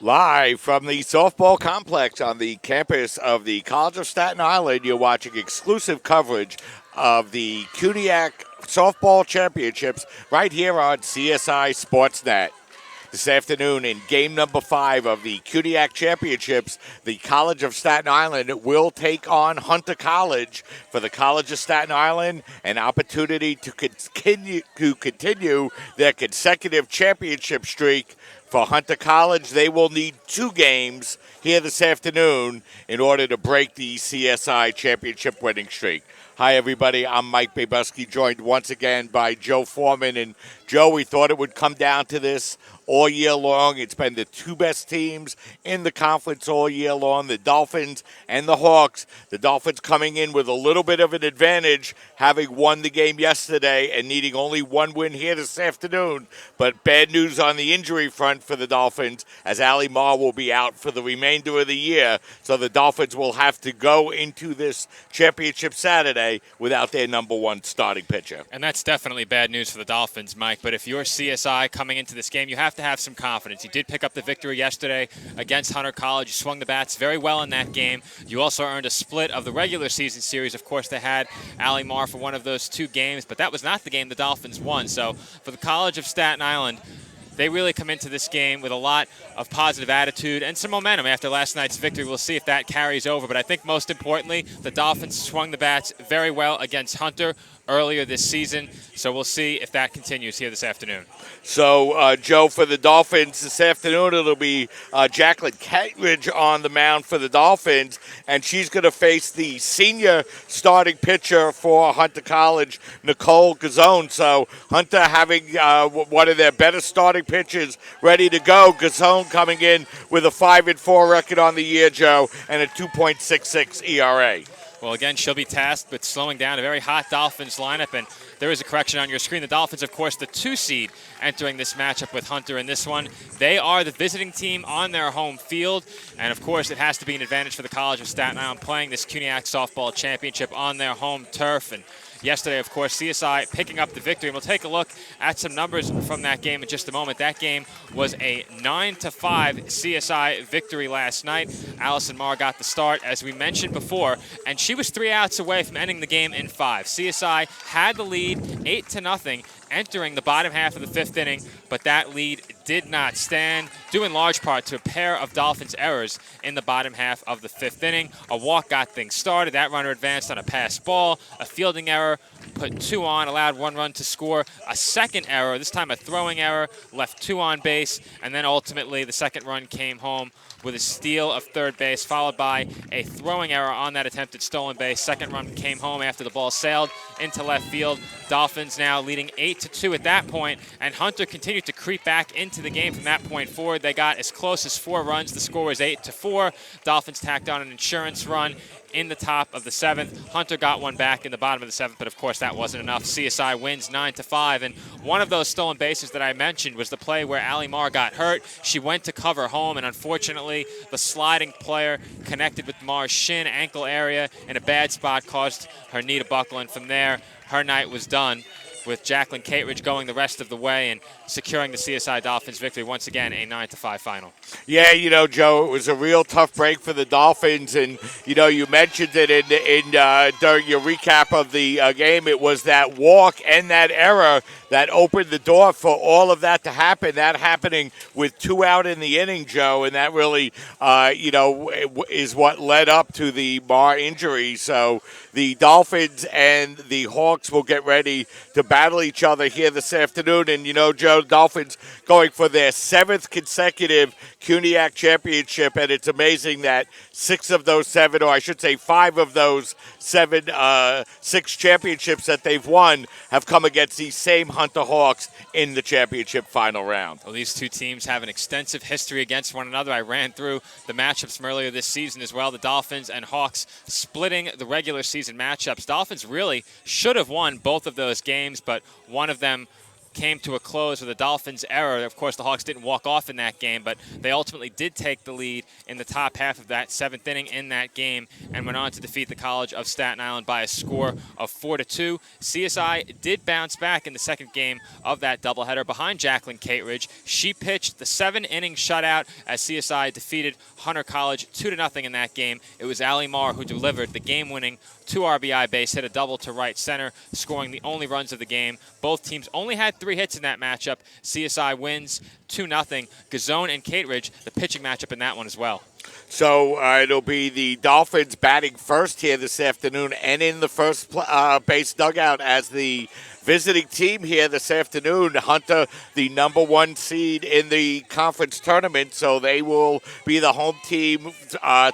Live from the softball complex on the campus of the College of Staten Island, you're watching exclusive coverage of the CUNYAC Softball Championships right here on CSI Sportsnet. This afternoon in game number 5 of the CUNYAC Championships, the College of Staten Island will take on Hunter College. For the College of Staten Island, an opportunity to continue their consecutive championship streak. For Hunter College, they will need 2 games here this afternoon in order to break the CSI championship winning streak. Hi, everybody. I'm Mike Babuski, joined once again by Joe Foreman. And, Joe, we thought it would come down to this all year long. It's been the 2 best teams in the conference all year long, the Dolphins and the Hawks. The Dolphins coming in with a little bit of an advantage, having won the game yesterday and needing only 1 win here this afternoon. But bad news on the injury front for the Dolphins, as Ali Marr will be out for the remainder of the year. So the Dolphins will have to go into this championship Saturday without their number 1 starting pitcher. And that's definitely bad news for the Dolphins, Mike. But if you're CSI coming into this game, you have to have some confidence. You did pick up the victory yesterday against Hunter College. You swung the bats very well in that game. You also earned a split of the regular season series. Of course, they had Ali Marr for one of those 2 games, but that was not the game the Dolphins won. So for the College of Staten Island, they really come into this game with a lot of positive attitude and some momentum after last night's victory. We'll see if that carries over. But I think most importantly, the Dolphins swung the bats very well against Hunter earlier this season. So we'll see if that continues here this afternoon. So, Joe, for the Dolphins this afternoon, it'll be Jacqueline Catridge on the mound for the Dolphins, and she's going to face the senior starting pitcher for Hunter College, Nicole Gazzone. So Hunter having one of their better starting pitchers ready to go. Gazzone coming in with a 5-4 record on the year, Joe, and a 2.66 ERA. Well, again, she'll be tasked with slowing down a very hot Dolphins lineup, and there is a correction on your screen. The Dolphins, of course, the 2 seed entering this matchup with Hunter in this one. They are the visiting team on their home field, and, of course, it has to be an advantage for the College of Staten Island playing this CUNYAC Softball Championship on their home turf. And yesterday, of course, CSI picking up the victory. And we'll take a look at some numbers from that game in just a moment. That game was a 9-5 CSI victory last night. Allison Marr got the start, as we mentioned before, and she was 3 outs away from ending the game in 5. CSI had the lead 8-0 entering the bottom half of the 5th inning, but that lead did not stand, due in large part to a pair of Dolphins errors in the bottom half of the 5th inning. A walk got things started. That runner advanced on a pass ball. A fielding error put 2 on, allowed 1 run to score. A second error, this time a throwing error, left 2 on base, and then ultimately the second run came home with a steal of third base, followed by a throwing error on that attempted stolen base. Second run came home after the ball sailed into left field. Dolphins now leading 8-2 at that point, and Hunter continued to creep back into the game from that point forward. They got as close as 4 runs. The score was 8-4. Dolphins tacked on an insurance run in the top of the 7th. Hunter got one back in the bottom of the 7th, but of course that wasn't enough. CSI wins 9-5, and one of those stolen bases that I mentioned was the play where Ali Marr got hurt. She went to cover home, and unfortunately the sliding player connected with Marr's shin ankle area in a bad spot, caused her knee to buckle, and from there her night was done, with Jacqueline Catridge going the rest of the way and securing the CSI Dolphins victory. Once again, a 9-5 final. Yeah, Joe, it was a real tough break for the Dolphins, and, you mentioned it during your recap of the game. It was that walk and that error that opened the door for all of that to happen. That happening with 2 out in the inning, Joe, and that really, is what led up to the Marr injury. So the Dolphins and the Hawks will get ready to battle each other here this afternoon. And, Joe, the Dolphins going for their 7th consecutive CUNYAC championship, and it's amazing that 6 of those 7, or I should say 5 of those 6 championships that they've won have come against these same Hunter Hawks in the championship final round. Well, these 2 teams have an extensive history against one another. I ran through the matchups from earlier this season as well. The Dolphins and Hawks splitting the regular season matchups. Dolphins really should have won both of those games, but one of them came to a close with a Dolphins error. Of course, the Hawks didn't walk off in that game, but they ultimately did take the lead in the top half of that 7th inning in that game and went on to defeat the College of Staten Island by a score of 4-2. CSI did bounce back in the second game of that doubleheader behind Jacqueline Cateridge. She pitched the 7-inning shutout as CSI defeated Hunter College 2-0 in that game. It was Allie Marr who delivered the game-winning 2 RBI base hit, a double to right center, scoring the only runs of the game. Both teams only had 3 hits in that matchup. CSI wins 2-0. Gazone and Cateridge, the pitching matchup in that one as well. So it'll be the Dolphins batting first here this afternoon and in the first base dugout as the visiting team here this afternoon. Hunter, the number 1 seed in the conference tournament, so they will be the home team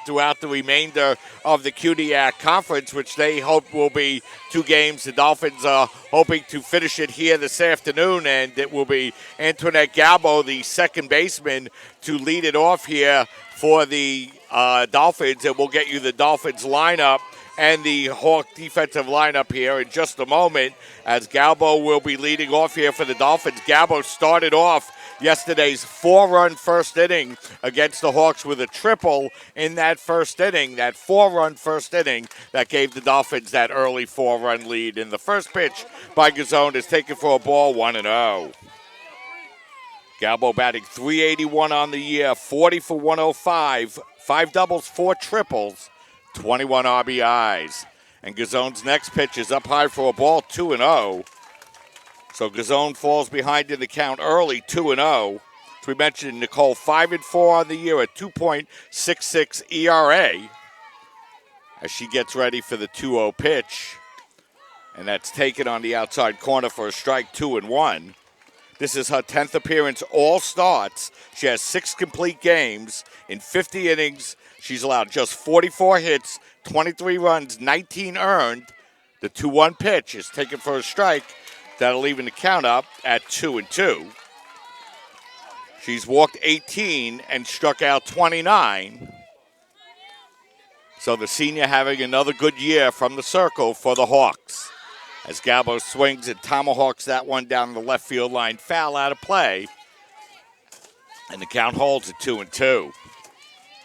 throughout the remainder of the CUNYAC conference, which they hope will be 2 games. The Dolphins are hoping to finish it here this afternoon, and it will be Antoinette Galbo, the second baseman, to lead it off here for the Dolphins, and we'll get you the Dolphins lineup and the Hawk defensive lineup here in just a moment as Galbo will be leading off here for the Dolphins. Galbo started off yesterday's 4-run first inning against the Hawks with a triple in that first inning, that 4-run first inning that gave the Dolphins that early 4-run lead. And the first pitch by Gazone is taken for a ball, 1-0. Galbo batting .381 on the year, 40 for 105, 5 doubles, 4 triples, 21 RBIs. And Gazone's next pitch is up high for a ball, 2-0. So Gazone falls behind in the count early, 2-0. As we mentioned, Nicole 5-4 on the year at 2.66 ERA as she gets ready for the 2-0 pitch. And that's taken on the outside corner for a strike, 2-1. This is her 10th appearance, all starts. She has 6 complete games in 50 innings. She's allowed just 44 hits, 23 runs, 19 earned. The 2-1 pitch is taken for a strike. That'll even the count up at 2-2. She's walked 18 and struck out 29. So the senior having another good year from the circle for the Hawks. As Galbo swings and tomahawks that one down the left field line, foul out of play. And the count holds at 2-2.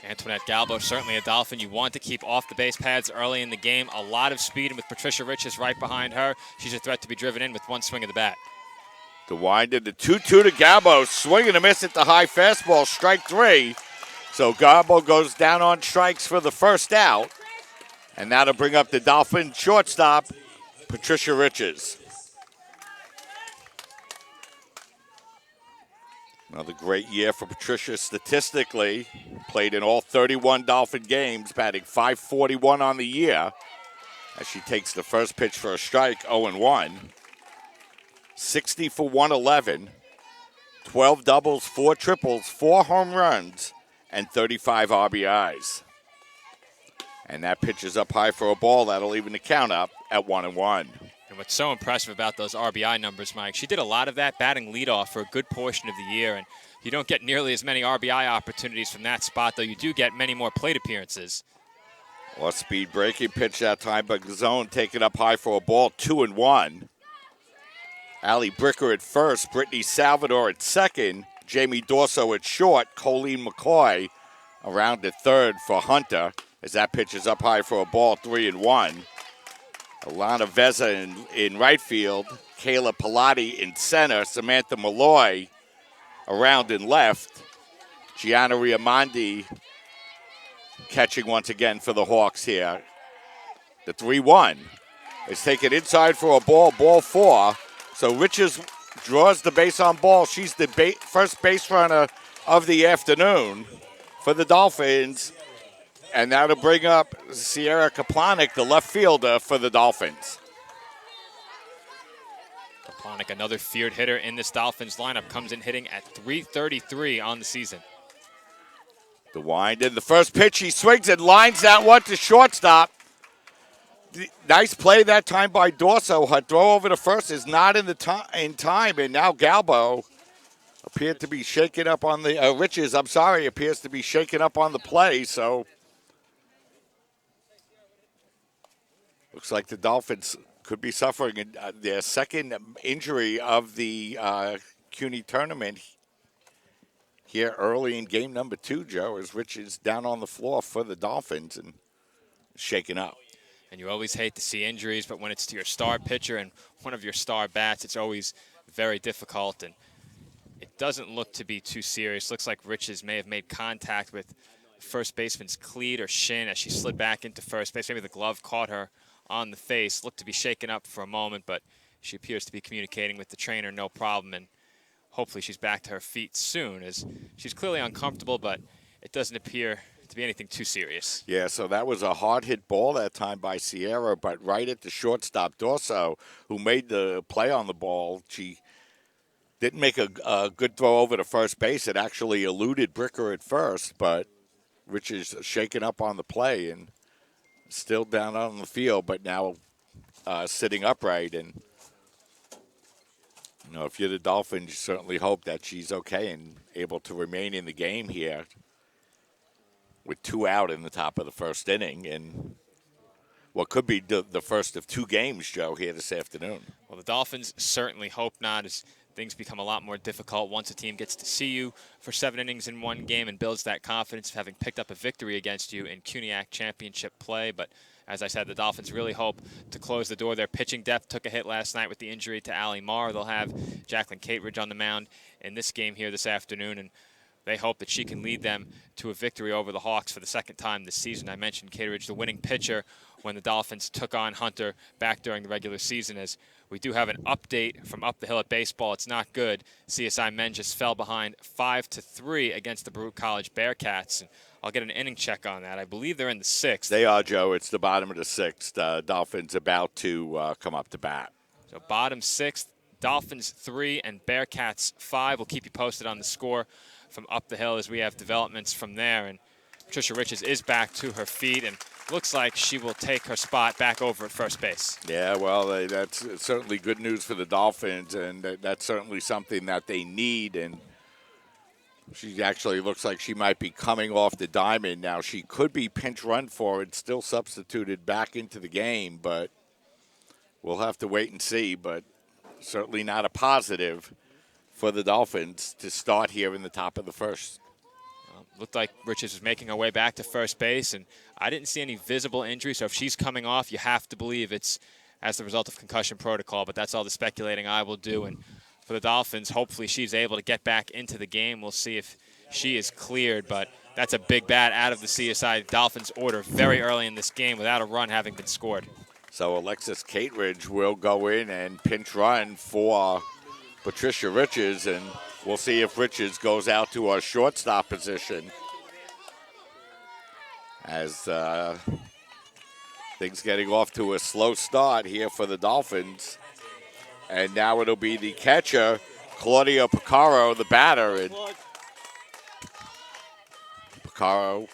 Antoinette Galbo, certainly a Dolphin you want to keep off the base pads early in the game. A lot of speed, and with Patricia Riches right behind her, she's a threat to be driven in with one swing of the bat. The wind into 2-2 to Galbo. Swing and a miss at the high fastball, strike 3. So Galbo goes down on strikes for the first out. And that'll bring up the Dolphin shortstop, Patricia Riches. Another great year for Patricia statistically. Played in all 31 Dolphin games, batting .541 on the year as she takes the first pitch for a strike, 0-1. 60 for 111, 12 doubles, 4 triples, 4 home runs, and 35 RBIs. And that pitch is up high for a ball. That'll even the count up at 1-1. And what's so impressive about those RBI numbers, Mike, she did a lot of that batting leadoff for a good portion of the year. And you don't get nearly as many RBI opportunities from that spot, though you do get many more plate appearances. Well, speed breaking pitch that time, but Gazone taken up high for a ball, 2-1. Allie Bricker at first, Brittany Salvador at second, Jamie Dorso at short, Colleen McCoy around at third for Hunter. As that pitch is up high for a ball, 3-1. Alana Veza in right field, Kayla Pilati in center, Samantha Malloy around in left, Gianna Riamondi catching once again for the Hawks here. The 3-1 is taken inside for a ball, ball 4. So Riches draws the base on ball. She's the first base runner of the afternoon for the Dolphins. And that'll bring up Sierra Kaplanik, the left fielder for the Dolphins. Kaplanik, another feared hitter in this Dolphins lineup, comes in hitting at .333 on the season. The wind in the first pitch, he swings and lines that one to shortstop. Nice play that time by Dorso. Her throw over to first is not in time, and now Galbo appeared to be shaken up on the Riches. Appears to be shaken up on the play. So looks like the Dolphins could be suffering their second injury of the CUNY tournament here early in game number 2, Joe, as Rich is down on the floor for the Dolphins and shaken up. And you always hate to see injuries, but when it's to your star pitcher and one of your star bats, it's always very difficult. And it doesn't look to be too serious. Looks like Riches may have made contact with first baseman's cleat or shin as she slid back into first base. Maybe the glove caught her on the face. Looked to be shaken up for a moment, but she appears to be communicating with the trainer, no problem. And hopefully she's back to her feet soon, as she's clearly uncomfortable, but it doesn't appear to be anything too serious. Yeah, so that was a hard-hit ball that time by Sierra, but right at the shortstop, Dorso, who made the play on the ball, she didn't make a good throw over to first base. It actually eluded Bricker at first, but Rich is shaken up on the play and still down on the field, but now sitting upright. And, you know, if you're the Dolphins, you certainly hope that she's okay and able to remain in the game here with 2 out in the top of the first inning and what could be the first of 2 games, Joe, here this afternoon. Well, the Dolphins certainly hope not, as things become a lot more difficult once a team gets to see you for 7 innings in one game and builds that confidence of having picked up a victory against you in CUNYAC championship play. But as I said, the Dolphins really hope to close the door. Their pitching depth took a hit last night with the injury to Allie Marr. They'll have Jacqueline Cateridge on the mound in this game here this afternoon, and they hope that she can lead them to a victory over the Hawks for the second time this season. I mentioned Cateridge, the winning pitcher when the Dolphins took on Hunter back during the regular season. As we do have an update from up the hill at baseball, it's not good. CSI men just fell behind 5-3 against the Baruch College Bearcats. And I'll get an inning check on that. I believe they're in the 6th. They are, Joe. It's the bottom of the 6th. Dolphins about to come up to bat. So bottom 6th, Dolphins 3 and Bearcats 5. We'll keep you posted on the score from up the hill as we have developments from there. And Patricia Riches is back to her feet and looks like she will take her spot back over at first base. Yeah, well, that's certainly good news for the Dolphins, and that's certainly something that they need. And she actually looks like she might be coming off the diamond now. She could be pinch run for it, still substituted back into the game, but we'll have to wait and see. But certainly not a positive for the Dolphins to start here in the top of the first. Looked like Riches was making her way back to first base, and I didn't see any visible injury. So if she's coming off, you have to believe it's as the result of concussion protocol, but that's all the speculating I will do. And for the Dolphins, hopefully she's able to get back into the game. We'll see if she is cleared, but that's a big bat out of the CSI Dolphins order very early in this game without a run having been scored. So Alexis Cateridge will go in and pinch run for Patricia Riches, and we'll see if Riches goes out to a shortstop position as things getting off to a slow start here for the Dolphins. And now it'll be the catcher, Claudia Picaro, the batter. And Picaro,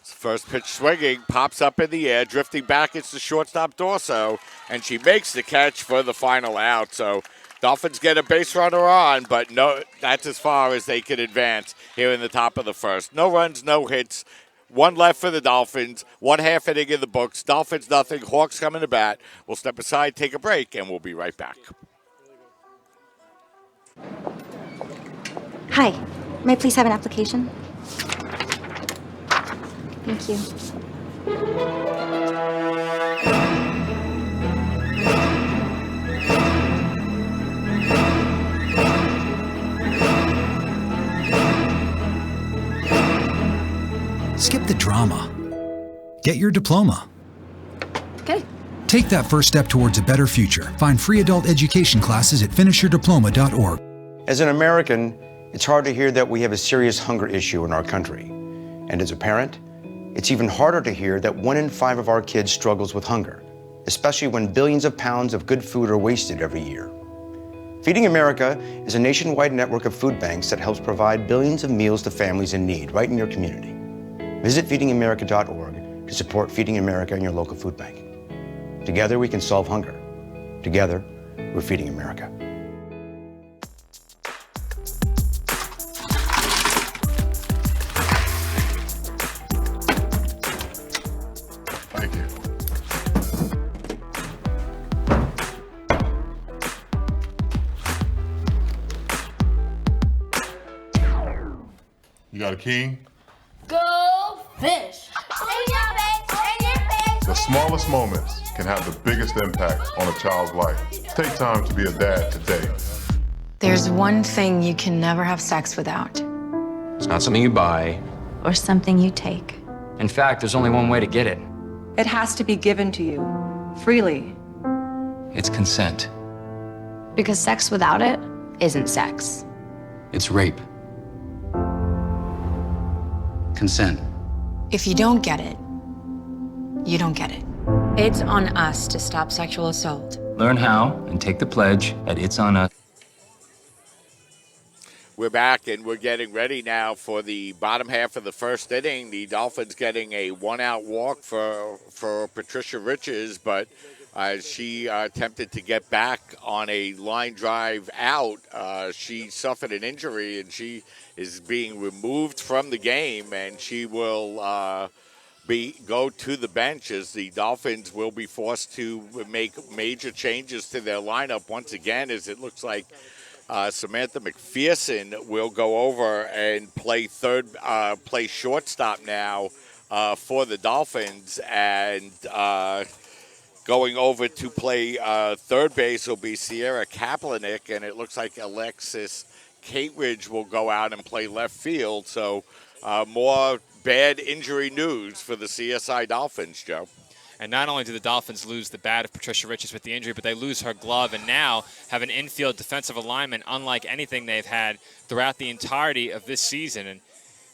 first pitch swinging, pops up in the air, drifting back. It's the shortstop Dorso, and she makes the catch for the final out. So Dolphins get a base runner on, but no, that's as far as they can advance here in the top of the first. No runs, no hits. 1 left for the Dolphins. 1 half inning in the books. Dolphins nothing. Hawks coming to bat. We'll step aside, take a break, and we'll be right back. Hi, may I please have an application? Thank you. Skip the drama. Get your diploma. Okay. Take that first step towards a better future. Find free adult education classes at finishyourdiploma.org. As an American, it's hard to hear that we have a serious hunger issue in our country. And as a parent, it's even harder to hear that 1 in 5 of our kids struggles with hunger, especially when billions of pounds of good food are wasted every year. Feeding America is a nationwide network of food banks that helps provide billions of meals to families in need right in your community. Visit feedingamerica.org to support Feeding America and your local food bank. Together we can solve hunger. Together, we're Feeding America. Thank you. King. Go fish! The smallest moments can have the biggest impact on a child's life. Take time to be a dad today. There's one thing you can never have sex without. It's not something you buy. Or something you take. In fact, there's only one way to get it. It has to be given to you, freely. It's consent. Because sex without it isn't sex. It's rape. Consent. If you don't get it, you don't get it. It's on us to stop sexual assault. Learn how and take the pledge at It's On Us. We're back, and we're getting ready now for the bottom half of the first inning. The Dolphins getting a one-out walk for Patricia Riches, but she attempted to get back on a line drive out. She suffered an injury, and she is being removed from the game, and she will go to the bench as the Dolphins will be forced to make major changes to their lineup once again, as it looks like Samantha McPherson will go over and play shortstop now for the Dolphins, and going over to play third base will be Sierra Kaplanik, and it looks like Alexis Cateridge will go out and play left field. So more bad injury news for the CSI Dolphins, Joe. And not only do the Dolphins lose the bat of Patricia Riches with the injury, but they lose her glove and now have an infield defensive alignment unlike anything they've had throughout the entirety of this season. And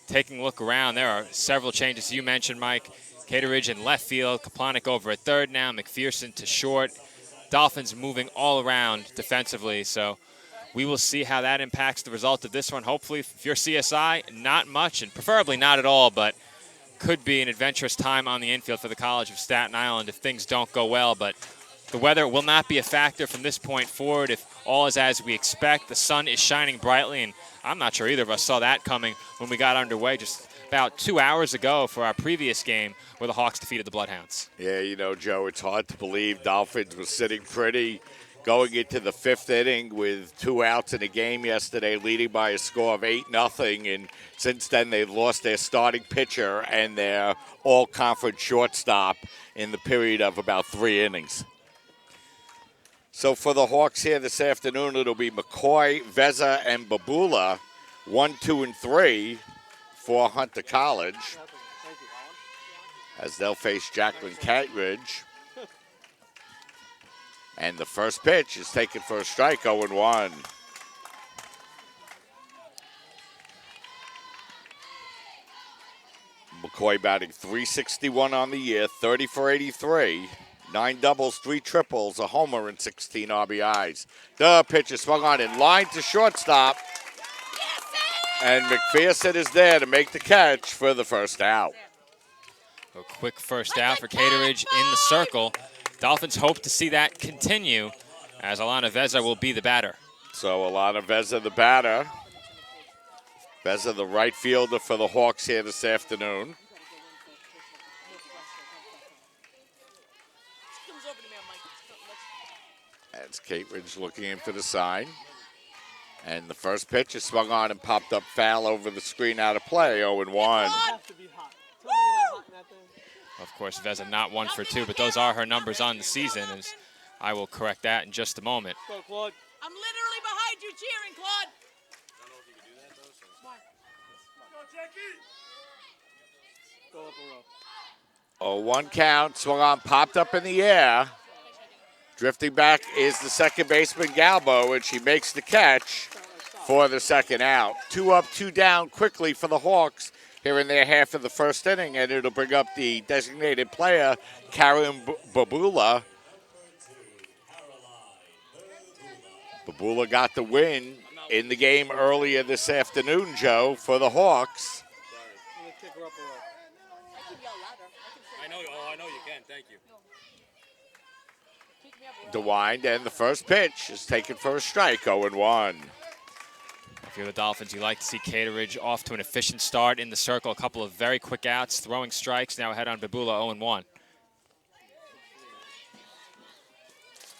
taking a look around, there are several changes. You mentioned, Mike, Cateridge in left field, Kaplanik over at third now, McPherson to short. Dolphins moving all around defensively. So we will see how that impacts the result of this one. Hopefully, if you're CSI, not much, and preferably not at all, but could be an adventurous time on the infield for the College of Staten Island if things don't go well. But the weather will not be a factor from this point forward if all is as we expect. The sun is shining brightly, and I'm not sure either of us saw that coming when we got underway just about 2 hours ago for our previous game where the Hawks defeated the Bloodhounds. Yeah, you know, Joe, it's hard to believe Dolphins was sitting pretty going into the fifth inning with 2 outs in a game yesterday, leading by a score of 8-0. And since then, they've lost their starting pitcher and their all-conference shortstop in the period of about 3 innings. So for the Hawks here this afternoon, it'll be McCoy, Veza, and Babula, 1, 2, and 3 for Hunter College, as they'll face Jacqueline Catridge. And the first pitch is taken for a strike, 0-1. McCoy batting .361 on the year, 30 for 83. 9 doubles, 3 triples, a homer, and 16 RBIs. The pitch is swung on in line to shortstop. And McPherson is there to make the catch for the first out. A quick first out for Cateridge in the circle. Dolphins hope to see that continue as Alana Veza will be the batter. So Alana Veza, the batter. Veza, the right fielder for the Hawks here this afternoon. That's Cateridge looking in for the sign. And the first pitch is swung on and popped up foul over the screen out of play, 0-1. Of course, Veza not 1 for 2, but those are her numbers on the season, as I will correct that in just a moment. Go, Claude. I'm literally behind you cheering, Claude. I don't know if you can do that, though. So. Come on. Go, Jackie. Go up a row. 0-1 count, swung on, popped up in the air. Drifting back is the second baseman, Galbo, and she makes the catch for the second out. 2 up, 2 down quickly for the Hawks here in their half of the first inning, and it'll bring up the designated player, Karen Babula. Babula got the win in the game earlier this afternoon, Joe, for the Hawks. I know you can. Thank you. DeWind, and the first pitch is taken for a strike, 0-1. If you're the Dolphins, you like to see Cateridge off to an efficient start in the circle. A couple of very quick outs, throwing strikes. Now ahead on Babula, 0-1.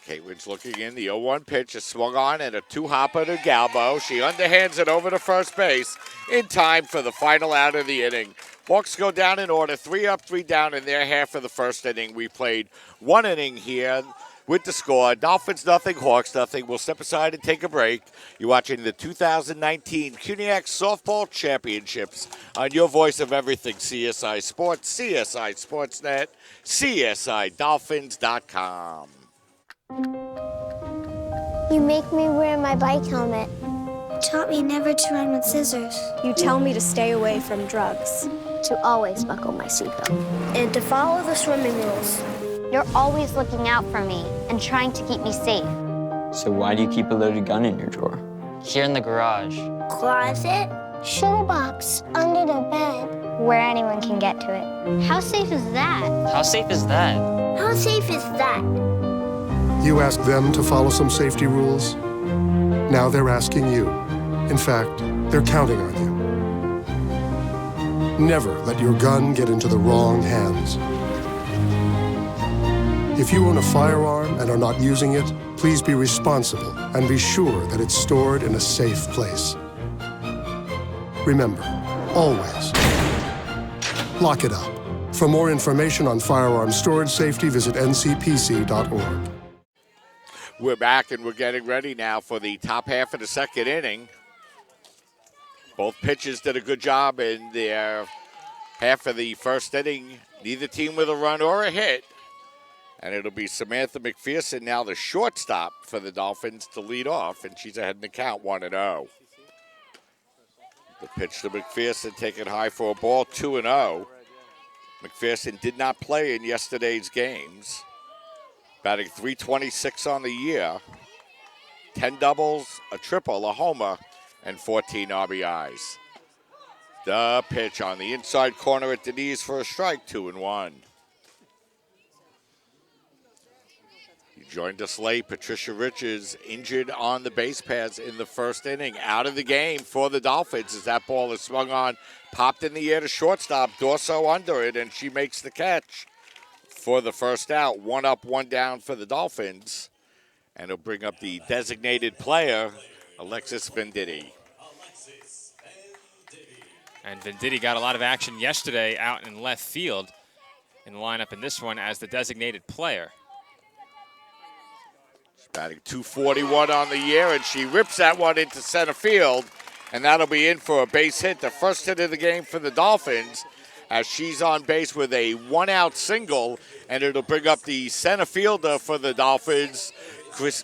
Caitlin's looking in. The 0-1 pitch is swung on and a two-hopper to Galbo. She underhands it over to first base in time for the final out of the inning. Hawks go down in order, 3 up, 3 down in their half of the first inning. We played 1 inning here with the score. Dolphins nothing, Hawks nothing. We'll step aside and take a break. You're watching the 2019 CUNYAC Softball Championships on your voice of everything CSI Sports, CSI Sportsnet, CSIDolphins.com. You make me wear my bike helmet. Taught me never to run with scissors. You tell me to stay away from drugs. To always buckle my seatbelt. And to follow the swimming rules. You're always looking out for me and trying to keep me safe. So why do you keep a loaded gun in your drawer? Here in the garage. Closet. Shuttle box under the bed. Where anyone can get to it. How safe is that? How safe is that? How safe is that? You asked them to follow some safety rules. Now they're asking you. In fact, they're counting on you. Never let your gun get into the wrong hands. If you own a firearm and are not using it, please be responsible and be sure that it's stored in a safe place. Remember, always lock it up. For more information on firearm storage safety, visit ncpc.org. We're back and we're getting ready now for the top half of the second inning. Both pitchers did a good job in their half of the first inning. Neither team with a run or a hit. And it'll be Samantha McPherson now the shortstop for the Dolphins to lead off, and she's ahead in the count 1-0. The pitch to McPherson taken high for a ball, 2-0. McPherson did not play in yesterday's games. Batting .326 on the year. 10 doubles, a triple, a homer, and 14 RBIs. The pitch on the inside corner at the knees for a strike, 2-1. You joined us late. Patricia Riches injured on the base paths in the first inning. Out of the game for the Dolphins as that ball is swung on, popped in the air to shortstop, Dorso under it, and she makes the catch for the first out. 1 up, 1 down for the Dolphins. And it'll bring up the designated player, Alexis Venditti. And Venditti got a lot of action yesterday out in left field in the lineup in this one as the designated player. She's batting .241 on the year, and she rips that one into center field, and that'll be in for a base hit, the first hit of the game for the Dolphins, as she's on base with a 1-out single, and it'll bring up the center fielder for the Dolphins,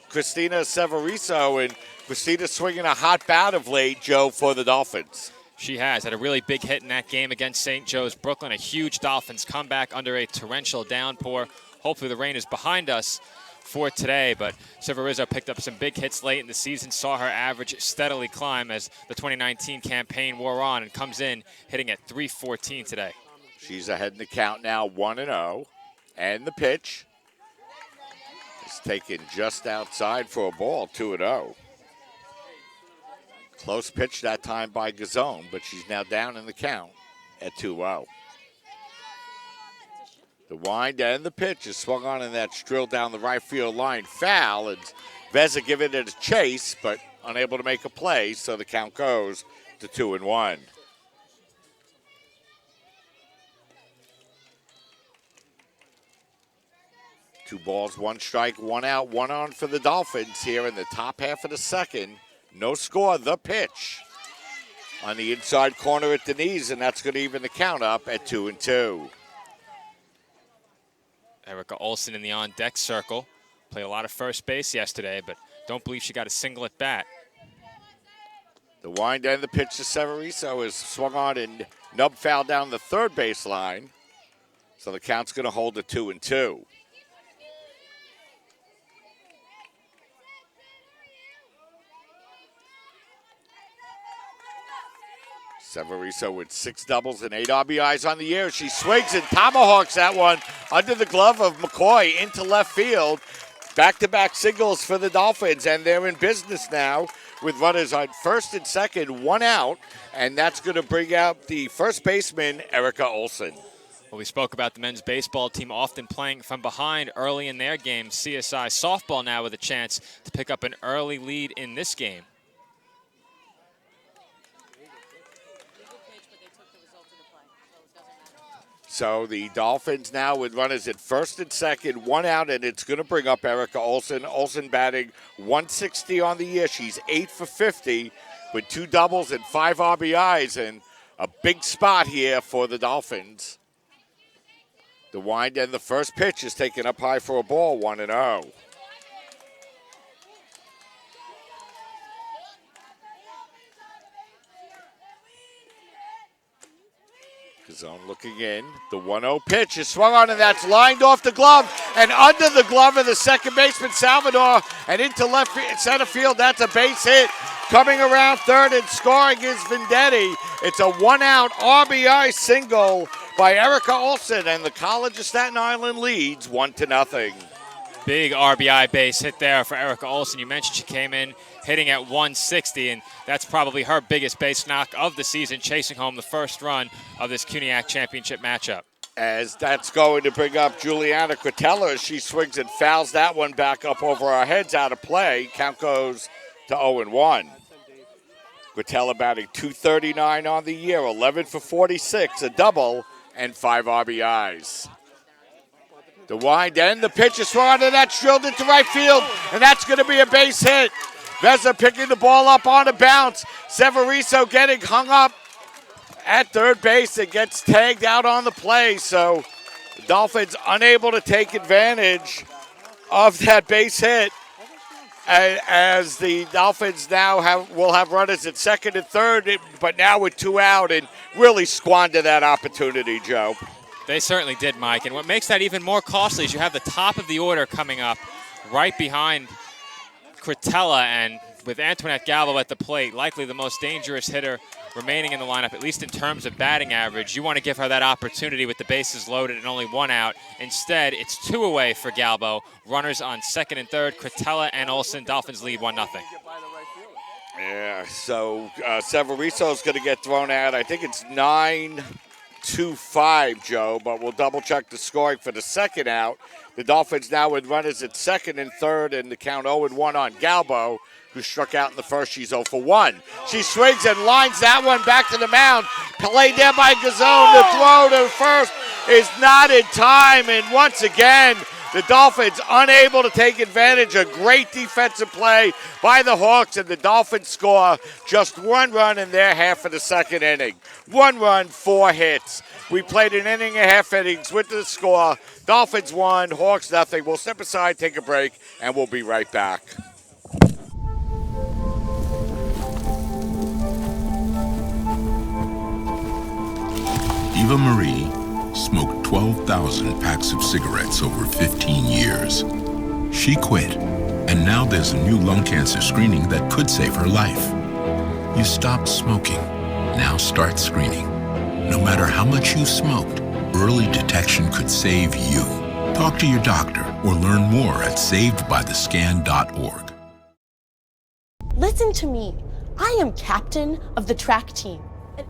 Christina Severiso, and Christina swinging a hot bat of late, Joe, for the Dolphins. She has had a really big hit in that game against St. Joe's Brooklyn, a huge Dolphins comeback under a torrential downpour. Hopefully the rain is behind us for today, but Severizo picked up some big hits late in the season, saw her average steadily climb as the 2019 campaign wore on, and comes in hitting at .314 today. She's ahead in the count now, 1-0, and the pitch is taken just outside for a ball, 2-0. Close pitch that time by Gazone, but she's now down in the count at 2-0. The wind and the pitch is swung on, and that's drilled down the right field line. Foul, and Veza giving it a chase, but unable to make a play, so the count goes to 2-1. Two balls, 1 strike, 1 out, 1 on for the Dolphins here in the top half of the second. No score, the pitch on the inside corner at the knees, and that's going to even the count up at 2-2. Erica Olson in the on-deck circle. Played a lot of first base yesterday, but don't believe she got a single at bat. The wind and the pitch to Severiso is swung on and nub foul down the third base line. So the count's going to hold at 2-2. Severiso with 6 doubles and 8 RBIs on the year. She swings and tomahawks that one under the glove of McCoy into left field. Back-to-back singles for the Dolphins, and they're in business now with runners on first and second, 1 out, and that's going to bring out the first baseman, Erica Olson. Well, we spoke about the men's baseball team often playing from behind early in their games. CSI softball now with a chance to pick up an early lead in this game. So the Dolphins now with runners at first and second, 1 out, and it's going to bring up Erica Olson. Olson batting 160 on the year. She's 8 for 50 with 2 doubles and 5 RBIs, and a big spot here for the Dolphins. The wind and the first pitch is taken up high for a ball, 1-0. Zone looking in. The 1-0 pitch is swung on, and that's lined off the glove and under the glove of the second baseman, Salvador, and into center field. That's a base hit. Coming around third and scoring is Vendetti. It's a 1-out RBI single by Erica Olson, and the College of Staten Island leads 1-0. Big RBI base hit there for Erica Olson. You mentioned she came in hitting at 160, and that's probably her biggest base knock of the season, chasing home the first run of this CUNYAC championship matchup. As that's going to bring up Juliana Quintella as she swings and fouls that one back up over our heads out of play. Count goes to 0-1. Quintella batting .239 on the year, 11 for 46, a double, and 5 RBIs. The wind and the pitch is swung, and that's drilled into right field, and that's going to be a base hit. Veza picking the ball up on a bounce. Severiso getting hung up at third base and gets tagged out on the play. So the Dolphins unable to take advantage of that base hit, as the Dolphins now will have runners at second and third, but now with 2 out, and really squander that opportunity, Joe. They certainly did, Mike. And what makes that even more costly is you have the top of the order coming up right behind Quintella, and with Antoinette Galvo at the plate, likely the most dangerous hitter remaining in the lineup, at least in terms of batting average. You want to give her that opportunity with the bases loaded and only 1 out. Instead, it's 2 away for Galvo. Runners on second and third, Quintella and Olson. Dolphins lead 1-0. Yeah, so Severiso's going to get thrown out. I think it's 9-5, Joe, but we'll double-check the scoring for the second out. The Dolphins now with runners at second and third, and the count 0-1 on Galbo, who struck out in the first. She's 0 for 1. She swings and lines that one back to the mound. Played there by Gazone. The throw to first is not in time, and once again, the Dolphins unable to take advantage. A great defensive play by the Hawks, and the Dolphins score just 1 run in their half of the second inning. 1 run, 4 hits. We played an inning and a half innings with the score. Dolphins 1, Hawks 0. We'll step aside, take a break, and we'll be right back. Eva Marie smoked 12,000 packs of cigarettes over 15 years. She quit, and now there's a new lung cancer screening that could save her life. You stopped smoking. Now start screening. No matter how much you smoked, early detection could save you. Talk to your doctor or learn more at savedbythescan.org. Listen to me. I am captain of the track team.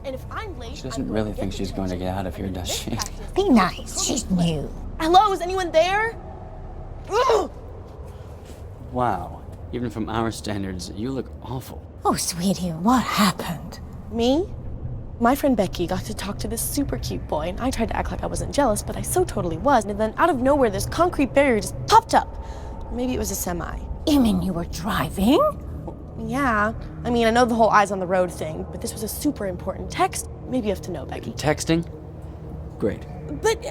And if I'm late, She doesn't really think she's going to get out of here, does she? Be nice. She's new. Hello, is anyone there? Ugh! Wow. Even from our standards, you look awful. Oh, sweetie, what happened? Me? My friend Becky got to talk to this super cute boy, and I tried to act like I wasn't jealous, but I so totally was. And then out of nowhere, this concrete barrier just popped up. Maybe it was a semi. You mean you were driving? Yeah. I mean, I know the whole eyes on the road thing, but this was a super important text. Maybe you have to know, Becky. Texting? Great. But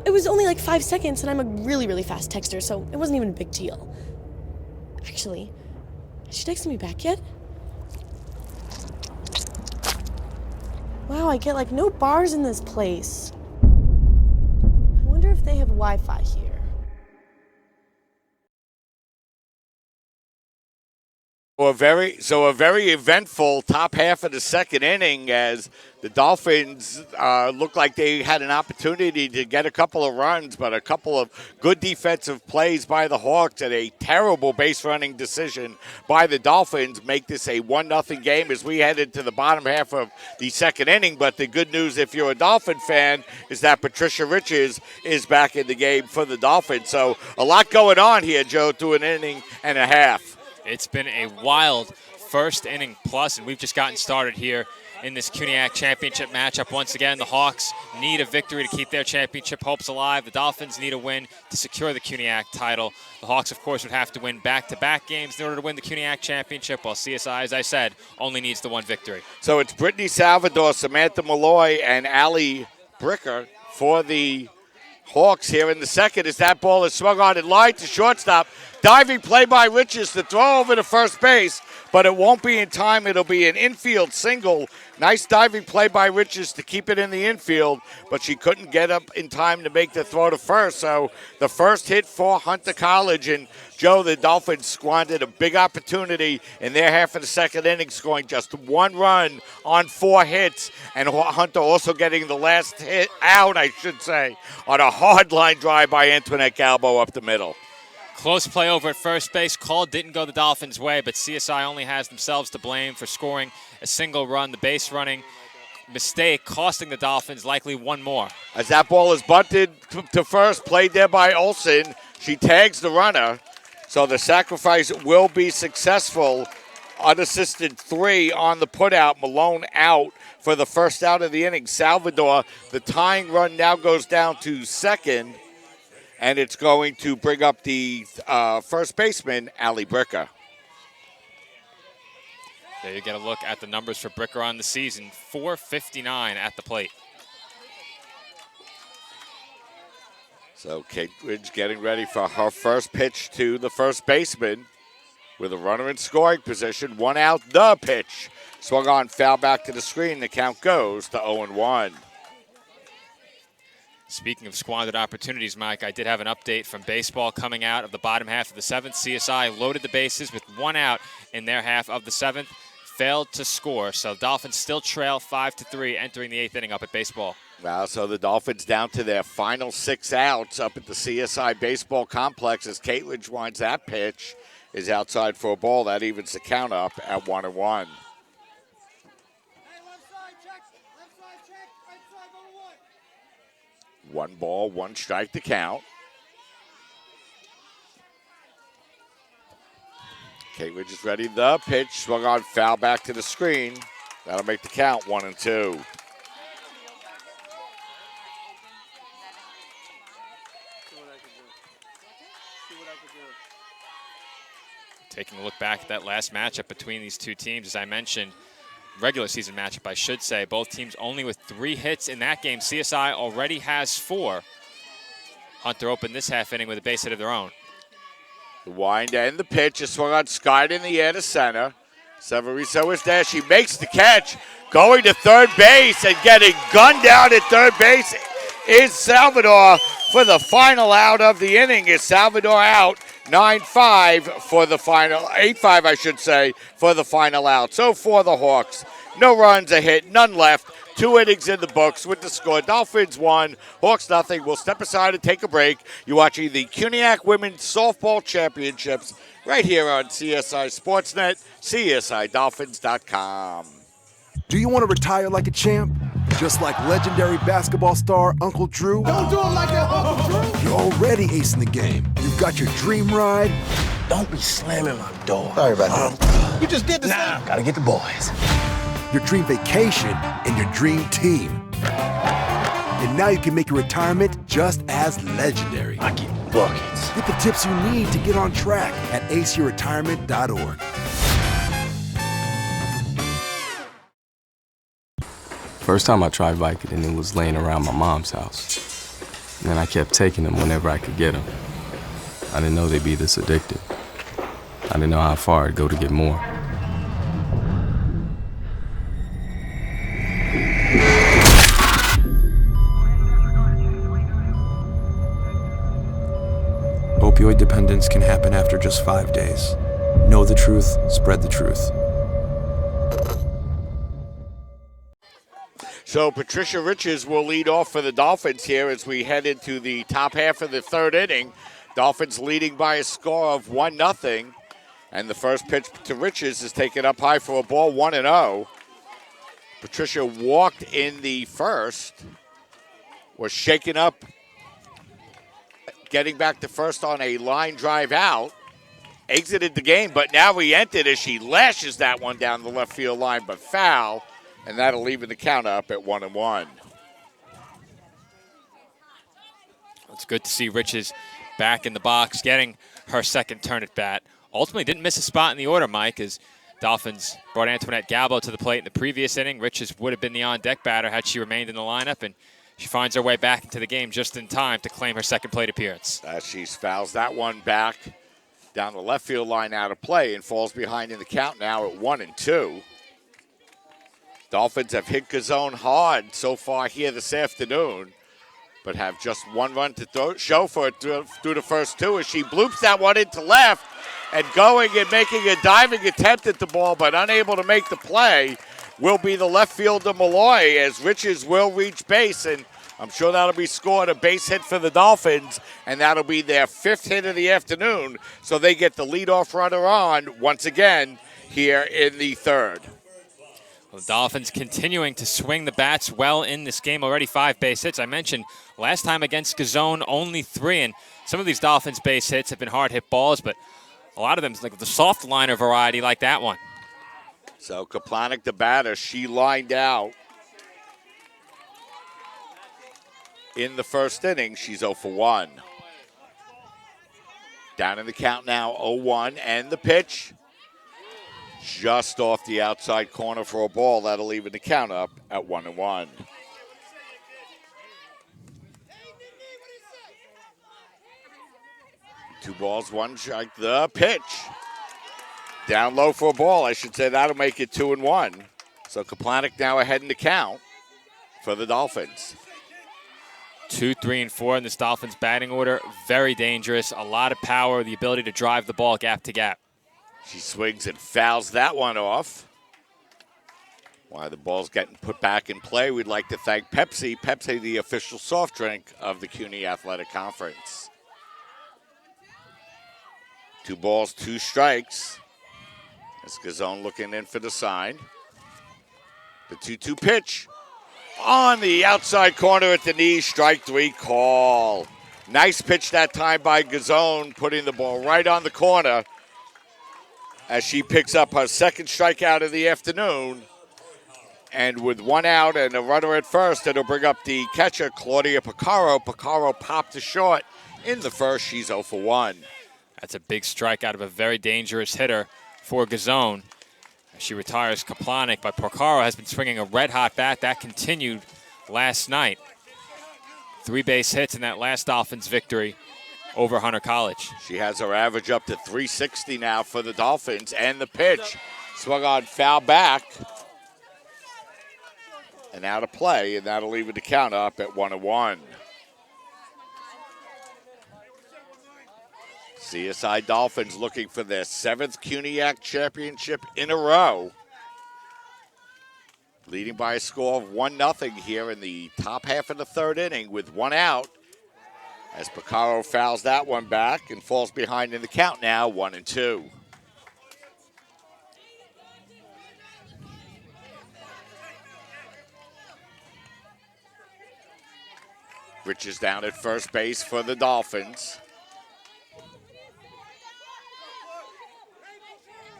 it was only like 5 seconds, and I'm a really, really fast texter, so it wasn't even a big deal. Actually, has she texted me back yet? Wow, I get like no bars in this place. I wonder if they have Wi-Fi here. A very eventful top half of the second inning as the Dolphins looked like they had an opportunity to get a couple of runs, but a couple of good defensive plays by the Hawks and a terrible base running decision by the Dolphins make this a 1-0 game as we head into the bottom half of the second inning. But the good news, if you're a Dolphin fan, is that Patricia Riches is back in the game for the Dolphins. So a lot going on here, Joe, through an inning and a half. It's been a wild first inning plus, and we've just gotten started here in this CUNYAC championship matchup. Once again, the Hawks need a victory to keep their championship hopes alive. The Dolphins need a win to secure the CUNYAC title. The Hawks, of course, would have to win back-to-back games in order to win the CUNYAC championship, while CSI, as I said, only needs the one victory. So it's Brittany Salvador, Samantha Malloy, and Allie Bricker for the Hawks here in the second as that ball is swung on in line to shortstop. Diving play by Riches to throw over to first base, but it won't be in time. It'll be an infield single. Nice diving play by Riches to keep it in the infield, but she couldn't get up in time to make the throw to first. So the first hit for Hunter College, and Joe, the Dolphins squandered a big opportunity in their half of the second inning, scoring just one run on 4 hits, and Hunter also getting the last hit out, I should say, on a hard line drive by Antoinette Galbo up the middle. Close play over at first base. Call didn't go the Dolphins' way, but CSI only has themselves to blame for scoring a single run. The base running mistake costing the Dolphins likely one more. As that ball is bunted to first, played there by Olsen. She tags the runner, so the sacrifice will be successful. Unassisted 3 on the putout. Malone out for the first out of the inning. Salvador, the tying run now goes down to second, and it's going to bring up the first baseman, Allie Bricker. There you get a look at the numbers for Bricker on the season. .459 at the plate. So Kate Ridge getting ready for her first pitch to the first baseman with a runner in scoring position. 1 out, the pitch. Swung on, foul back to the screen. The count goes to 0-1. Speaking of squandered opportunities, Mike, I did have an update from baseball coming out of the bottom half of the 7th. CSI loaded the bases with 1 out in their half of the 7th, failed to score. So Dolphins still trail 5-3 entering the 8th inning up at baseball. Well, so the Dolphins down to their final 6 outs up at the CSI baseball complex as Caitlin's winds that pitch is outside for a ball. That evens the count up at 1-1. One ball, 1 strike to count. Caitlin is ready. The pitch swung on, foul back to the screen. That'll make the count 1-2. Taking a look back at that last matchup between these two teams, as I mentioned, regular season matchup, I should say. Both teams only with 3 hits in that game. CSI already has 4. Hunter opened this half inning with a base hit of their own. The wind and the pitch is swung on, skied in the air to center. Severiso is there. She makes the catch. Going to third base and getting gunned down at third base is Salvador for the final out of the inning. Is Salvador out 9-5 for the final, 8-5 I should say, for the final out. So for the Hawks, no runs, a hit, none left. 2 innings in the books with the score. Dolphins 1, Hawks nothing. We'll step aside and take a break. You're watching the CUNYAC Women's Softball Championships right here on CSI Sportsnet, CSIDolphins.com. Do you want to retire like a champ? Just like legendary basketball star Uncle Drew? Don't do him like that, Uncle Drew! You're already acing the game. You've got your dream ride. Don't be slamming my door. Sorry about that. You just did the same. Gotta get the boys. Your dream vacation and your dream team. And now you can make your retirement just as legendary. I get buckets. Get the tips you need to get on track at aceyourretirement.org. First time I tried Vicodin, it was laying around my mom's house. And then I kept taking them whenever I could get them. I didn't know they'd be this addictive. I didn't know how far I'd go to get more. Opioid dependence can happen after just 5 days. Know the truth, spread the truth. So Patricia Riches will lead off for the Dolphins here as we head into the top half of the third inning. Dolphins leading by a score of 1-0. And the first pitch to Riches is taken up high for a ball, 1-0. Patricia walked in the first, was shaken up, getting back to first on a line drive out. Exited the game, but now re-entered as she lashes that one down the left field line, but foul. And that'll even the count up at 1-1. It's good to see Riches back in the box, getting her second turn at bat. Ultimately didn't miss a spot in the order, Mike, as Dolphins brought Antoinette Galbo to the plate in the previous inning. Riches would have been the on-deck batter had she remained in the lineup, and she finds her way back into the game just in time to claim her second plate appearance. She fouls that one back down the left field line out of play and falls behind in the count now at 1-2. Dolphins have hit Gazone hard so far here this afternoon, but have just one run to show for it through the first two as she bloops that one into left and going and making a diving attempt at the ball, but unable to make the play will be the left fielder Malloy as Riches will reach base, and I'm sure that'll be scored a base hit for the Dolphins, and that'll be their fifth hit of the afternoon, so they get the leadoff runner on once again here in the third. Well, the Dolphins continuing to swing the bats well in this game. Already 5 base hits. I mentioned last time against Gazone, only 3. And some of these Dolphins base hits have been hard hit balls, but a lot of them, like the soft liner variety like that one. So Kaplanik, the batter, she lined out in the first inning. She's 0 for 1. Down in the count now, 0-1. And the pitch. Just off the outside corner for a ball. That'll even the count up at 1-1. Two balls, one strike. The pitch. Down low for a ball. I should say that'll make it 2-1. So Kaplanik now ahead in the count for the Dolphins. 2, 3, and 4 in this Dolphins batting order. Very dangerous. A lot of power, the ability to drive the ball gap to gap. She swings and fouls that one off. While the ball's getting put back in play, we'd like to thank Pepsi. Pepsi, the official soft drink of the CUNY Athletic Conference. 2 balls, 2 strikes. As Gazone looking in for the sign. The 2-2 pitch on the outside corner at the knee. Strike 3 call. Nice pitch that time by Gazone, putting the ball right on the corner as she picks up her second strikeout of the afternoon. And with 1 out and a runner at first, it'll bring up the catcher, Claudia Picaro. Picaro popped to short in the first. She's 0 for 1. That's a big strike out of a very dangerous hitter for Gazone. She retires Kaplanik, but Picaro has been swinging a red-hot bat. That continued last night. 3 base hits in that last Dolphins victory over Hunter College. She has her average up to 360 now for the Dolphins. And the pitch swung on foul back and out of play, and that'll even the count up at 1-1. CSI Dolphins looking for their 7th CUNYAC championship in a row. Leading by a score of 1-0 here in the top half of the third inning with 1 out. As Picaro fouls that one back and falls behind in the count now, 1-2. Riches down at first base for the Dolphins.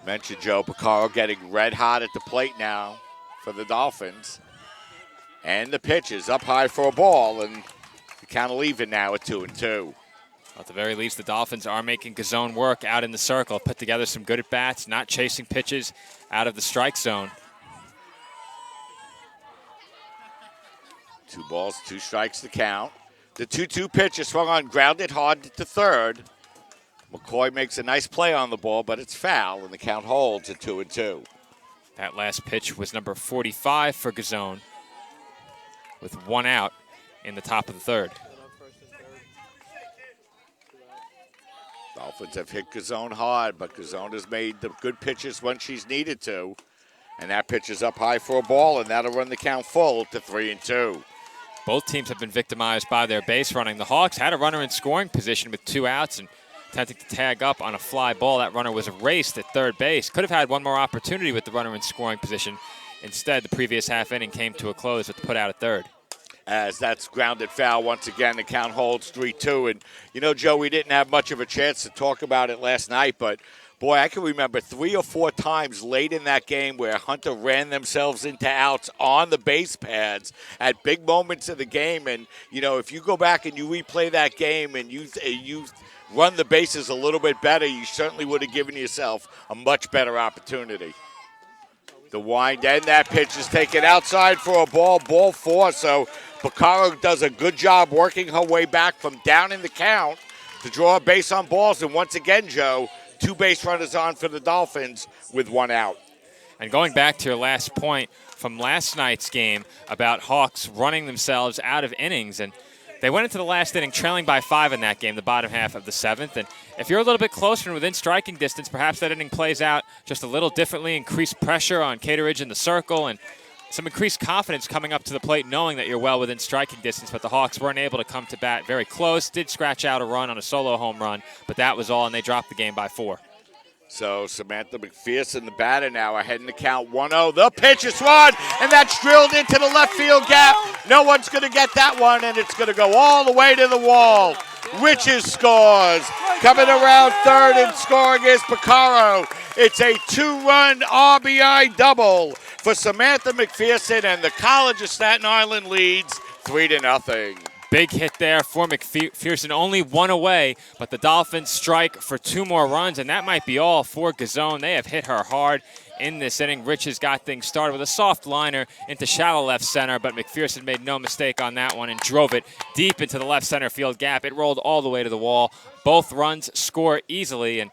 Mentioned Joe Picaro getting red hot at the plate now for the Dolphins. And the pitch is up high for a ball, and the count will even now at 2-2. At the very least, the Dolphins are making Gazone work out in the circle. Put together some good at-bats, not chasing pitches out of the strike zone. 2 balls, 2 strikes to count. The 2-2 pitch is swung on, grounded hard to third. McCoy makes a nice play on the ball, but it's foul, and the count holds at 2-2. That last pitch was number 45 for Gazone, with 1 out in the top of the third. Dolphins have hit Gazone hard, but Gazone has made the good pitches when she's needed to. And that pitch is up high for a ball, and that'll run the count full to 3-2. Both teams have been victimized by their base running. The Hawks had a runner in scoring position with 2 outs and attempting to tag up on a fly ball. That runner was erased at third base. Could have had one more opportunity with the runner in scoring position. Instead, the previous half inning came to a close with the put out at third. As that's grounded foul once again, the count holds 3-2. And, you know, Joe, we didn't have much of a chance to talk about it last night, but, boy, I can remember 3 or 4 times late in that game where Hunter ran themselves into outs on the base pads at big moments of the game. And, you know, if you go back and you replay that game and you run the bases a little bit better, you certainly would have given yourself a much better opportunity. The wind and that pitch is taken outside for a ball 4. So Baccaro does a good job working her way back from down in the count to draw a base on balls. And once again, Joe, 2 base runners on for the Dolphins with 1 out. And going back to your last point from last night's game about Hawks running themselves out of innings, and they went into the last inning trailing by 5 in that game, the bottom half of the 7th. And if you're a little bit closer and within striking distance, perhaps that inning plays out just a little differently, increased pressure on Cateridge in the circle, and some increased confidence coming up to the plate knowing that you're well within striking distance. But the Hawks weren't able to come to bat very close, did scratch out a run on a solo home run, but that was all, and they dropped the game by 4. So Samantha McPherson, the batter now, ahead in the count 1-0. The pitch is swung, and that's drilled into the left field gap. No one's going to get that one, and it's going to go all the way to the wall. Riches scores. Coming around third and scoring is Baccaro. It's a 2-run RBI double for Samantha McPherson, and the College of Staten Island leads 3-0. Big hit there for McPherson, only 1 away, but the Dolphins strike for 2 more runs, and that might be all for Gazone. They have hit her hard in this inning. Riches got things started with a soft liner into shallow left center, but McPherson made no mistake on that one and drove it deep into the left center field gap. It rolled all the way to the wall. Both runs score easily, and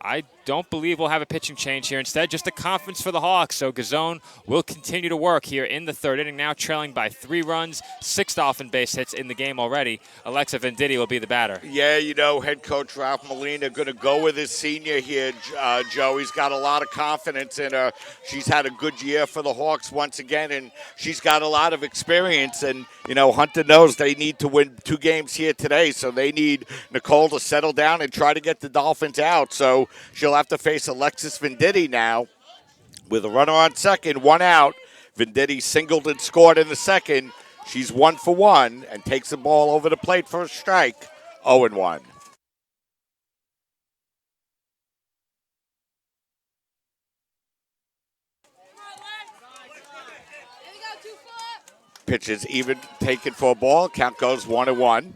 I don't believe we'll have a pitching change here. Instead, just a conference for the Hawks. So Gazone will continue to work here in the 3rd inning, now trailing by 3 runs, 6 Dolphin base hits in the game already. Alexa Venditti will be the batter. Yeah, you know, head coach Ralph Molina going to go with his senior here, Joe. He's got a lot of confidence in her. She's had a good year for the Hawks once again, and she's got a lot of experience. And, you know, Hunter knows they need to win 2 games here today, so they need Nicole to settle down and try to get the Dolphins out. So she'll have to face Alexis Venditti now with a runner on second, 1 out. Venditti singled and scored in the second. She's 1 for 1 and takes the ball over the plate for a strike, 0-1. Pitch is even taken for a ball. Count goes 1-1.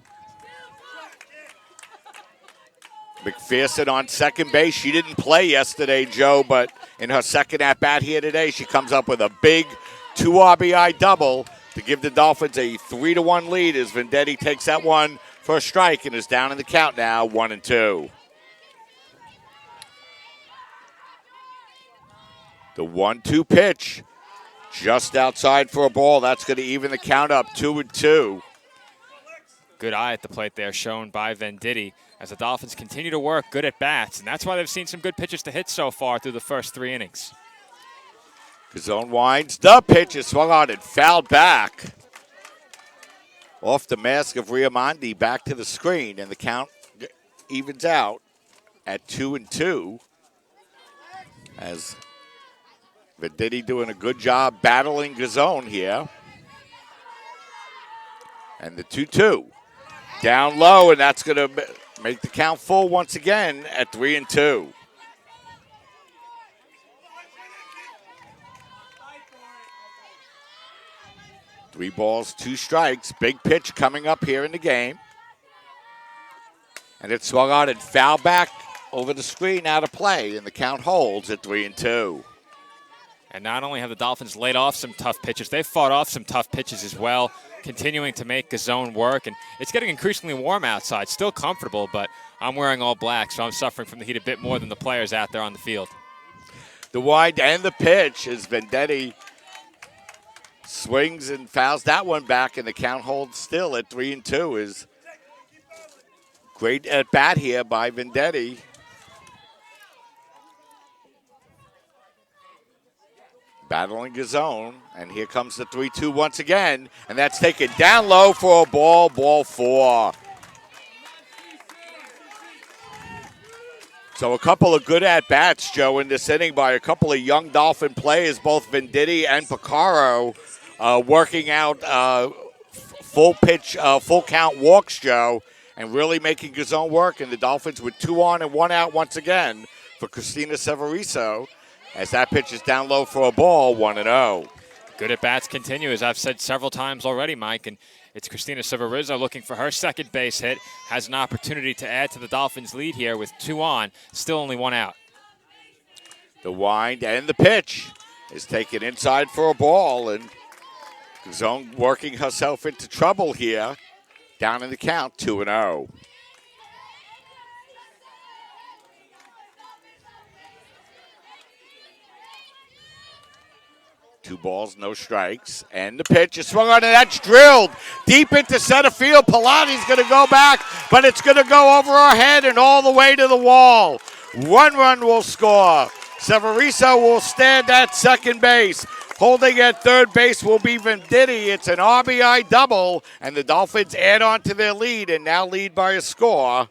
McPherson on second base. She didn't play yesterday, Joe, but in her second at-bat here today, she comes up with a big 2 RBI double to give the Dolphins a 3-1 lead as Venditti takes that one for a strike and is down in the count now, 1-2. The 1-2 pitch just outside for a ball. That's going to even the count up, 2-2. Good eye at the plate there shown by Venditti as the Dolphins continue to work good at bats, and that's why they've seen some good pitches to hit so far through the first 3 innings. Gazone winds. The pitch is swung on and fouled back. Off the mask of Riamondi, back to the screen, and the count evens out at 2-2 as Venditti doing a good job battling Gazone here. And the 2-2 down low, and that's going to make the count full once again at 3-2. Three balls, 2 strikes. Big pitch coming up here in the game. And it swung on and fouled back over the screen out of play, and the count holds at 3-2. And not only have the Dolphins laid off some tough pitches, they've fought off some tough pitches as well, continuing to make Gazone work. And it's getting increasingly warm outside. Still comfortable, but I'm wearing all black, so I'm suffering from the heat a bit more than the players out there on the field. The wind and the pitch as Venditti swings and fouls that one back, and the count holds still at 3-2 as Great at bat here by Venditti. Battling his zone, and here comes the 3-2 once again, and that's taken down low for a ball 4. So a couple of good at-bats, Joe, in this inning by a couple of young Dolphin players, both Venditti and Picaro, working out full count walks, Joe, and really making his own work. And the Dolphins with 2 on and 1 out once again for Christina Severiso, as that pitch is down low for a ball, 1-0. Good at-bats continue, as I've said several times already, Mike, and it's Christina Severizo looking for her second base hit, has an opportunity to add to the Dolphins' lead here with 2 on, still only 1 out. The wind and the pitch is taken inside for a ball, and Zone working herself into trouble here, down in the count, 2-0. Two balls, no strikes, and the pitch is swung on, and that's drilled deep into center field. Pilati's going to go back, but it's going to go over her head and all the way to the wall. 1 run will score. Severiso will stand at second base. Holding at third base will be Venditti. It's an RBI double, and the Dolphins add on to their lead and now lead by a score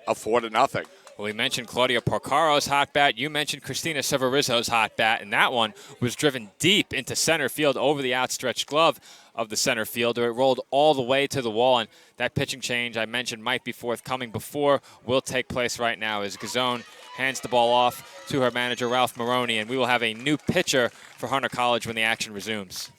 of 4-0. Well, we mentioned Claudia Porcaro's hot bat. You mentioned Christina Severizo's hot bat, and that one was driven deep into center field over the outstretched glove of the center fielder. It rolled all the way to the wall, and that pitching change I mentioned might be forthcoming before will take place right now as Gazone hands the ball off to her manager, Ralph Maroney, and we will have a new pitcher for Hunter College when the action resumes.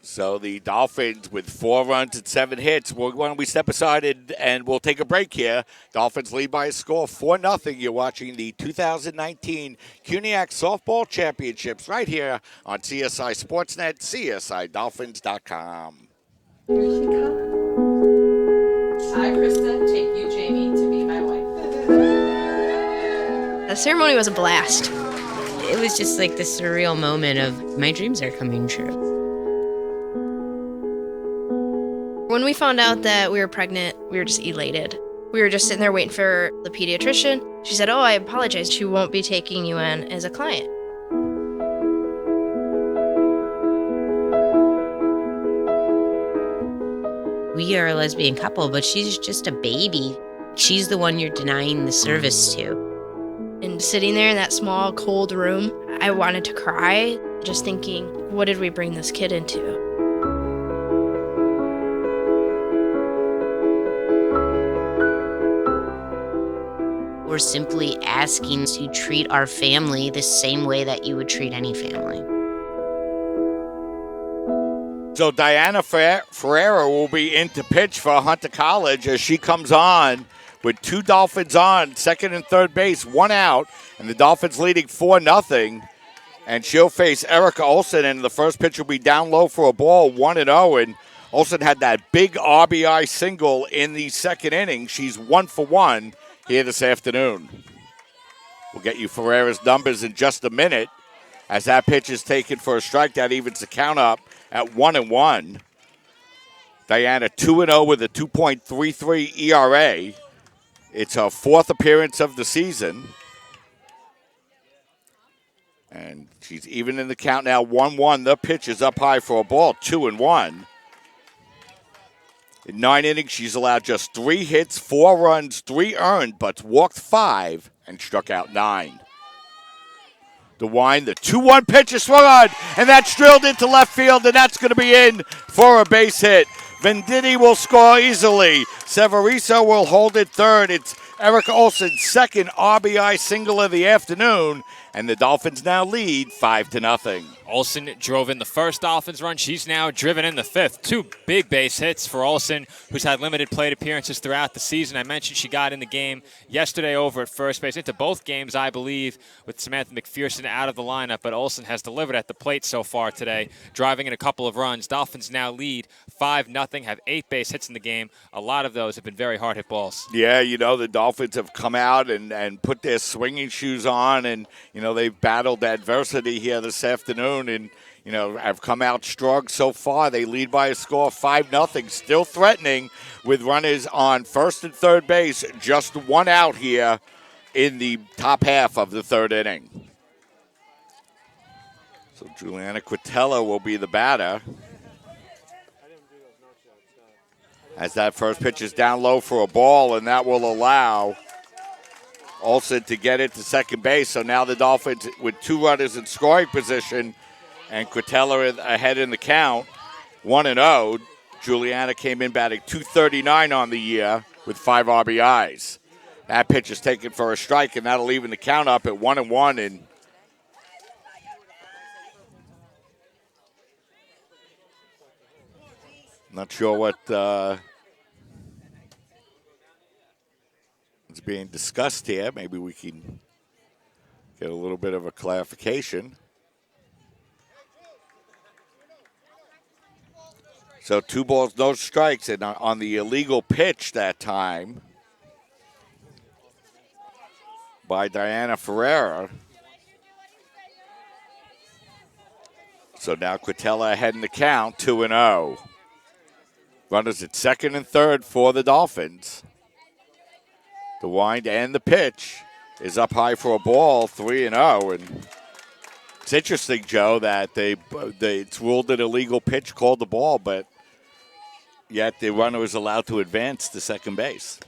So the Dolphins with 4 runs and 7 hits. Why don't we step aside and we'll take a break here. Dolphins lead by a score of 4-0. You're watching the 2019 CUNYAC Softball Championships right here on CSI Sportsnet, CSIDolphins.com. Here she comes. Hi, Krista. Take you, Jamie, to be my wife. The ceremony was a blast. It was just like the surreal moment of my dreams are coming true. When we found out that we were pregnant, we were just elated. We were just sitting there waiting for the pediatrician. She said, "Oh, I apologize. She won't be taking you in as a client." We are a lesbian couple, but she's just a baby. She's the one you're denying the service to. And sitting there in that small, cold room, I wanted to cry, just thinking, what did we bring this kid into? We're simply asking to treat our family the same way that you would treat any family. So Diana Ferreira will be in to pitch for Hunter College as she comes on with 2 Dolphins on, second and third base, 1 out, and the Dolphins leading 4-0. And she'll face Erica Olson, and the first pitch will be down low for a ball, 1-0. And Olson had that big RBI single in the second inning. She's 1 for 1 here this afternoon. We'll get you Ferreira's numbers in just a minute as that pitch is taken for a strike. That evens the count up at 1-1. Diana 2-0 with a 2.33 ERA. It's her 4th appearance of the season. And she's even in the count now, 1-1. The pitch is up high for a ball, 2-1. In 9 innings, she's allowed just 3 hits, 4 runs, 3 earned, but walked 5 and struck out 9. The wind, the 2-1 pitch is swung on, and that's drilled into left field, and that's going to be in for a base hit. Venditti will score easily. Severiso will hold it third. It's Erica Olson's second RBI single of the afternoon, and the Dolphins now lead 5-0. Olson drove in the first Dolphins run. She's now driven in the 5th. 2 big base hits for Olson, who's had limited plate appearances throughout the season. I mentioned she got in the game yesterday over at first base, into both games, I believe, with Samantha McPherson out of the lineup, but Olson has delivered at the plate so far today, driving in a couple of runs. Dolphins now lead 5-0, have 8 base hits in the game. A lot of those have been very hard hit balls. Yeah, you know, the Dolphins have come out and put their swinging shoes on, and, you know, they've battled adversity here this afternoon. And, have come out strong so far. They lead by a score of 5-0, still threatening with runners on first and third base. Just one out here in the top half of the third inning. So Juliana Quintella will be the batter. As that first pitch is down low for a ball, and that will allow Olsen to get it to second base. So now the Dolphins with 2 runners in scoring position, and Quintella ahead in the count, 1-0. Juliana came in batting .239 on the year with 5 RBIs. That pitch is taken for a strike, and that'll even the count up at 1-1. And not sure what is being discussed here. Maybe we can get a little bit of a clarification. So 2 balls, no strikes, and on the illegal pitch that time by Diana Ferreira. So now Quintella ahead in the count, 2-0. Runners at second and third for the Dolphins. The wind and the pitch is up high for a ball, 3-0. And it's interesting, Joe, that it's ruled an illegal pitch, called the ball, but yet the runner is allowed to advance to second base.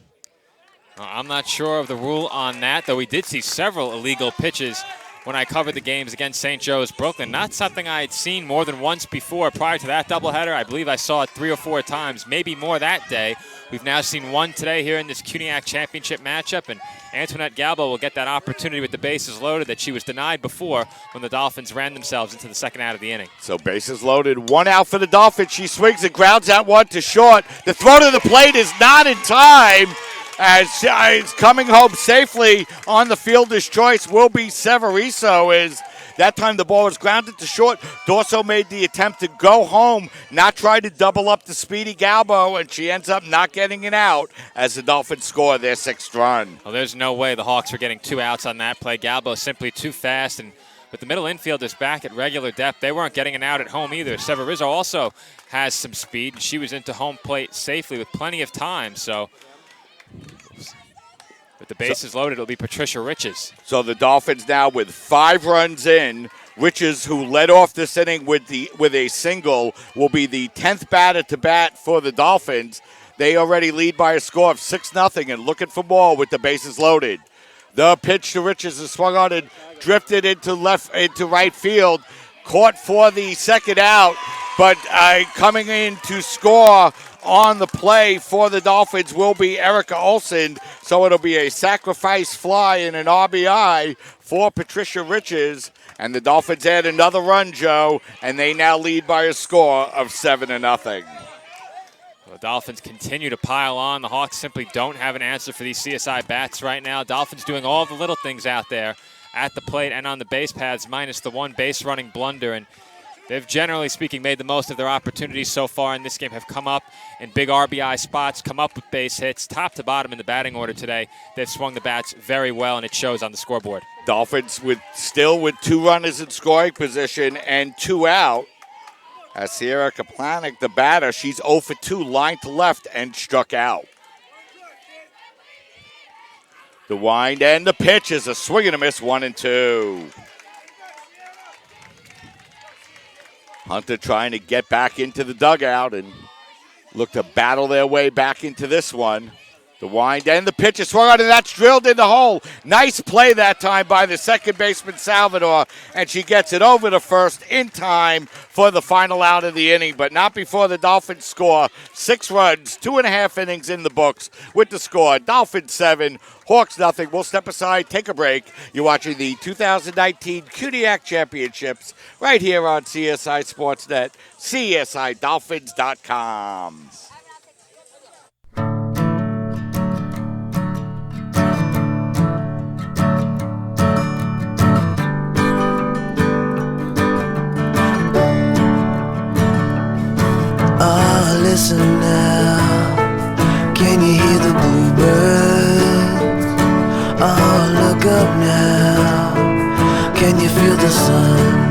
I'm not sure of the rule on that, though we did see several illegal pitches when I covered the games against St. Joe's Brooklyn. Not something I had seen more than once before prior to that doubleheader. I believe I saw it 3 or 4 times, maybe more that day. We've now seen one today here in this CUNYAC championship matchup, and Antoinette Galbo will get that opportunity with the bases loaded that she was denied before when the Dolphins ran themselves into the second out of the inning. So bases loaded, 1 out for the Dolphins. She swings and grounds out 1 to short. The throw to the plate is not in time, as it's coming home safely on the fielder's choice will be Severiso. As that time the ball was grounded to short. Dorso made the attempt to go home, not try to double up the speedy Galbo, and she ends up not getting it out as the Dolphins score their 6th run. Well, there's no way the Hawks were getting 2 outs on that play. Galbo simply too fast, and with the middle infielders back at regular depth, they weren't getting an out at home either. Severiso also has some speed, and she was into home plate safely with plenty of time, so with the bases loaded, it'll be Patricia Riches. So the Dolphins now with 5 runs in. Riches, who led off this inning with a single, will be the 10th batter to bat for the Dolphins. They already lead by a score of 6-0 and looking for more with the bases loaded. The pitch to Riches is swung on and drifted into right field. Caught for the second out, but coming in to score on the play for the Dolphins will be Erica Olsen. So it'll be a sacrifice fly and an RBI for Patricia Riches. And the Dolphins add another run, Joe, and they now lead by a score of 7-0. The Dolphins continue to pile on. The Hawks simply don't have an answer for these CSI bats right now. Dolphins doing all the little things out there at the plate and on the base paths, minus the 1 base running blunder. And they've, generally speaking, made the most of their opportunities so far in this game, have come up in big RBI spots, come up with base hits, top to bottom in the batting order today. They've swung the bats very well, and it shows on the scoreboard. Dolphins still with 2 runners in scoring position and 2 out. As Sierra Kaplanik, the batter, she's 0 for 2, line to left, and struck out. The wind and the pitch is a swing and a miss, 1-2. Hunter trying to get back into the dugout and look to battle their way back into this one. The wind and the pitch is swung on, and that's drilled in the hole. Nice play that time by the second baseman, Salvador, and she gets it over to first in time for the final out of the inning, but not before the Dolphins score 6 runs, 2.5 innings in the books with the score. Dolphins 7, Hawks 0. We'll step aside, take a break. You're watching the 2019 CUNYAC Championships right here on CSI Sportsnet, CSIDolphins.com. Listen now, can you hear the bluebirds? Oh, look up now, can you feel the sun?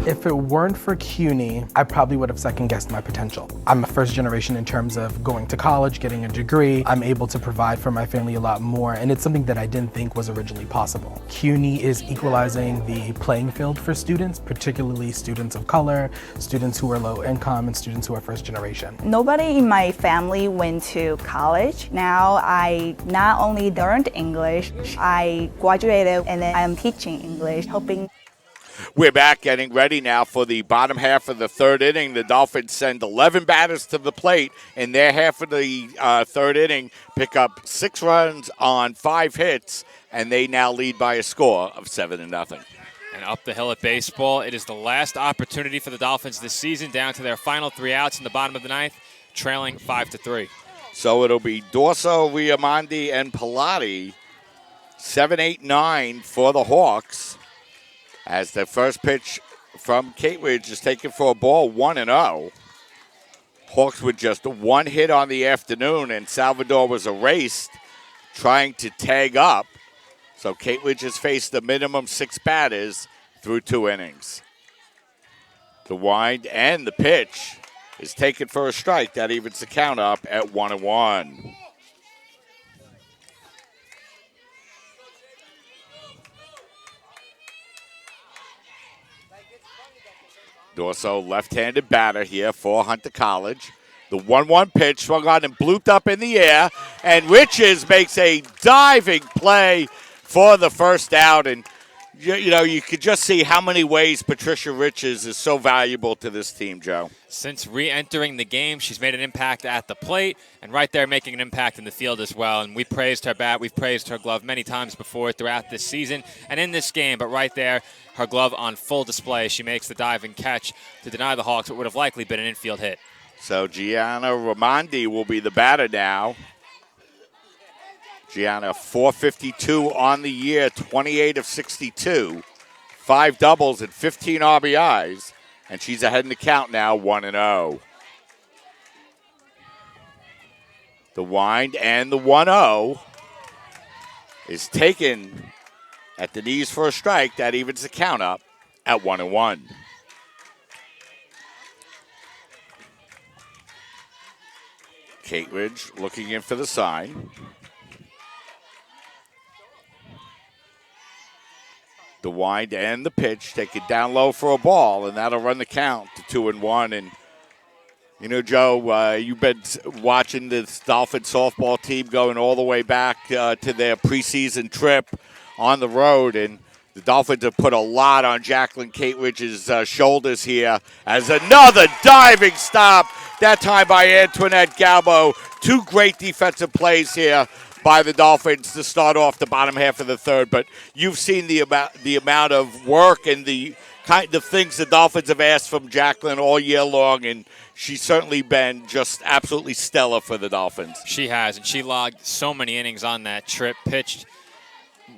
If it weren't for CUNY, I probably would have second-guessed my potential. I'm a first generation in terms of going to college, getting a degree. I'm able to provide for my family a lot more, and it's something that I didn't think was originally possible. CUNY is equalizing the playing field for students, particularly students of color, students who are low income, and students who are first generation. Nobody in my family went to college. Now I not only learned English, I graduated and then I'm teaching English, helping. We're back getting ready now for the bottom half of the third inning. The Dolphins send 11 batters to the plate in their half of the third inning, pick up 6 runs on 5 hits, and they now lead by a score of 7-0. And up the hill at baseball, it is the last opportunity for the Dolphins this season, down to their final 3 outs in the bottom of the ninth, trailing 5-3. So it'll be Dorso, Riamandi, and Pilati, 7, 8, 9 for the Hawks. As the first pitch from Cateridge is taken for a ball, 1-0. Hawks with just 1 hit on the afternoon, and Salvador was erased trying to tag up. So Cateridge has faced the minimum 6 batters through 2 innings. The wind and the pitch is taken for a strike. That evens the count up at 1-1. Dorso, left-handed batter here for Hunter College. The 1-1 pitch swung on and blooped up in the air, and Riches makes a diving play for the first out. And you know, you could just see how many ways Patricia Riches is so valuable to this team, Joe. Since re-entering the game, she's made an impact at the plate, and right there making an impact in the field as well. And we praised her bat, we've praised her glove many times before throughout this season and in this game, but right there, her glove on full display. She makes the diving catch to deny the Hawks what would have likely been an infield hit. So Gianna Raimondi will be the batter now. Gianna, 452 on the year, 28 of 62, 5 doubles and 15 RBIs, and she's ahead in the count now, 1-0. The wind and the 1-0 is taken at the knees for a strike. That evens the count up at 1-1. Cateridge looking in for the sign. The wind and the pitch, take it down low for a ball, and that'll run the count to 2-1. And you know, Joe, you've been watching this Dolphin softball team going all the way back to their preseason trip on the road, and the Dolphins have put a lot on Jacqueline Cateridge's shoulders here as another diving stop, that time by Antoinette Galbo. 2 great defensive plays here by the Dolphins to start off the bottom half of the third, but you've seen the amount of work and the kind of things the Dolphins have asked from Jacqueline all year long, and she's certainly been just absolutely stellar for the Dolphins. She has, and she logged so many innings on that trip, pitched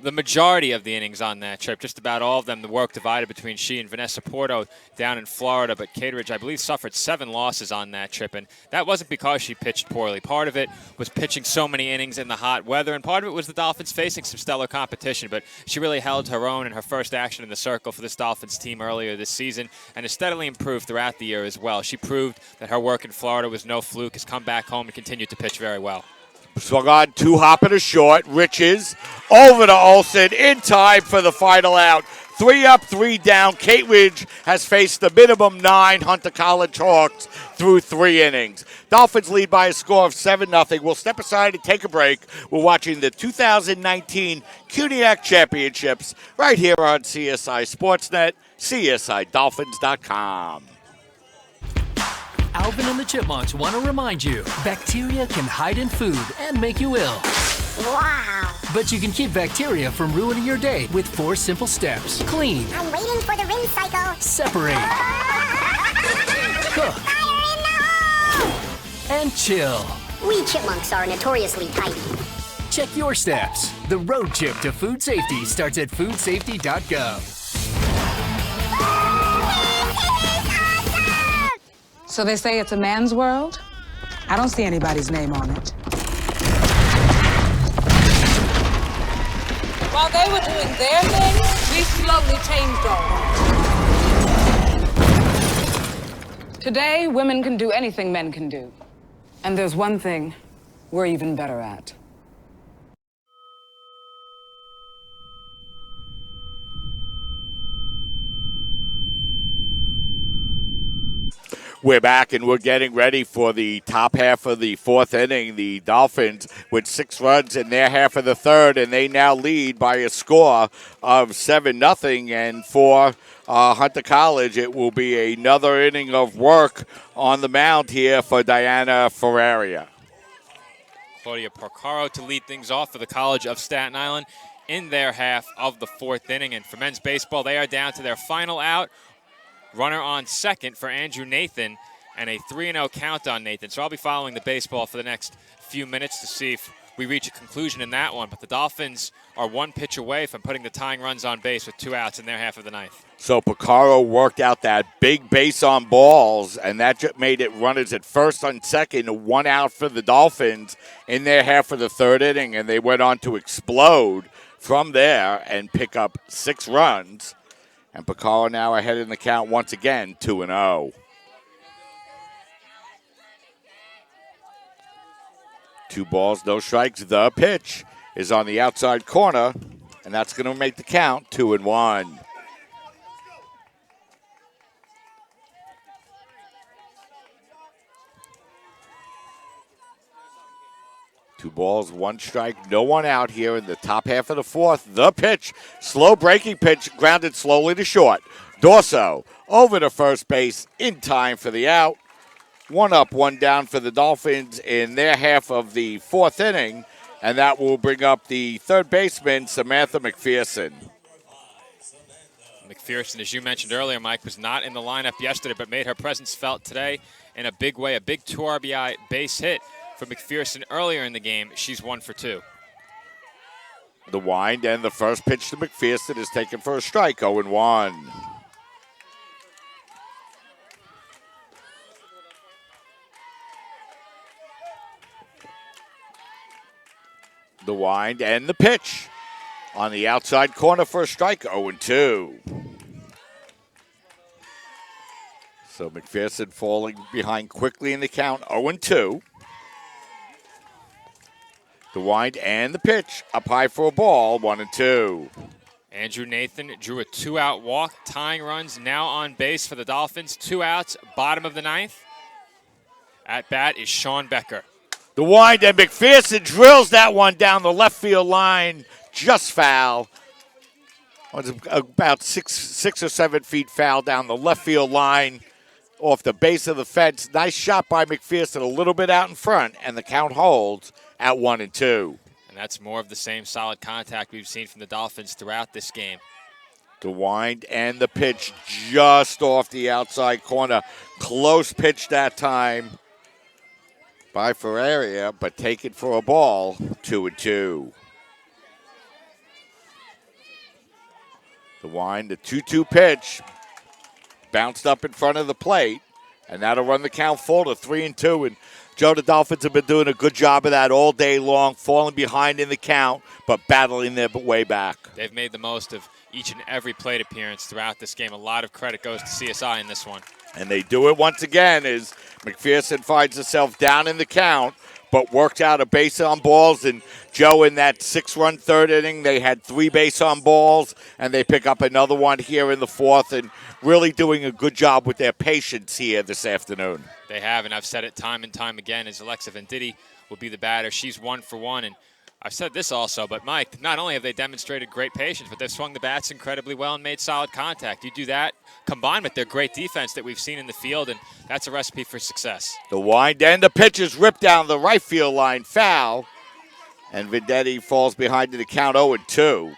the majority of the innings on that trip, just about all of them, the work divided between she and Vanessa Porto down in Florida. But Cateridge, I believe, suffered 7 losses on that trip, and that wasn't because she pitched poorly. Part of it was pitching so many innings in the hot weather, and part of it was the Dolphins facing some stellar competition. But she really held her own in her first action in the circle for this Dolphins team earlier this season, and has steadily improved throughout the year as well. She proved that her work in Florida was no fluke, has come back home and continued to pitch very well. Swung on, 2 hopping to short. Riches over to Olsen in time for the final out. 3 up, 3 down. Cateridge has faced the minimum 9 Hunter College Hawks through 3 innings. Dolphins lead by a score of 7-0. We'll step aside and take a break. We're watching the 2019 CUNYAC Championships right here on CSI Sportsnet, CSIDolphins.com. Alvin and the Chipmunks want to remind you, bacteria can hide in food and make you ill. Wow. But you can keep bacteria from ruining your day with 4 simple steps. Clean. I'm waiting for the rinse cycle. Separate. Cook. Fire in the hole! And chill. We chipmunks are notoriously tidy. Check your steps. The road trip to food safety starts at foodsafety.gov. So they say it's a man's world? I don't see anybody's name on it. While they were doing their thing, we slowly changed ours. Today, women can do anything men can do. And there's one thing we're even better at. We're back and we're getting ready for the top half of the fourth inning. The Dolphins with 6 runs in their half of the third, and they now lead by a score of 7-0. And for Hunter College, it will be another inning of work on the mound here for Diana Ferraria. Claudia Porcaro to lead things off for the College of Staten Island in their half of the fourth inning. And for men's baseball, they are down to their final out. Runner on second for Andrew Nathan, and a 3-0 count on Nathan. So I'll be following the baseball for the next few minutes to see if we reach a conclusion in that one. But the Dolphins are 1 pitch away from putting the tying runs on base with 2 outs in their half of the ninth. So Porcaro worked out that big base on balls, and that just made it runners at first and second, 1 out for the Dolphins in their half of the third inning, and they went on to explode from there and pick up 6 runs. And Porcaro now ahead in the count once again, 2-0. 2 balls, no strikes. The pitch is on the outside corner, and that's going to make the count 2-1. Two balls, 1 strike, no one out here in the top half of the fourth. The pitch, slow breaking pitch, grounded slowly to short. Dorso over to first base in time for the out. 1 up, 1 down for the Dolphins in their half of the fourth inning, and that will bring up the third baseman, Samantha McPherson. McPherson, as you mentioned earlier, Mike, was not in the lineup yesterday, but made her presence felt today in a big way. A big 2 RBI base hit for McPherson earlier in the game. She's 1 for 2. The wind and the first pitch to McPherson is taken for a strike, 0-1. The wind and the pitch on the outside corner for a strike, 0-2. So McPherson falling behind quickly in the count, 0-2. The wind and the pitch up high for a ball, 1-2. Andrew Nathan drew a 2-out walk, tying runs now on base for the Dolphins. 2 outs, bottom of the ninth. At bat is Sean Becker. The wind and McPherson drills that one down the left field line, just foul. It's about six or 7 feet foul down the left field line off the base of the fence. Nice shot by McPherson, a little bit out in front, and the count holds at 1-2. And that's more of the same solid contact we've seen from the Dolphins throughout this game. The wind and the pitch just off the outside corner. Close pitch that time by Ferraria, but taken for a ball, 2-2. The wind, the 2-2 pitch, bounced up in front of the plate, and that'll run the count full to 3-2. And Joe, the Dolphins have been doing a good job of that all day long, falling behind in the count, but battling their way back. They've made the most of each and every plate appearance throughout this game. A lot of credit goes to CSI in this one. And they do it once again as McPherson finds herself down in the count, but worked out a base on balls. And Joe, in that 6-run third inning, they had 3 base on balls, and they pick up another one here in the fourth, and really doing a good job with their patience here this afternoon. They have, and I've said it time and time again, as Alexa Venditti will be the batter. She's 1 for 1, and I've said this also, but Mike, not only have they demonstrated great patience, but they've swung the bats incredibly well and made solid contact. You do that combined with their great defense that we've seen in the field, and that's a recipe for success. The wind and the pitch is ripped down the right field line, foul, and Venditti falls behind in the count, 0-2.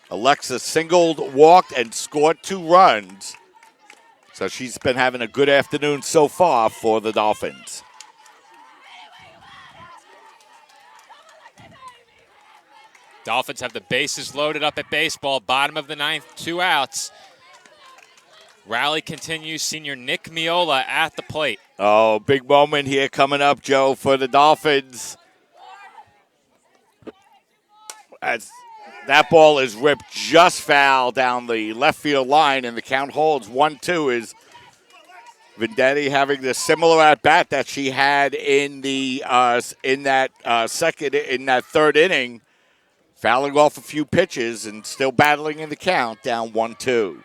Alexa singled, walked, and scored 2 runs. So she's been having a good afternoon so far for the Dolphins. Dolphins have the bases loaded up at baseball. Bottom of the ninth, 2 outs. Rally continues. Senior Nick Miola at the plate. Oh, big moment here coming up, Joe, for the Dolphins. As that ball is ripped just foul down the left field line, and the count holds 1-2 as Vendetti having the similar at bat that she had in the in that third inning, fouling off a few pitches and still battling in the count, down 1-2.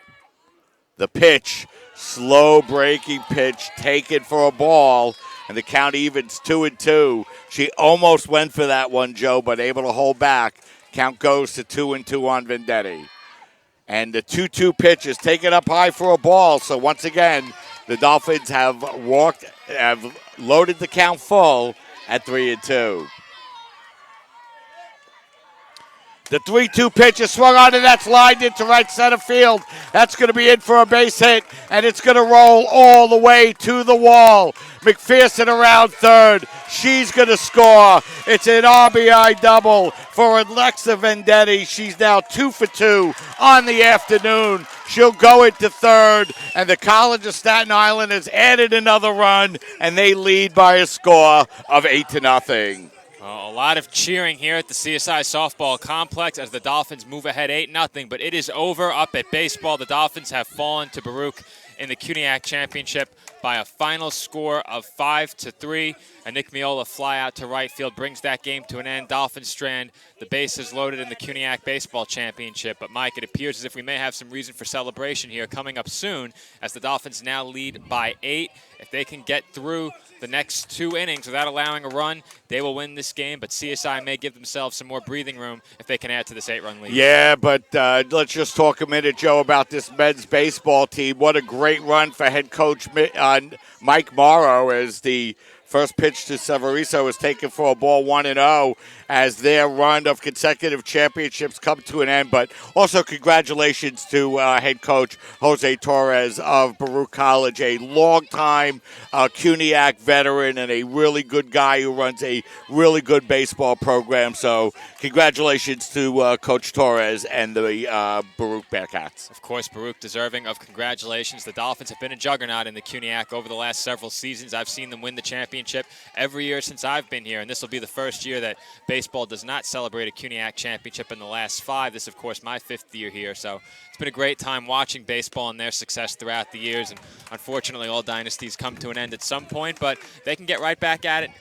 The pitch, slow breaking pitch, taken for a ball, and the count evens 2-2. She almost went for that one, Joe, but able to hold back. Count goes to 2-2 on Vendetti. And the 2-2 pitch is taken up high for a ball. So once again, the Dolphins have loaded the count full at 3-2. The 3-2 pitch is swung on, and that's lined into right center field. That's going to be in for a base hit, and it's going to roll all the way to the wall. McPherson around third. She's going to score. It's an RBI double for Alexa Vendetti. She's now 2 for 2 on the afternoon. She'll go into third, and the College of Staten Island has added another run, and they lead by a score of 8-0. A lot of cheering here at the CSI softball complex as the Dolphins move ahead 8-0, but it is over up at baseball. The Dolphins have fallen to Baruch in the CUNYAC championship by a final score of 5-3. A Nick Miola fly out to right field brings that game to an end. Dolphins strand the bases loaded in the CUNYAC baseball championship. But Mike, it appears as if we may have some reason for celebration here coming up soon as the Dolphins now lead by 8. If they can get through the next 2 innings without allowing a run, they will win this game. But CSI may give themselves some more breathing room if they can add to this 8-run lead. Yeah, but let's just talk a minute, Joe, about this men's baseball team. What a great run for head coach Mike Morrow as the first pitch to Severiso is taken for a ball 1-0 as their run of consecutive championships come to an end. But also congratulations to head coach Jose Torres of Baruch College, a longtime CUNYAC veteran and a really good guy who runs a really good baseball program. So congratulations to Coach Torres and the Baruch Bearcats. Of course, Baruch deserving of congratulations. The Dolphins have been a juggernaut in the CUNYAC over the last several seasons. I've seen them win the championship every year since I've been here, and this will be the first year that baseball does not celebrate a CUNYAC championship in the last 5. This, of course, my 5th year here, so it's been a great time watching baseball and their success throughout the years, and unfortunately all dynasties come to an end at some point, but they can get right back at it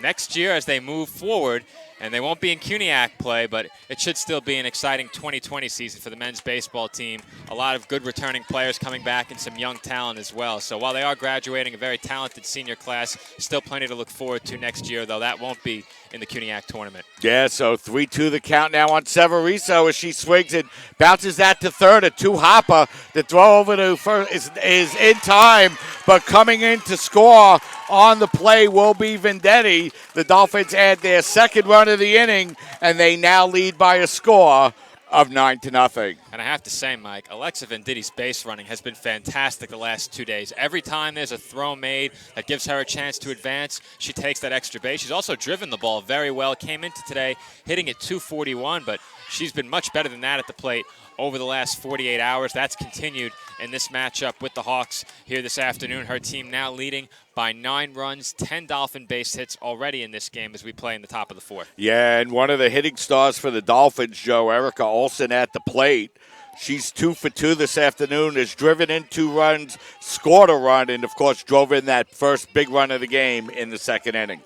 next year as they move forward. And they won't be in CUNYAC play, but it should still be an exciting 2020 season for the men's baseball team. A lot of good returning players coming back and some young talent as well. So while they are graduating a very talented senior class, still plenty to look forward to next year, though that won't be in the CUNYAC tournament. Yeah, so 3-2 the count now on Severiso as she swings and bounces that to third. A 2-hopper. The throw over to first is in time, but coming in to score on the play will be Vendetti. The Dolphins add their second run of the inning, and they now lead by a score of 9-0. And I have to say, Mike, Alexa Venditti's base running has been fantastic the last 2 days. Every time there's a throw made that gives her a chance to advance, she takes that extra base. She's also driven the ball very well. Came into today hitting at 241, but she's been much better than that at the plate over the last 48 hours. That's continued in this matchup with the Hawks here this afternoon. Her team now leading by 9 runs, 10 Dolphin base hits already in this game as we play in the top of the 4th. Yeah, and one of the hitting stars for the Dolphins, Joe, Erica Olsen at the plate. She's 2 for 2 this afternoon, has driven in 2 runs, scored a run, and, of course, drove in that first big run of the game in the second inning.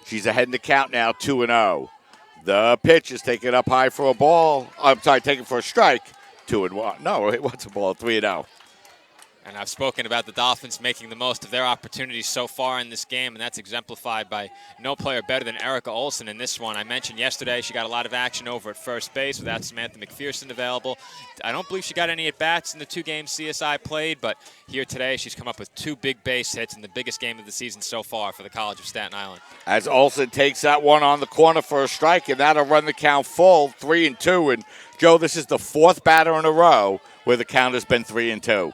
She's ahead in the count now, 2-0. The pitch is taken up high for a ball. I'm sorry, taken for a strike. 2-1. No, it was a ball, 3-0. And I've spoken about the Dolphins making the most of their opportunities so far in this game, and that's exemplified by no player better than Erica Olsen in this one. I mentioned yesterday she got a lot of action over at first base without Samantha McPherson available. I don't believe she got any at-bats in the 2 games CSI played, but here today she's come up with 2 big base hits in the biggest game of the season so far for the College of Staten Island. As Olsen takes that one on the corner for a strike, and that'll run the count full, 3-2. And, Joe, this is the 4th batter in a row where the count has been 3-2.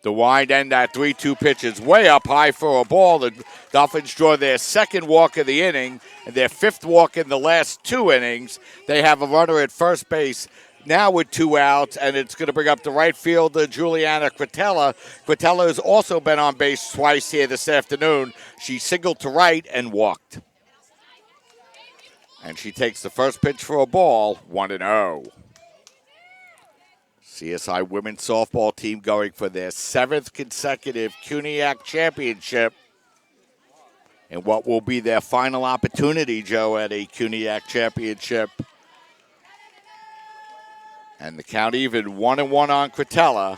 The wind end, that 3-2 pitch is way up high for a ball. The Dolphins draw their second walk of the inning and their 5th walk in the last 2 innings. They have a runner at first base now with 2 outs, and it's going to bring up the right fielder, Juliana Quintella. Quintella has also been on base twice here this afternoon. She singled to right and walked. And she takes the first pitch for a ball, 1-0. CSI women's softball team going for their 7th consecutive CUNYAC championship. And what will be their final opportunity, Joe, at a CUNYAC championship. And the count even 1-1 on Cretella,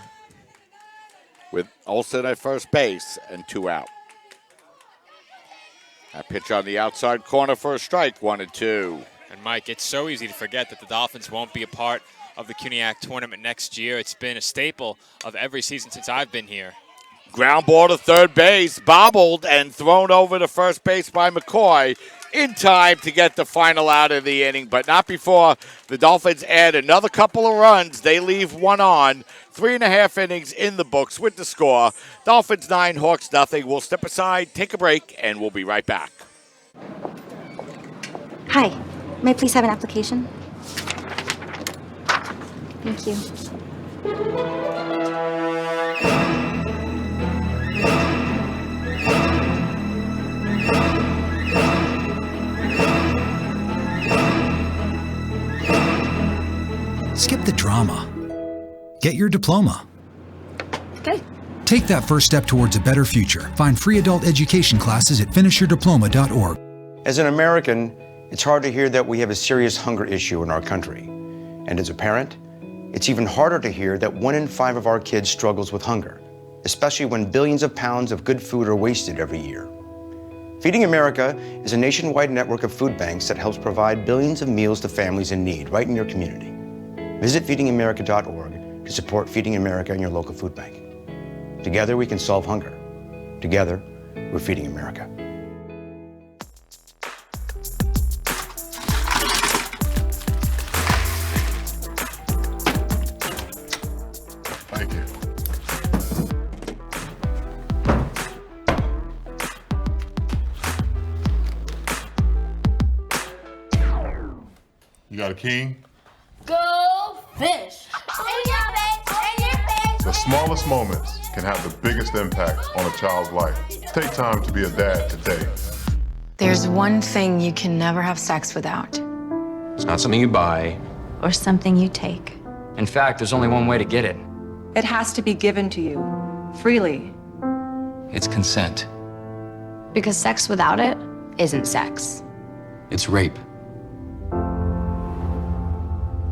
with Olsen at first base and 2 out. That pitch on the outside corner for a strike, 1-2. And Mike, it's so easy to forget that the Dolphins won't be a part of the CUNYAC tournament next year. It's been a staple of every season since I've been here. Ground ball to third base, bobbled and thrown over to first base by McCoy in time to get the final out of the inning, but not before the Dolphins add another couple of runs. They leave one on. 3.5 innings in the books with the score. Dolphins 9, Hawks nothing. We'll step aside, take a break, and we'll be right back. Hi, may I please have an application? Thank you. Skip the drama. Get your diploma. Okay. Take that first step towards a better future. Find free adult education classes at finishyourdiploma.org. As an American, it's hard to hear that we have a serious hunger issue in our country. And as a parent, it's even harder to hear that 1 in 5 of our kids struggles with hunger, especially when billions of pounds of good food are wasted every year. Feeding America is a nationwide network of food banks that helps provide billions of meals to families in need right in your community. Visit feedingamerica.org to support Feeding America and your local food bank. Together we can solve hunger. Together, we're Feeding America. Thank you. You got a king? Go fish! The smallest moments can have the biggest impact on a child's life. Take time to be a dad today. There's one thing you can never have sex without. It's not something you buy. Or something you take. In fact, there's only one way to get it. It has to be given to you, freely. It's consent. Because sex without it isn't sex. It's rape.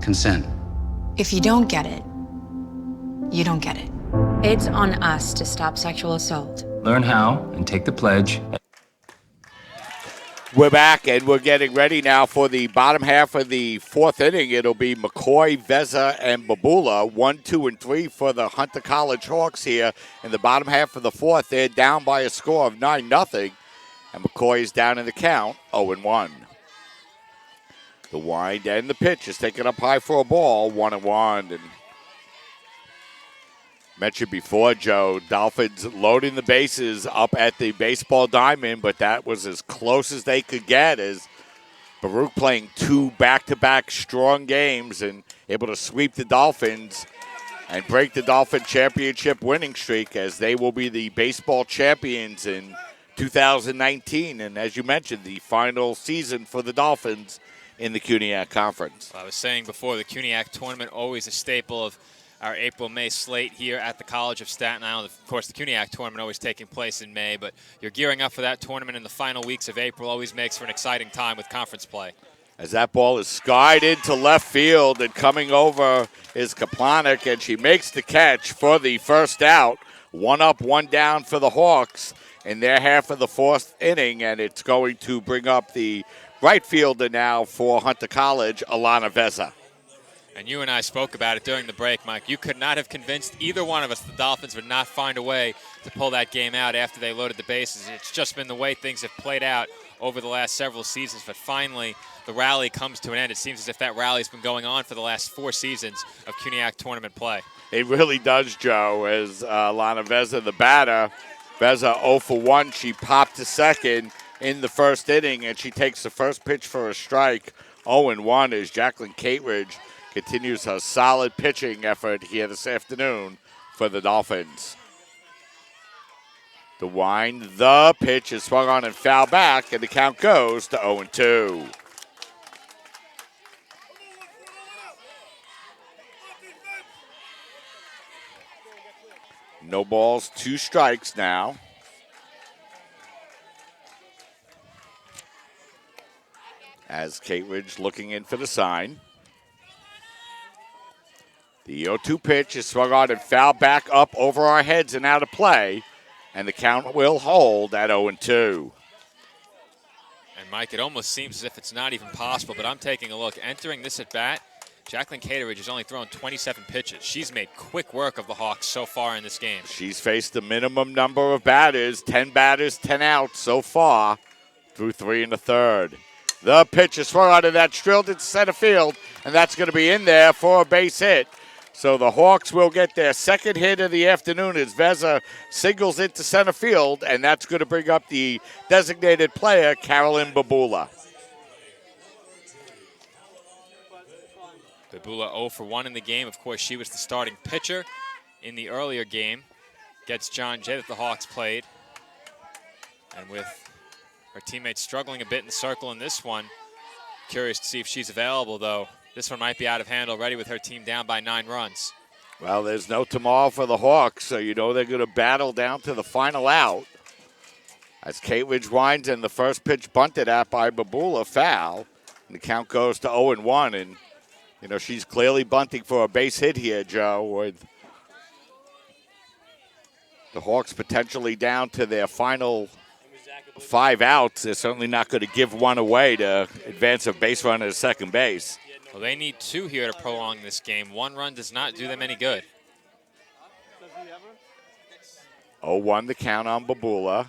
Consent. If you don't get it, you don't get it. It's on us to stop sexual assault. Learn how and take the pledge. We're back, and we're getting ready now for the bottom half of the 4th inning. It'll be McCoy, Veza, and Babula, 1, 2, and 3 for the Hunter College Hawks here. In the bottom half of the 4th, they're down by a score of 9-0, and McCoy is down in the count, 0-1. The wind and the pitch is taken up high for a ball, 1-1. And mentioned before, Joe, Dolphins loading the bases up at the baseball diamond, but that was as close as they could get, as Baruch playing 2 back-to-back strong games and able to sweep the Dolphins and break the Dolphin championship winning streak, as they will be the baseball champions in 2019. And as you mentioned, the final season for the Dolphins in the CUNYAC Conference. I was saying before, the CUNYAC tournament, always a staple of our April-May slate here at the College of Staten Island. Of course, the CUNYAC tournament always taking place in May, but you're gearing up for that tournament in the final weeks of April. Always makes for an exciting time with conference play. As that ball is skied into left field, and coming over is Kaplanik, and she makes the catch for the first out. 1 up, 1 down for the Hawks in their half of the 4th inning, and it's going to bring up the right fielder now for Hunter College, Alana Veza. And you and I spoke about it during the break, Mike. You could not have convinced either one of us the Dolphins would not find a way to pull that game out after they loaded the bases. It's just been the way things have played out over the last several seasons, but finally the rally comes to an end. It seems as if that rally's been going on for the last 4 seasons of CUNYAC tournament play. It really does, Joe, as Alana Veza, the batter. Veza 0 for 1. She popped to second in the first inning, and she takes the first pitch for a strike. 0-1 as Jacqueline Cateridge continues her solid pitching effort here this afternoon for the Dolphins. The wind, the pitch is swung on and fouled back, and the count goes to 0-2. No balls, 2 strikes now. As Kate Ridge looking in for the sign. The 0-2 pitch is swung on and fouled back up over our heads and out of play. And the count will hold at 0-2. And Mike, it almost seems as if it's not even possible, but I'm taking a look. Entering this at bat, Jacqueline Cateridge has only thrown 27 pitches. She's made quick work of the Hawks so far in this game. She's faced the minimum number of batters, 10 batters, 10 outs so far through 3 1/3. The pitch is swung on and that's drilled into center field, and that's going to be in there for a base hit. So the Hawks will get their second hit of the afternoon as Veza singles into center field, and that's going to bring up the designated player, Carolyn Babula. Babula 0 for 1 in the game. Of course, she was the starting pitcher in the earlier game. Gets John Jay that the Hawks played. And with her teammates struggling a bit in the circle in this one, curious to see if she's available, though. This one might be out of hand already with her team down by 9 runs. Well, there's no tomorrow for the Hawks, so you know they're going to battle down to the final out. As Kate Ridge winds and the first pitch bunted at by Babula, foul. And the count goes to 0-1, and you know, she's clearly bunting for a base hit here, Joe, with the Hawks potentially down to their final 5 outs. They're certainly not going to give one away to advance a base runner to second base. Well, they need 2 here to prolong this game. 1 run does not do them any good. 0-1 the count on Babula.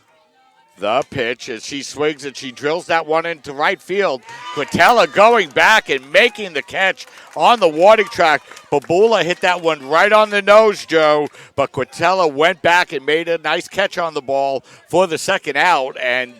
The pitch as she swings and she drills that one into right field. Quintella going back and making the catch on the warning track. Babula hit that one right on the nose, Joe, but Quintella went back and made a nice catch on the ball for the second out. And,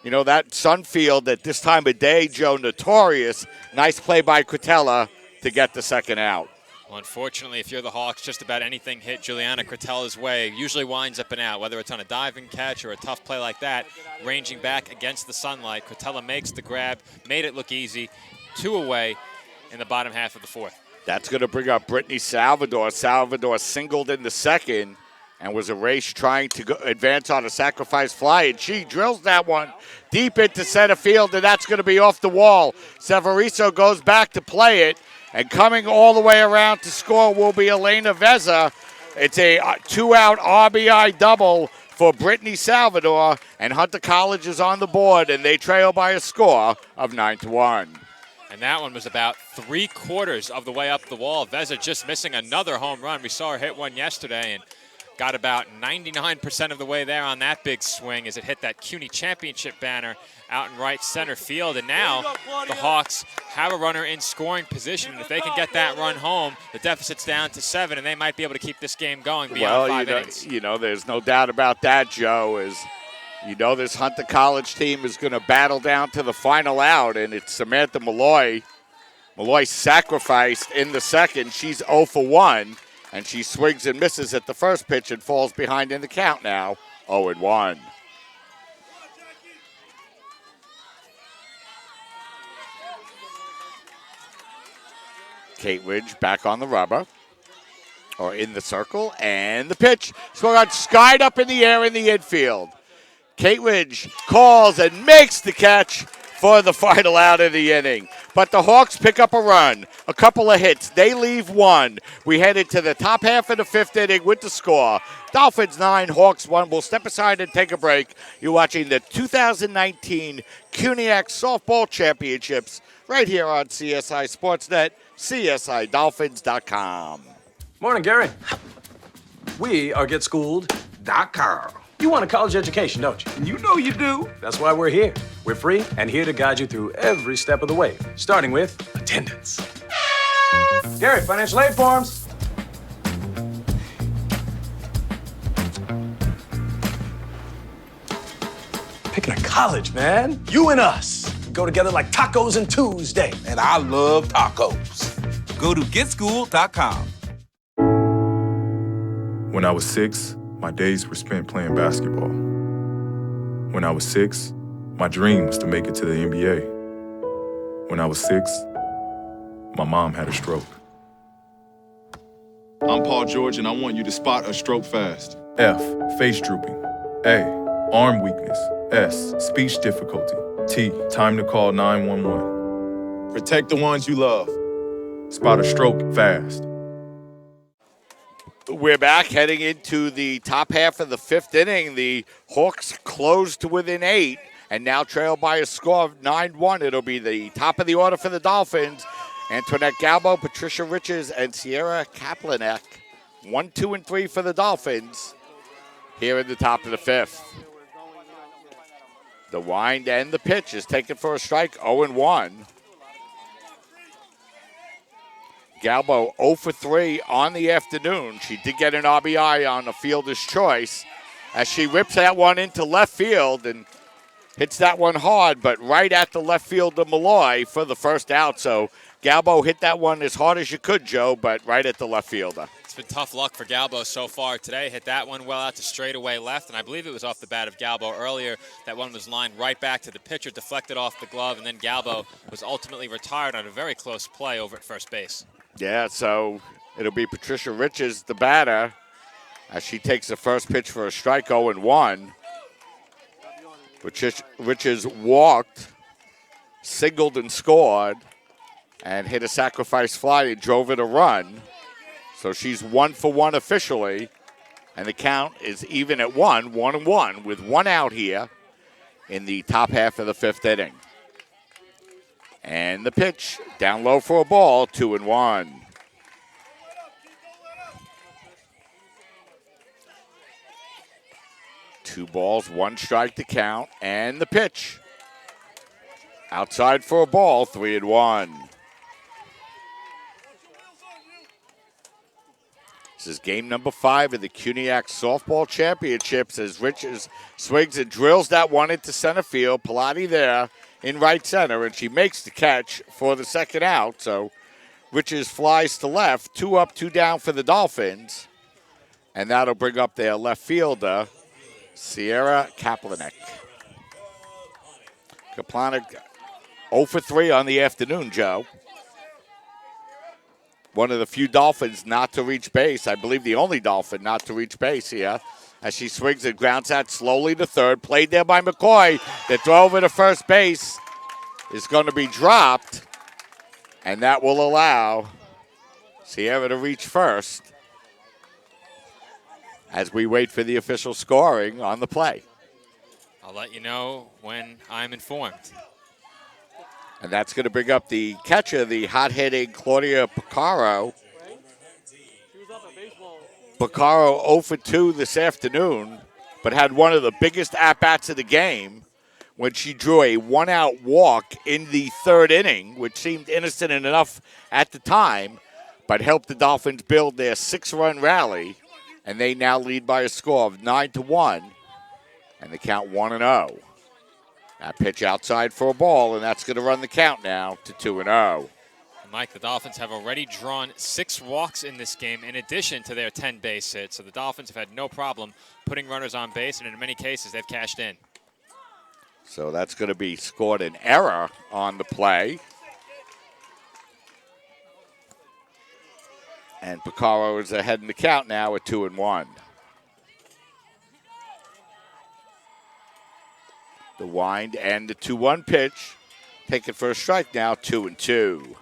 you know, that Sunfield at this time of day, Joe, notorious. Nice play by Quintella to get the second out. Well, unfortunately, if you're the Hawks, just about anything hit Juliana Cretella's way usually winds up and out, whether it's on a diving catch or a tough play like that, ranging back against the sunlight. Cretella makes the grab, made it look easy. 2 away in the bottom half of the 4th. That's going to bring up Brittany Salvador. Salvador singled in the second and was erased trying to advance on a sacrifice fly, and she drills that one deep into center field, and that's going to be off the wall. Severiso goes back to play it. And coming all the way around to score will be Elena Veza. It's a 2-out RBI double for Brittany Salvador, and Hunter College is on the board, and they trail by a score of 9-1. And that one was about 3/4 of the way up the wall. Veza just missing another home run. We saw her hit one yesterday and got about 99% of the way there on that big swing as it hit that CUNY championship banner out in right center field. And now the Hawks have a runner in scoring position. And if they can get that run home, the deficit's down to 7, and they might be able to keep this game going beyond 5 innings. You know, there's no doubt about that, Joe, is you know this Hunter College team is going to battle down to the final out, and it's Samantha Malloy. Malloy sacrificed in the second. She's 0 for 1, and she swings and misses at the first pitch and falls behind in the count now, 0-1. Kate Ridge back on the rubber, or in the circle, and the pitch swung on, skied up in the air in the infield. Kate Ridge calls and makes the catch for the final out of the inning. But the Hawks pick up a run, a couple of hits. They leave 1. We headed to the top half of the 5th inning with the score. Dolphins 9, Hawks 1. We'll step aside and take a break. You're watching the 2019 CUNYAC Softball Championships right here on CSI Sportsnet, CSIDolphins.com. Morning, Gary. We are GetSchooled.com. You want a college education, don't you? You know you do. That's why we're here. We're free and here to guide you through every step of the way, starting with attendance. Gary, financial aid forms. Picking a college, man. You and us. We go together like tacos and Tuesday. And I love tacos. Go to GetSchooled.com. When I was 6, my days were spent playing basketball. When I was 6, my dream was to make it to the NBA. When I was 6, my mom had a stroke. I'm Paul George, and I want you to spot a stroke fast. F, face drooping. A, arm weakness. S, speech difficulty. T, time to call 911. Protect the ones you love. Spot a stroke fast. We're back heading into the top half of the fifth inning. The Hawks closed to within 8 and now trail by a score of 9-1. It'll be the top of the order for the Dolphins. Antoinette Galbo, Patricia Riches, and Sierra Kaplanek. 1, 2, and 3 for the Dolphins here in the top of the fifth. The wind and the pitch is taken for a strike, 0-1. Galbo 0 for 3 on the afternoon. She did get an RBI on the fielder's choice as she rips that one into left field and hits that one hard, but right at the left fielder Malloy for the first out. So Galbo hit that one as hard as you could, Joe, but right at the left fielder. It's been tough luck for Galbo so far today. Hit that one well out to straightaway left, and I believe it was off the bat of Galbo earlier. That one was lined right back to the pitcher, deflected off the glove, and then Galbo was ultimately retired on a very close play over at first base. Yeah, so it'll be Patricia Riches, the batter, as she takes the first pitch for a strike, 0-1. Riches walked, singled and scored, and hit a sacrifice fly and drove it a run. So she's 1 for 1 officially, and the count is even at 1-1, with 1 out here in the top half of the fifth inning. And the pitch down low for a ball, 2-1. Two balls, 1 strike to count, and the pitch outside for a ball, 3-1. This is game number 5 of the CUNYAC Softball Championships as Riches swings and drills that one into center field. Pilati there in right center, and she makes the catch for the second out. So Riches flies to left, 2 up, 2 down for the Dolphins. And that'll bring up their left fielder, Sierra Kaplanek. Kaplanek 0 for 3 on the afternoon, Joe. One of the few Dolphins not to reach base. I believe the only Dolphin not to reach base here. As she swings and grounds that slowly to third. Played there by McCoy. The throw over to first base is going to be dropped. And that will allow Sierra to reach first as we wait for the official scoring on the play. I'll let you know when I'm informed. And that's going to bring up the catcher, the hot-hitting Claudia Piccaro. Piccaro 0 for 2 this afternoon, but had one of the biggest at-bats of the game when she drew a 1-out walk in the third inning, which seemed innocent enough at the time, but helped the Dolphins build their 6-run rally, and they now lead by a score of 9-1, and the count 1-0. That pitch outside for a ball, and that's going to run the count now to 2-0. Mike, the Dolphins have already drawn 6 walks in this game in addition to their 10 base hits. So the Dolphins have had no problem putting runners on base, and in many cases they've cashed in. So that's going to be scored an error on the play. And Piccaro is ahead in the count now at 2-1. The wind and the 2-1 pitch. Taken for a strike now, 2-2.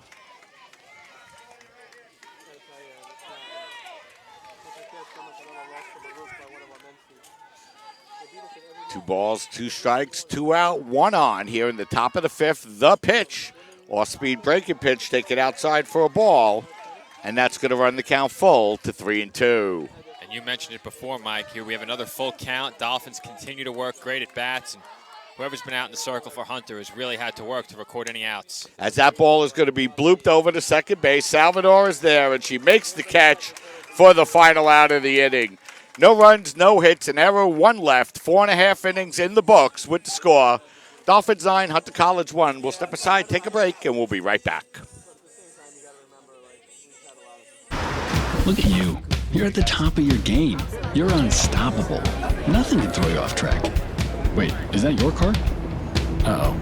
Two balls, 2 strikes, 2 out, 1 on here in the top of the fifth. The pitch, off-speed breaking pitch, taken outside for a ball. And that's going to run the count full to 3-2. And you mentioned it before, Mike. Here we have another full count. Dolphins continue to work great at bats. And whoever's been out in the circle for Hunter has really had to work to record any outs. As that ball is going to be blooped over to second base, Salvador is there, and she makes the catch for the final out of the inning. No runs, no hits, an error, 1 left. 4.5 innings in the books with the score. Dolphins 9, Hunter College 1. We'll step aside, take a break, and we'll be right back. Look at you. You're at the top of your game. You're unstoppable. Nothing can throw you off track. Wait, is that your car? Uh-oh.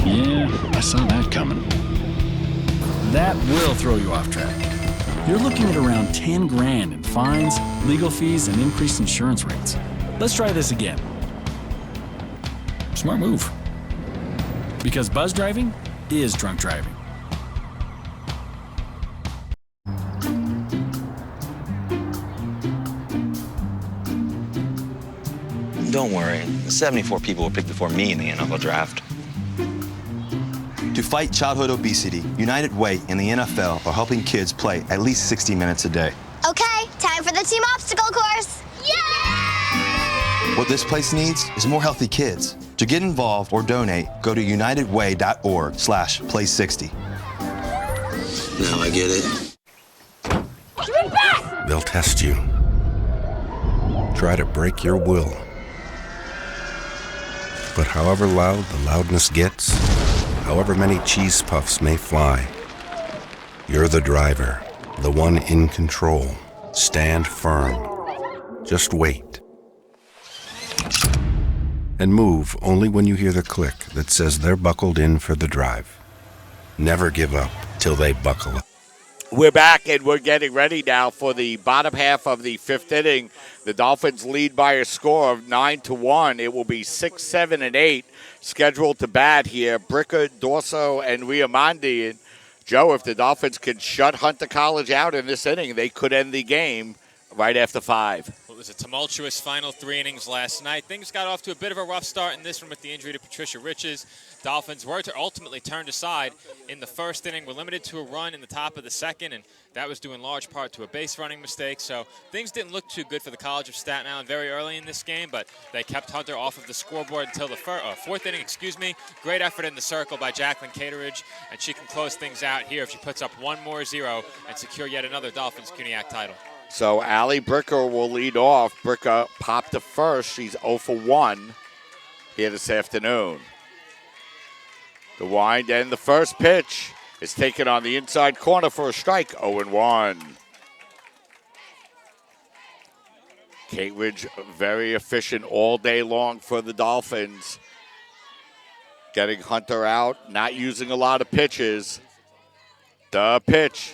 Yeah, I saw that coming. That will throw you off track. you're looking at around 10 grand in fines, legal fees, and increased insurance rates. Let's try this again. Smart move. Because buzz driving is drunk driving. Don't worry, 74 people were picked before me in the NFL draft. To fight childhood obesity, United Way and the NFL are helping kids play at least 60 minutes a day. Okay, time for the team obstacle course. Yay! What this place needs is more healthy kids. To get involved or donate, go to unitedway.org/play60. Now I get it. Give it back! They'll test you. Try to break your will. But however loud the loudness gets, however many cheese puffs may fly, you're the driver, the one in control. Stand firm. Just wait. And move only when you hear the click that says they're buckled in for the drive. Never give up till they buckle up. We're back, and we're getting ready now for the bottom half of the fifth inning. The Dolphins lead by a score of 9-1. It will be 6, 7, and 8 scheduled to bat here. Bricker, Dorso, and Riamandi. And Joe, if the Dolphins can shut Hunter College out in this inning, they could end the game right after 5. It was a tumultuous final 3 innings last night. Things got off to a bit of a rough start in this one with the injury to Patricia Riches. Dolphins were ultimately turned aside in the first inning. Were limited to a run in the top of the second, and that was due in large part to a base running mistake. So things didn't look too good for the College of Staten Island very early in this game, but they kept Hunter off of the scoreboard until the fourth inning. Great effort in the circle by Jacqueline Cateridge, and she can close things out here if she puts up one more 0 and secure yet another Dolphins CUNYAC title. So Allie Bricker will lead off. Bricker popped to first. She's 0 for 1 here this afternoon. The wind and the first pitch is taken on the inside corner for a strike, 0-1. Kate Ridge very efficient all day long for the Dolphins. Getting Hunter out, not using a lot of pitches. The pitch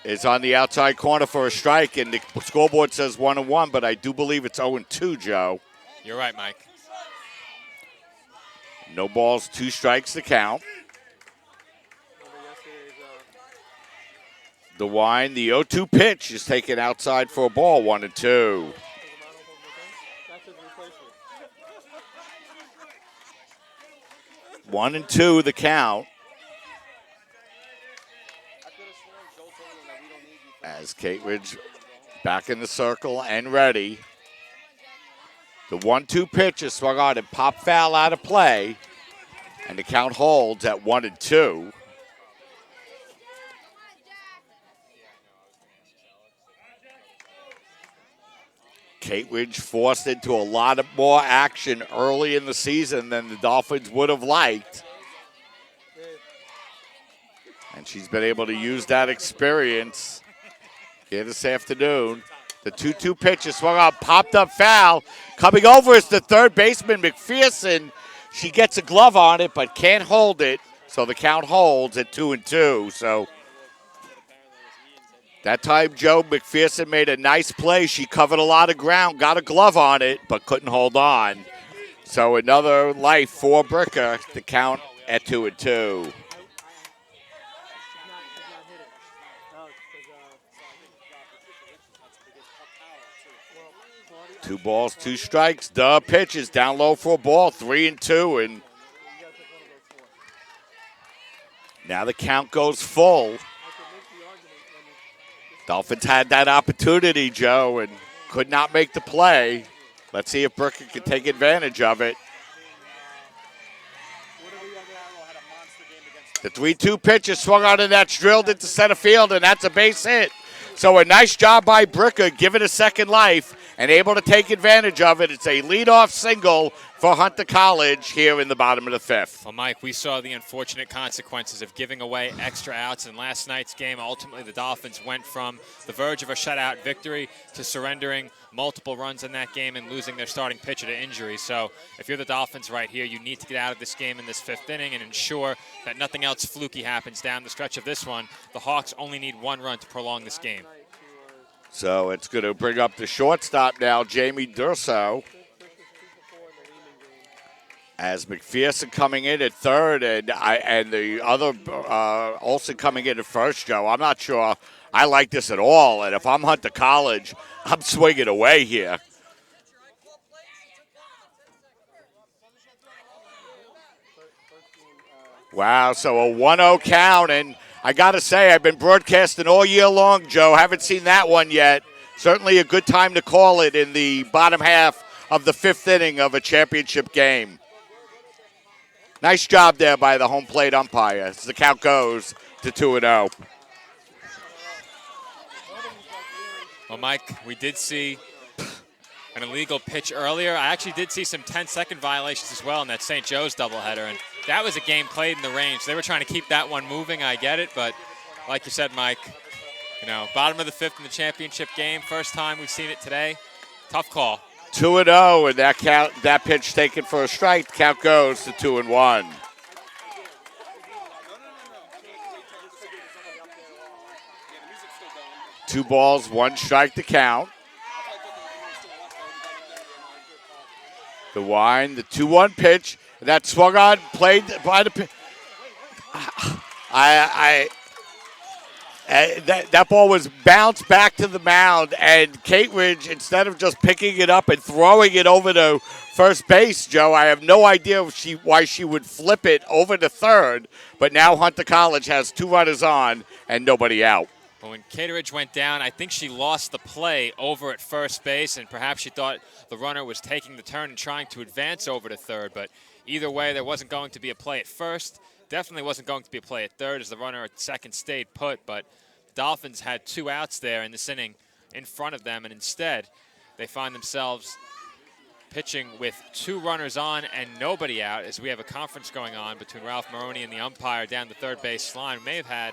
is on the outside corner for a strike, and the scoreboard says 1-1, but I do believe it's 0-2, Joe. You're right, Mike. No balls, 2 strikes to count. The wind, the 0-2 pitch is taken outside for a ball, 1-2. One and two, the count. As Kate Ridge back in the circle and ready. The 1-2 pitch is swung on and pop foul out of play. And the count holds at 1-2. Kate Ridge forced into a lot of more action early in the season than the Dolphins would have liked. And she's been able to use that experience here this afternoon. The 2-2 pitch is swung on, popped up foul. Coming over is the third baseman, McPherson. She gets a glove on it, but can't hold it. So the count holds at 2-2. So that time, Joe, McPherson made a nice play. She covered a lot of ground, got a glove on it, but couldn't hold on. So another life for Bricker. The count at 2-2. Two balls, 2 strikes. The pitch is down low for a ball, 3-2, and now the count goes full. Dolphins had that opportunity, Joe, and could not make the play. Let's see if Bricker can take advantage of it. The 3-2 pitch is swung on and that's drilled into center field, and that's a base hit. So a nice job by Bricker, give it a second life, and able to take advantage of it. It's a leadoff single for Hunter College here in the bottom of the fifth. Well, Mike, we saw the unfortunate consequences of giving away extra outs in last night's game. Ultimately, the Dolphins went from the verge of a shutout victory to surrendering multiple runs in that game and losing their starting pitcher to injury. So if you're the Dolphins right here, you need to get out of this game in this fifth inning and ensure that nothing else fluky happens down the stretch of this one. The Hawks only need one run to prolong this game. So it's going to bring up the shortstop now, Jamie Durso. As McPherson coming in at third and the other Olsen coming in at first, Joe. I'm not sure I like this at all. And if I'm Hunter College, I'm swinging away here. Wow, so a 1-0 count. And I got to say, I've been broadcasting all year long, Joe. Haven't seen that one yet. Certainly a good time to call it in the bottom half of the fifth inning of a championship game. Nice job there by the home plate umpire as the count goes to 2-0. Well, Mike, we did see an illegal pitch earlier. I actually did see some 10-second violations as well in that St. Joe's doubleheader, and that was a game played in the range. They were trying to keep that one moving. I get it, but like you said, Mike, bottom of the fifth in the championship game. First time we've seen it today. Tough call. 2-0, and that pitch taken for a strike. Count goes to 2-1. Two balls, one strike to count. The wind, the 2-1 pitch, and that swung on, played by the. That ball was bounced back to the mound, and Kate Ridge, instead of just picking it up and throwing it over to first base, Joe, I have no idea why she would flip it over to third, but now Hunter College has two runners on and nobody out. Well, when Cateridge went down, I think she lost the play over at first base, and perhaps she thought the runner was taking the turn and trying to advance over to third, but either way, there wasn't going to be a play at first. Definitely wasn't going to be a play at third as the runner at second stayed put, but the Dolphins had two outs there in this inning in front of them, and instead they find themselves pitching with two runners on and nobody out as we have a conference going on between Ralph Maroney and the umpire down the third base line. We may have had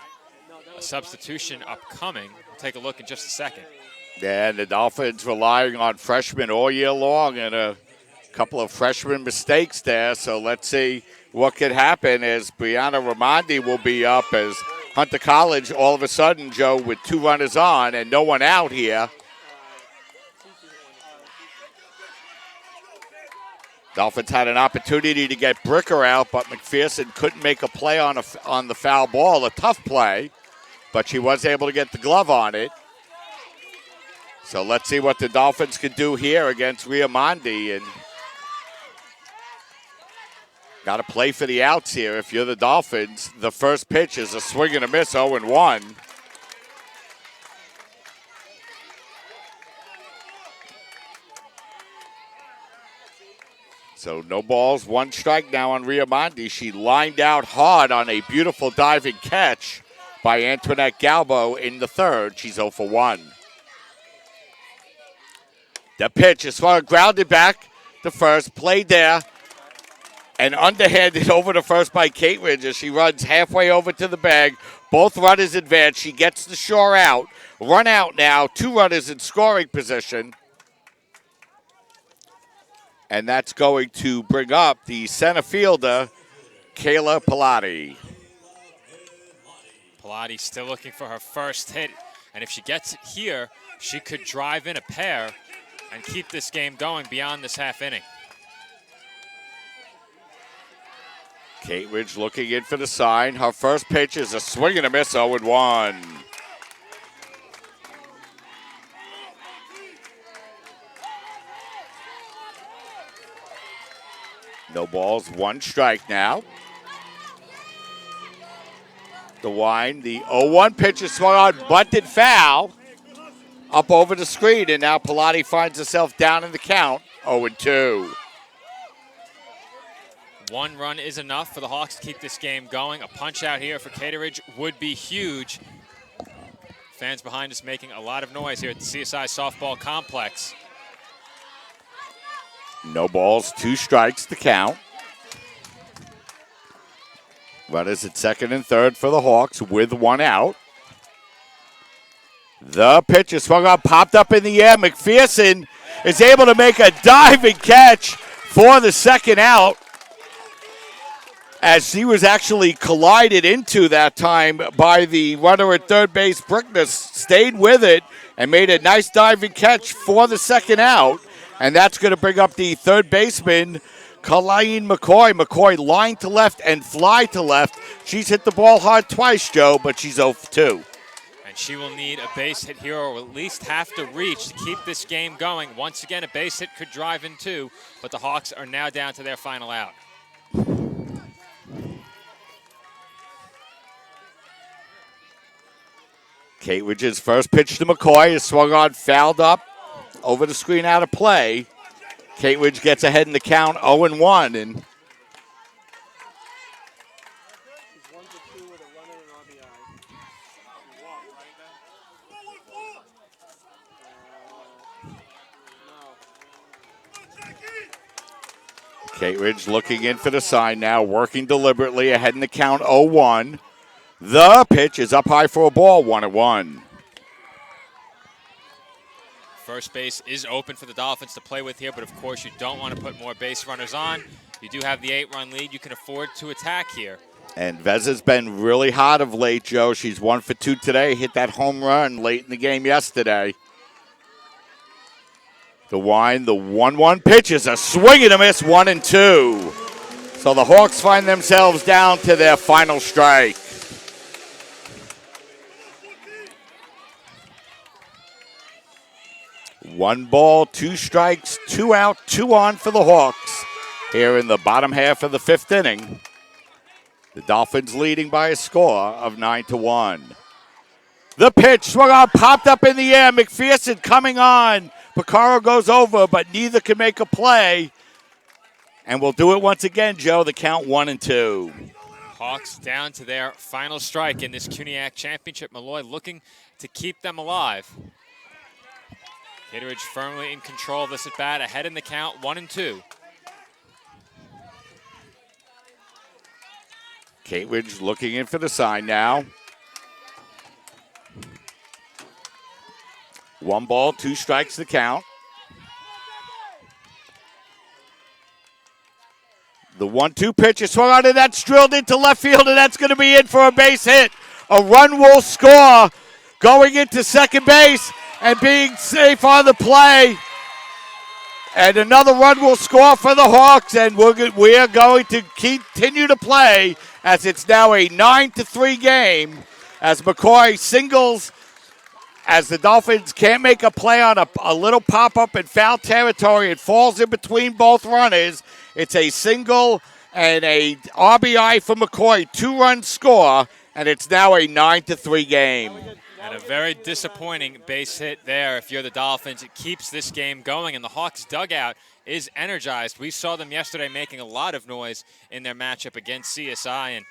a substitution upcoming. We'll take a look in just a second. Yeah, and the Dolphins relying on freshmen all year long and a couple of freshman mistakes there, so let's see what could happen as Brianna Raimondi will be up as Hunter College all of a sudden, Joe, with two runners on and no one out here. Dolphins had an opportunity to get Bricker out, but McPherson couldn't make a play on the foul ball, a tough play, but she was able to get the glove on it. So let's see what the Dolphins can do here against Raimondi, and got to play for the outs here if you're the Dolphins. The first pitch is a swing and a miss, 0-1. So no balls, one strike now on Raimondi. She lined out hard on a beautiful diving catch by Antoinette Galbo in the third. She's 0-1. The pitch is grounded back to first, played there, and underhanded over to first by Kate Ridge as she runs halfway over to the bag. Both runners advance. She gets the shore out. Run out now. Two runners in scoring position. And that's going to bring up the center fielder, Kayla Pilati. Pilati still looking for her first hit. And if she gets it here, she could drive in a pair and keep this game going beyond this half inning. Kate Ridge looking in for the sign. Her first pitch is a swing and a miss, 0-1. No balls, one strike now. The wind, the 0-1 pitch is swung on, bunted foul. Up over the screen, and now Pilati finds herself down in the count, 0-2. One run is enough for the Hawks to keep this game going. A punch out here for Cateridge would be huge. Fans behind us making a lot of noise here at the CSI Softball Complex. No balls, 2 strikes to count. Runners at second and third for the Hawks with 1 out. The pitch is swung on, popped up in the air. McPherson is able to make a diving catch for the second out, as he was actually collided into that time by the runner at third base. Brickner stayed with it and made a nice diving catch for the second out, and that's going to bring up the third baseman, Colleen McCoy. McCoy line to left and fly to left. She's hit the ball hard twice, Joe, but she's 0 for 2. And she will need a base hit here, or at least have to reach to keep this game going. Once again, a base hit could drive in 2, but the Hawks are now down to their final out. Kate Ridge's first pitch to McCoy is swung on, fouled up, over the screen, out of play. Kate Ridge gets ahead in the count, 0-1, and Kate Ridge looking in for the sign now, working deliberately, ahead in the count, 0-1. The pitch is up high for a ball, 1-1. First base is open for the Dolphins to play with here, but of course you don't want to put more base runners on. You do have the 8-run lead. You can afford to attack here. And Veza's been really hot of late, Joe. She's 1 for 2 today, hit that home run late in the game yesterday. The 1-1 pitch is a swing and a miss, 1-2. So the Hawks find themselves down to their final strike. One ball, 2 strikes, 2 out, 2 on for the Hawks here in the bottom half of the 5th inning. The Dolphins leading by a score of 9-1. The pitch swung on, popped up in the air. McPherson coming on. Picaro goes over, but neither can make a play. And we'll do it once again, Joe. The count 1-2. Hawks down to their final strike in this CUNYAC championship. Malloy looking to keep them alive. Kitteridge firmly in control of this at bat, ahead in the count, 1-2. Kate Ridge looking in for the sign now. 1 ball, 2 strikes to count. The 1-2 pitch is swung on, and that's drilled into left field, and that's going to be in for a base hit. A run will score going into second base and being safe on the play. And another run will score for the Hawks, and we are going to continue to play as it's now a 9-3 game as McCoy singles, as the Dolphins can't make a play on a little pop-up in foul territory. It falls in between both runners. It's a single and a RBI for McCoy, 2-run score, and it's now a 9-3 game. And a very disappointing base hit there if you're the Dolphins. It keeps this game going, and the Hawks dugout is energized. We saw them yesterday making a lot of noise in their matchup against CSI, and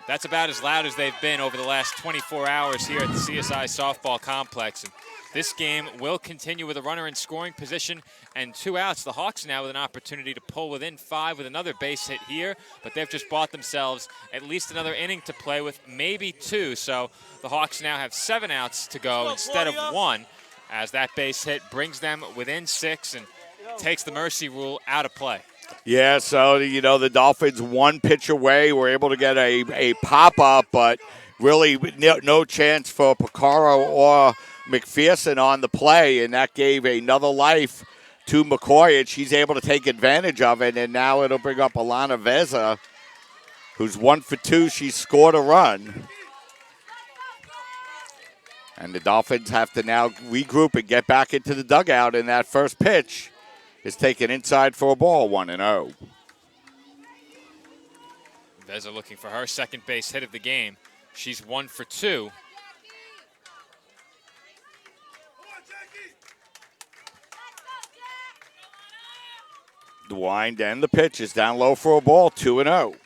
that's about as loud as they've been over the last 24 hours here at the CSI softball complex. And this game will continue with a runner in scoring position and 2 outs. The Hawks now with an opportunity to pull within 5 with another base hit here, but they've just bought themselves at least another inning to play with, maybe 2. So the Hawks now have 7 outs to go instead of 1, as that base hit brings them within 6 and takes the mercy rule out of play. Yeah, so, the Dolphins 1 pitch away were able to get a pop-up, but really no chance for Picaro or McPherson on the play, and that gave another life to McCoy, and she's able to take advantage of it, and now it'll bring up Alana Veza, who's 1 for 2. She scored a run. And the Dolphins have to now regroup and get back into the dugout, and that first pitch is taken inside for a ball, 1-0. Veza looking for her second base hit of the game. She's 1 for 2. The wind and the pitch is down low for a ball, 2-0.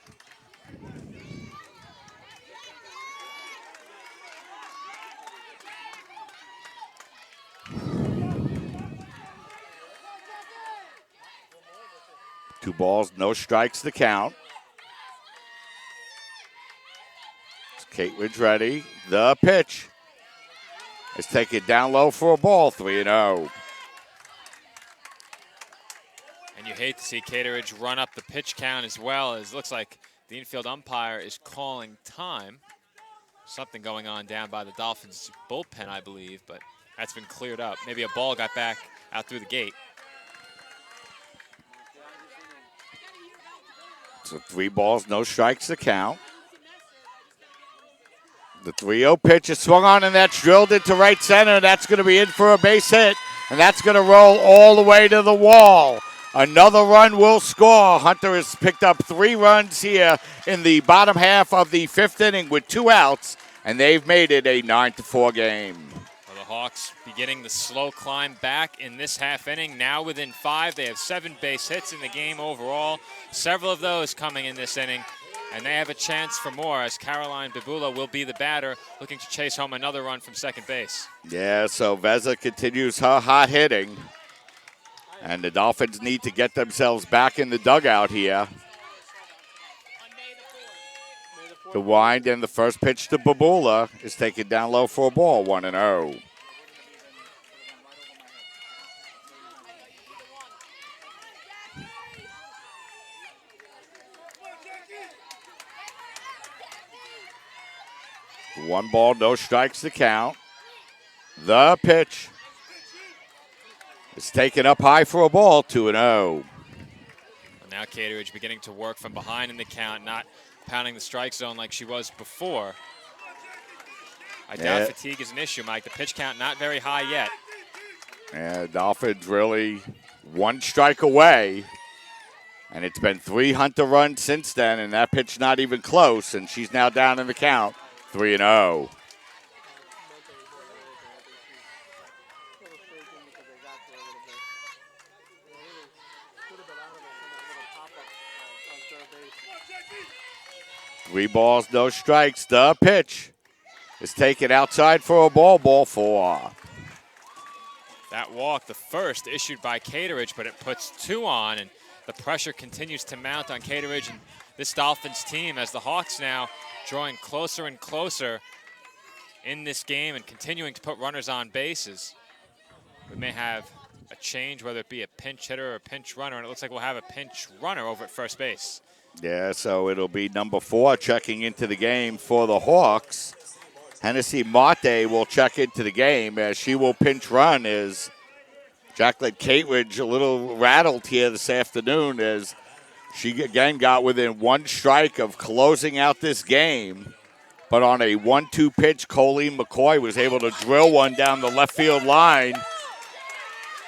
2 balls, no strikes to count. Kate Ridge ready. The pitch. It's taken down low for a ball, 3-0. And you hate to see Cateridge run up the pitch count as well, as looks like the infield umpire is calling time. Something going on down by the Dolphins bullpen, I believe, but that's been cleared up. Maybe a ball got back out through the gate. So 3 balls, no strikes to count. The 3-0 pitch is swung on, and that's drilled into right center. That's going to be in for a base hit, and that's going to roll all the way to the wall. Another run will score. Hunter has picked up 3 runs here in the bottom half of the 5th inning with 2 outs, and they've made it a 9-4 game. Well, the Hawks beginning the slow climb back in this half inning. Now within 5, they have 7 base hits in the game overall. Several of those coming in this inning. And they have a chance for more, as Caroline Bibula will be the batter, looking to chase home another run from second base. Yeah, so Veza continues her hot hitting. And the Dolphins need to get themselves back in the dugout here. The wind and the first pitch to Bibula is taken down low for a ball, 1-0. One ball, no strikes to count. The pitch is taken up high for a ball, 2-0. Now Cateridge beginning to work from behind in the count, not pounding the strike zone like she was before. I doubt fatigue is an issue, Mike. The pitch count not very high yet. Yeah, Dolphins really 1 strike away. And it's been 3 Hunter runs since then, and that pitch not even close, and she's now down in the count. 3-0. Three balls, no strikes. The pitch is taken outside for a ball 4. That walk, the first issued by Cateridge, but it puts 2 on, and the pressure continues to mount on Cateridge and this Dolphins team as the Hawks now drawing closer and closer in this game and continuing to put runners on bases. We may have a change, whether it be a pinch hitter or a pinch runner, and it looks like we'll have a pinch runner over at first base. Yeah, so it'll be number 4 checking into the game for the Hawks. Hennessy Marte will check into the game as she will pinch run, as Jacqueline Cateridge a little rattled here this afternoon as she again got within 1 strike of closing out this game. But on a 1-2 pitch, Colleen McCoy was able to drill one down the left field line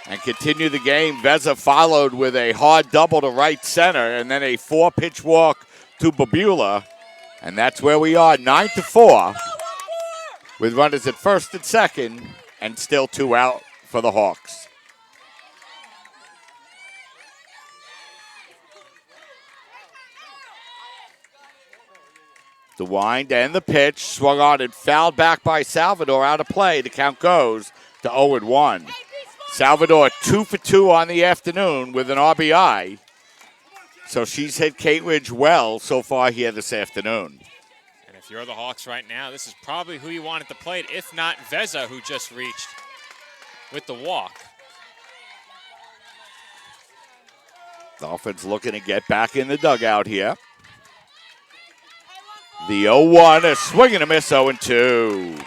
and continue the game. Veza followed with a hard double to right center and then a 4-pitch walk to Bibula. And that's where we are, 9-4, with runners at first and second and still 2 out for the Hawks. The wind and the pitch, swung on and fouled back by Salvador, out of play. The count goes to 0-1. Salvador 2 for 2 on the afternoon with an RBI. So she's hit Cateridge well so far here this afternoon. And if you're the Hawks right now, this is probably who you want at the plate, if not Veza, who just reached with the walk. Dolphins looking to get back in the dugout here. The 0-1, a swing and a miss, 0-2.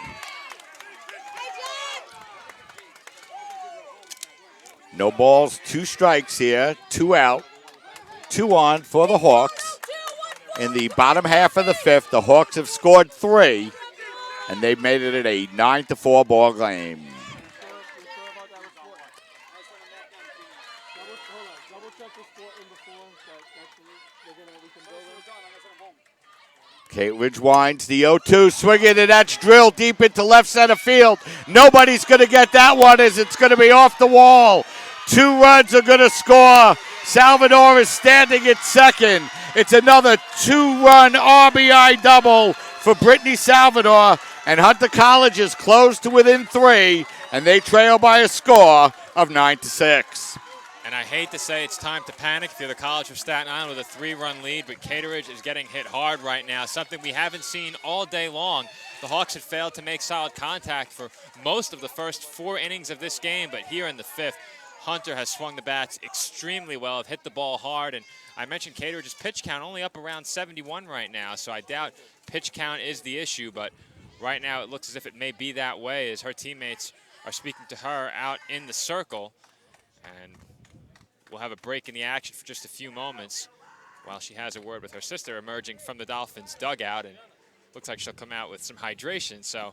No balls, 2 strikes here, 2 out, 2 on for the Hawks. In the bottom half of the 5th, the Hawks have scored 3, and they've made it a 9-4 ball game. Cateridge winds the 0-2, swinging, and that's drilled deep into left center field. Nobody's going to get that one as it's going to be off the wall. 2 runs are going to score. Salvador is standing at second. It's another 2-run RBI double for Brittany Salvador, and Hunter College is close to within 3, and they trail by a score of 9-6. And I hate to say it's time to panic if you're the College of Staten Island with a 3-run lead, but Cateridge is getting hit hard right now, something we haven't seen all day long. The Hawks had failed to make solid contact for most of the first 4 innings of this game, but here in the 5th, Hunter has swung the bats extremely well, have hit the ball hard, and I mentioned Cateridge's pitch count only up around 71 right now, so I doubt pitch count is the issue, but right now it looks as if it may be that way as her teammates are speaking to her out in the circle, and we'll have a break in the action for just a few moments while she has a word with her sister emerging from the Dolphins dugout, and looks like she'll come out with some hydration, so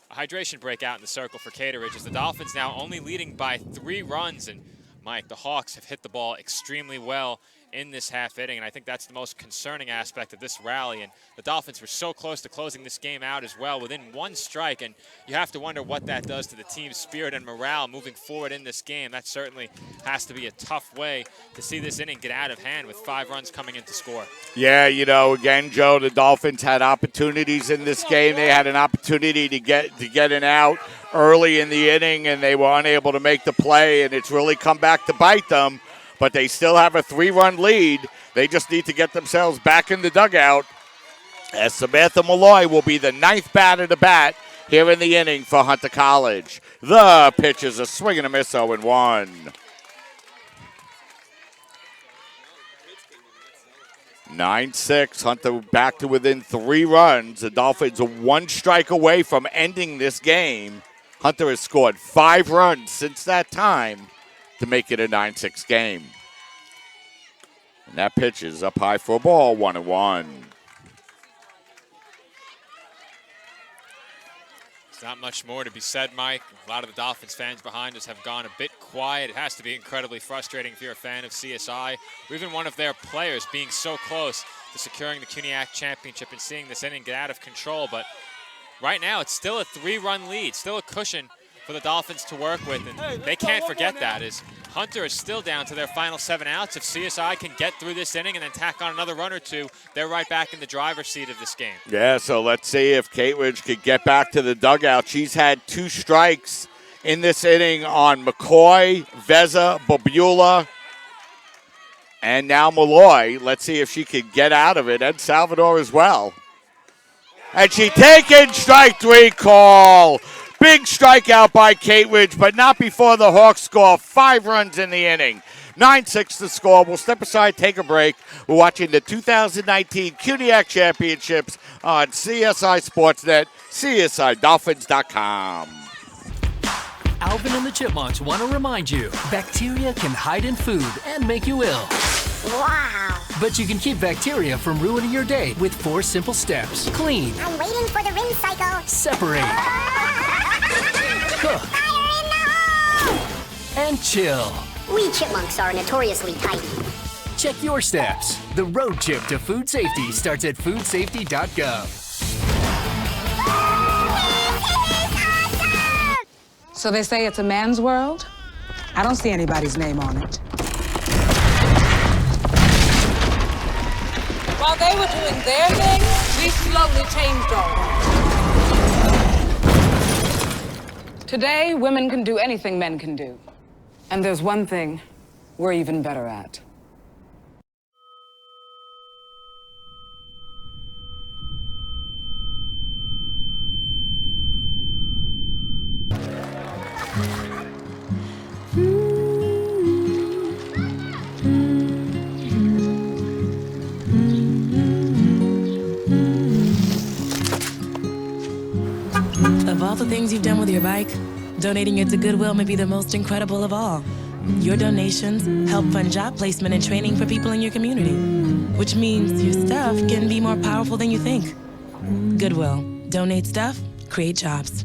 a hydration break out in the circle for Cateridge as the Dolphins now only leading by 3 runs. And Mike, the Hawks have hit the ball extremely well in this half inning, and I think that's the most concerning aspect of this rally. And the Dolphins were so close to closing this game out as well, within 1 strike, and you have to wonder what that does to the team's spirit and morale moving forward in this game. That certainly has to be a tough way to see this inning get out of hand with 5 runs coming in to score. Yeah, you know, again, Joe, the Dolphins had opportunities in this game. They had an opportunity to get an out early in the inning, and they were unable to make the play, and it's really come back to bite them. But they still have a 3-run lead. They just need to get themselves back in the dugout, as Samantha Malloy will be the 9th batter to bat here in the inning for Hunter College. The pitch is a swing and a miss, 0-1. 9-6, Hunter back to within 3 runs. The Dolphins are 1 strike away from ending this game. Hunter has scored 5 runs since that time to make it a 9-6 game. And that pitch is up high for a ball, 1-1. There's not much more to be said, Mike. A lot of the Dolphins fans behind us have gone a bit quiet. It has to be incredibly frustrating if you're a fan of CSI, or even one of their players being so close to securing the CUNYAC championship and seeing this inning get out of control. But right now, it's still a 3-run lead, still a cushion for the Dolphins to work with, and they can't forget that, as Hunter is still down to their final 7 outs. If CSI can get through this inning and then tack on another run or 2, they're right back in the driver's seat of this game. Yeah, so let's see if Cateridge could get back to the dugout. She's had 2 strikes in this inning on McCoy, Veza, Babula, and now Malloy. Let's see if she can get out of it, and Salvador as well. And she taken strike 3 call. Big strikeout by Cateridge, but not before the Hawks score 5 runs in the inning. 9-6 the score. We'll step aside, take a break. We're watching the 2019 CUNYAC Championships on CSI Sportsnet, CSIDolphins.com. Alvin and the Chipmunks want to remind you, bacteria can hide in food and make you ill. Wow. But you can keep bacteria from ruining your day with 4 simple steps. Clean. I'm waiting for the rinse cycle. Separate. Cook. Fire in the hole! And chill. We chipmunks are notoriously tidy. Check your steps. The road trip to food safety starts at foodsafety.gov. So they say it's a man's world? I don't see anybody's name on it. While they were doing their thing, we slowly changed ours. Today, women can do anything men can do. And there's one thing we're even better at. Of all the things you've done with your bike, donating it to Goodwill may be the most incredible of all. Your donations help fund job placement and training for people in your community, which means your stuff can be more powerful than you think. Goodwill. Donate stuff, create jobs.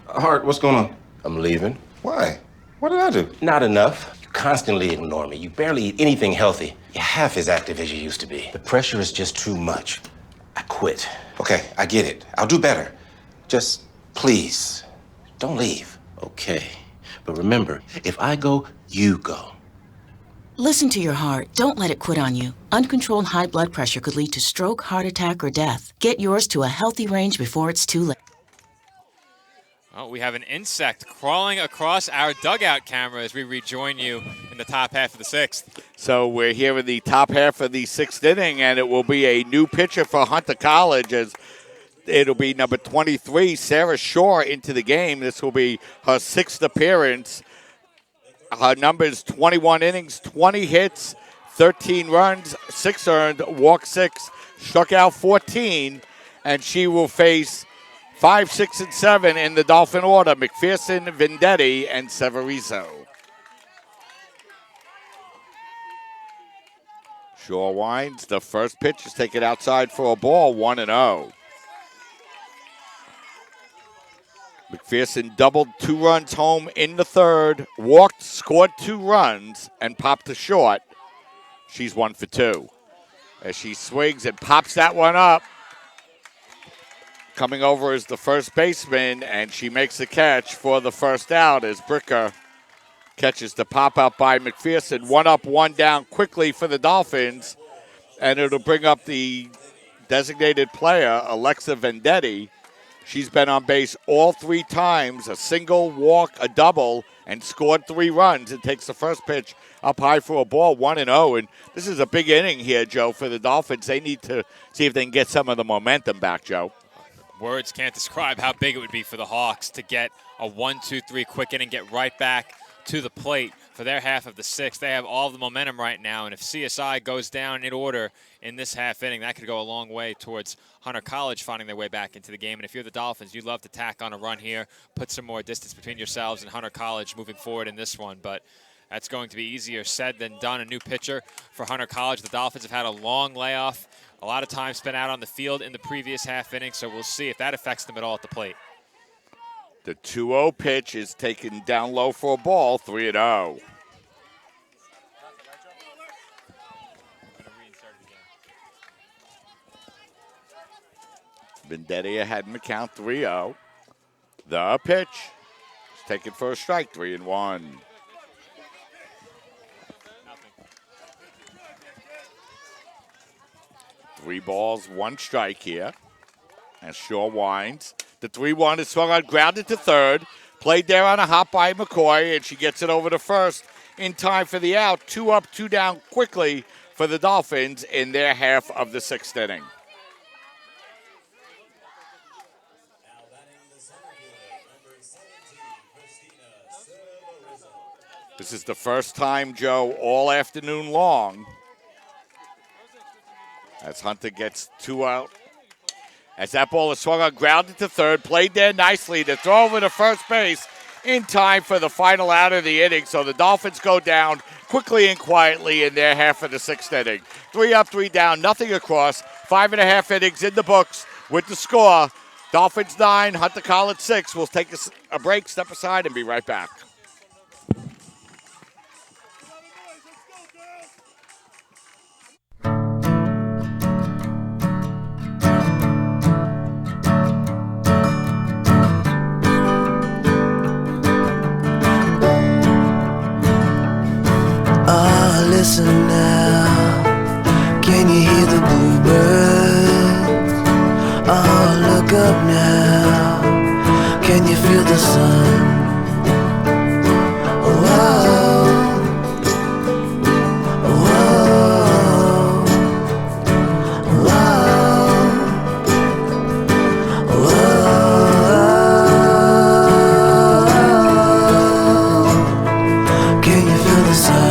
Hart, what's going on? I'm leaving. Why? What did I do? Not enough. You constantly ignore me. You barely eat anything healthy. You're half as active as you used to be. The pressure is just too much. I quit. Okay, I get it. I'll do better. Just, please, don't leave. Okay. But remember, if I go, you go. Listen to your heart. Don't let it quit on you. Uncontrolled high blood pressure could lead to stroke, heart attack, or death. Get yours to a healthy range before it's too late. Oh, we have an insect crawling across our dugout camera as we rejoin you in the top half of the 6th. So we're here in the top half of the 6th inning, and it will be a new pitcher for Hunter College as it'll be number 23, Sarah Shaw, into the game. This will be her 6th appearance. Her numbers: 21 innings, 20 hits, 13 runs, 6 earned, walked 6, struck out 14, and she will face 5, 6, and 7 in the Dolphin order: McPherson, Vendetti, and Severizo. Shaw winds. The first pitch is taken outside for a ball, 1-0. McPherson doubled 2 runs home in the 3rd, walked, scored 2 runs, and popped to short. She's 1 for 2. As she swings and pops that one up. Coming over is the first baseman, and she makes the catch for the first out as Bricker catches the pop out by McPherson. 1 up, 1 down quickly for the Dolphins, and it'll bring up the designated player, Alexa Vendetti. She's been on base all 3 times, a single, walk, a double, and scored 3 runs. It takes the first pitch up high for a ball, 1-0. And this is a big inning here, Joe, for the Dolphins. They need to see if they can get some of the momentum back, Joe. Words can't describe how big it would be for the Hawks to get a 1-2-3 quick inning, get right back to the plate for their half of the 6th. They have all the momentum right now, and if CSI goes down in order in this half inning, that could go a long way towards Hunter College finding their way back into the game. And if you're the Dolphins, you'd love to tack on a run here, put some more distance between yourselves and Hunter College moving forward in this one. But that's going to be easier said than done. A new pitcher for Hunter College. The Dolphins have had a long layoff, a lot of time spent out on the field in the previous half inning, so we'll see if that affects them at all at the plate. The 2-0 pitch is taken down low for a ball, 3-0. Vendetti ahead in the count, 3-0. The pitch is taken for a strike, 3-1. Three balls, 1 strike here. As Shaw winds. The 3-1 is swung on, grounded to 3rd. Played there on a hop by McCoy, and she gets it over to 1st in time for the out. 2 up, 2 down quickly for the Dolphins in their half of the 6th inning. This is the first time, Joe, all afternoon long, as Hunter gets 2 out. As that ball is swung on, grounded to 3rd, played there nicely to throw over to first base in time for the final out of the inning. So the Dolphins go down quickly and quietly in their half of the 6th inning. 3 up, 3 down, nothing across. 5.5 innings in the books with the score. Dolphins 9, Hunter College 6. We'll take a break, step aside, and be right back. Listen now, can you hear the bluebirds? Oh, look up now, can you feel the sun? Whoa, whoa, whoa, whoa. Can you feel the sun?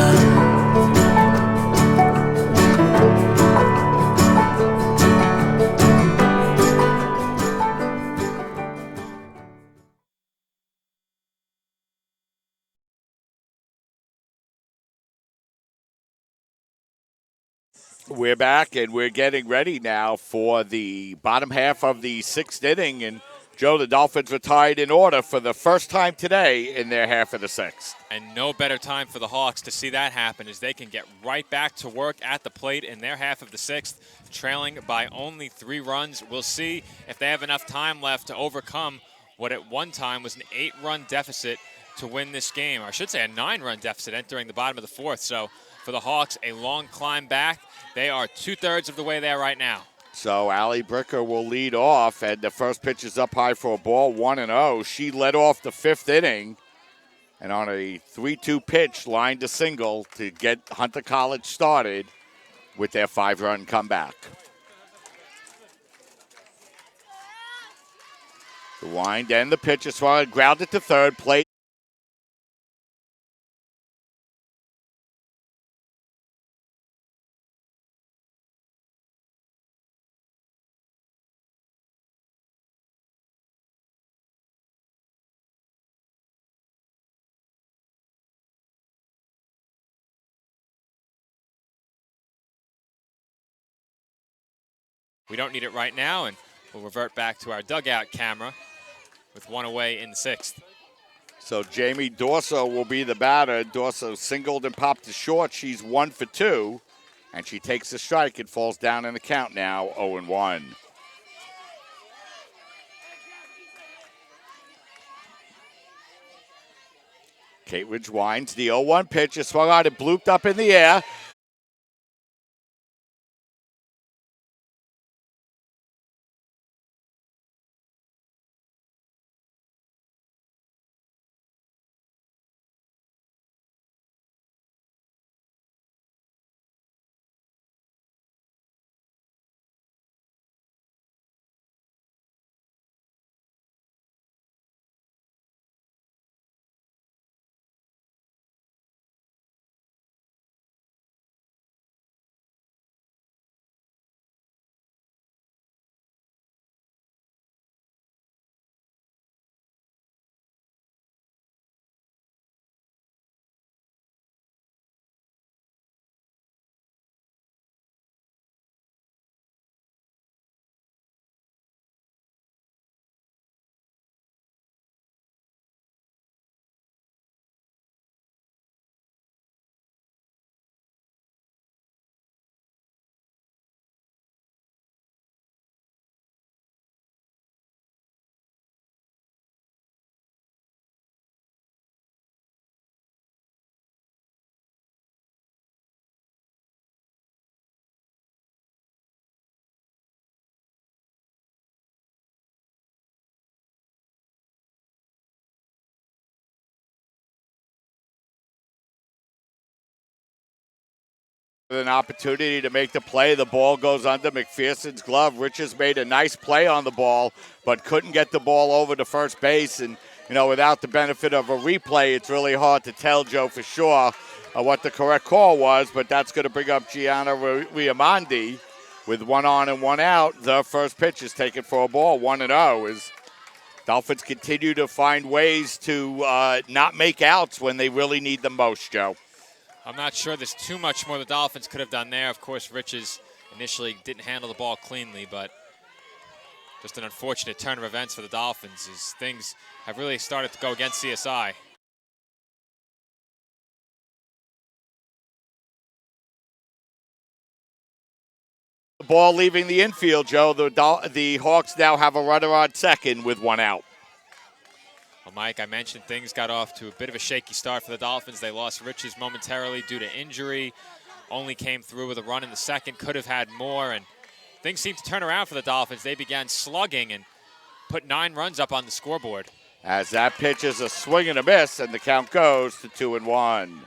We're back, and we're getting ready now for the bottom half of the 6th inning. And, Joe, the Dolphins are tied in order for the first time today in their half of the 6th. And no better time for the Hawks to see that happen as they can get right back to work at the plate in their half of the 6th, trailing by only 3 runs. We'll see if they have enough time left to overcome what at one time was an 8-run deficit to win this game. Or I should say a 9-run deficit entering the bottom of the 4th. So for the Hawks, a long climb back. They are 2/3 of the way there right now. So Allie Bricker will lead off, and the first pitch is up high for a ball, 1-0. She led off the fifth inning, and on a 3-2 pitch, lined to single to get Hunter College started with their 5-run comeback. The wind and the pitch is swung, grounded to third, plate. We don't need it right now, and we'll revert back to our dugout camera with one away in the sixth. So Jamie Dorso will be the batter. Dorso singled and popped to short. She's 1 for 2, and she takes a strike. It falls down in the count now, 0-1. Kate Ridge winds. The 0-1 pitch is swung out and blooped up in the air. An opportunity to make the play. The ball goes under McPherson's glove. Richards made a nice play on the ball, but couldn't get the ball over to first base. And, you know, without the benefit of a replay, it's really hard to tell, Joe, for sure what the correct call was. But that's going to bring up Gianna Riamandi with 1 on and 1 out. The first pitch is taken for a ball, 1-0. As Dolphins continue to find ways to not make outs when they really need them most, Joe. I'm not sure there's too much more the Dolphins could have done there. Of course, Riches initially didn't handle the ball cleanly, but just an unfortunate turn of events for the Dolphins as things have really started to go against CSI. The ball leaving the infield, Joe. The Hawks now have a runner on second with 1 out. Well, Mike, I mentioned things got off to a bit of a shaky start for the Dolphins. They lost Riches momentarily due to injury. Only came through with a run in the second. Could have had more, and things seemed to turn around for the Dolphins. They began slugging and put 9 runs up on the scoreboard. As that pitch is a swing and a miss, and the count goes to 2-1.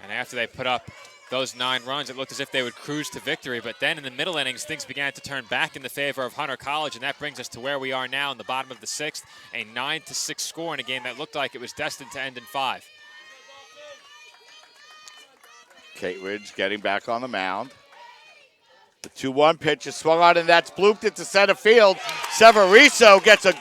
And after they put up those 9 runs, it looked as if they would cruise to victory. But then in the middle innings, things began to turn back in the favor of Hunter College, and that brings us to where we are now in the bottom of the 6th, a 9-6 score in a game that looked like it was destined to end in 5. Kate Ridge getting back on the mound. The 2-1 pitch is swung on, and that's blooped into center field. Severiso gets a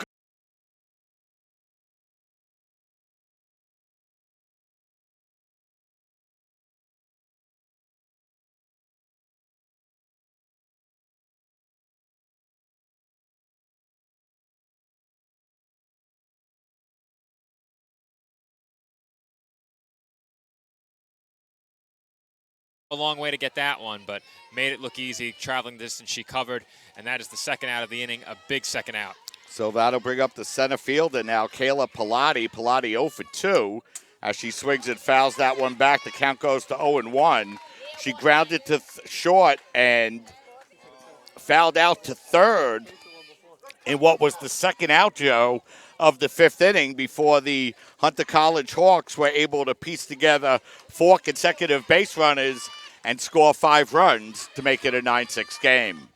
a long way to get that one, but made it look easy. Traveling distance she covered, and that is the second out of the inning, a big second out. So that'll bring up the center fielder now, Kayla Pilati. Pilati 0 for 2 as she swings and fouls that one back. The count goes to 0-1. She grounded to short, and fouled out to third in what was the second out, Joe, of the fifth inning before the Hunter College Hawks were able to piece together 4 consecutive base runners and score 5 runs to make it a 9-6 game.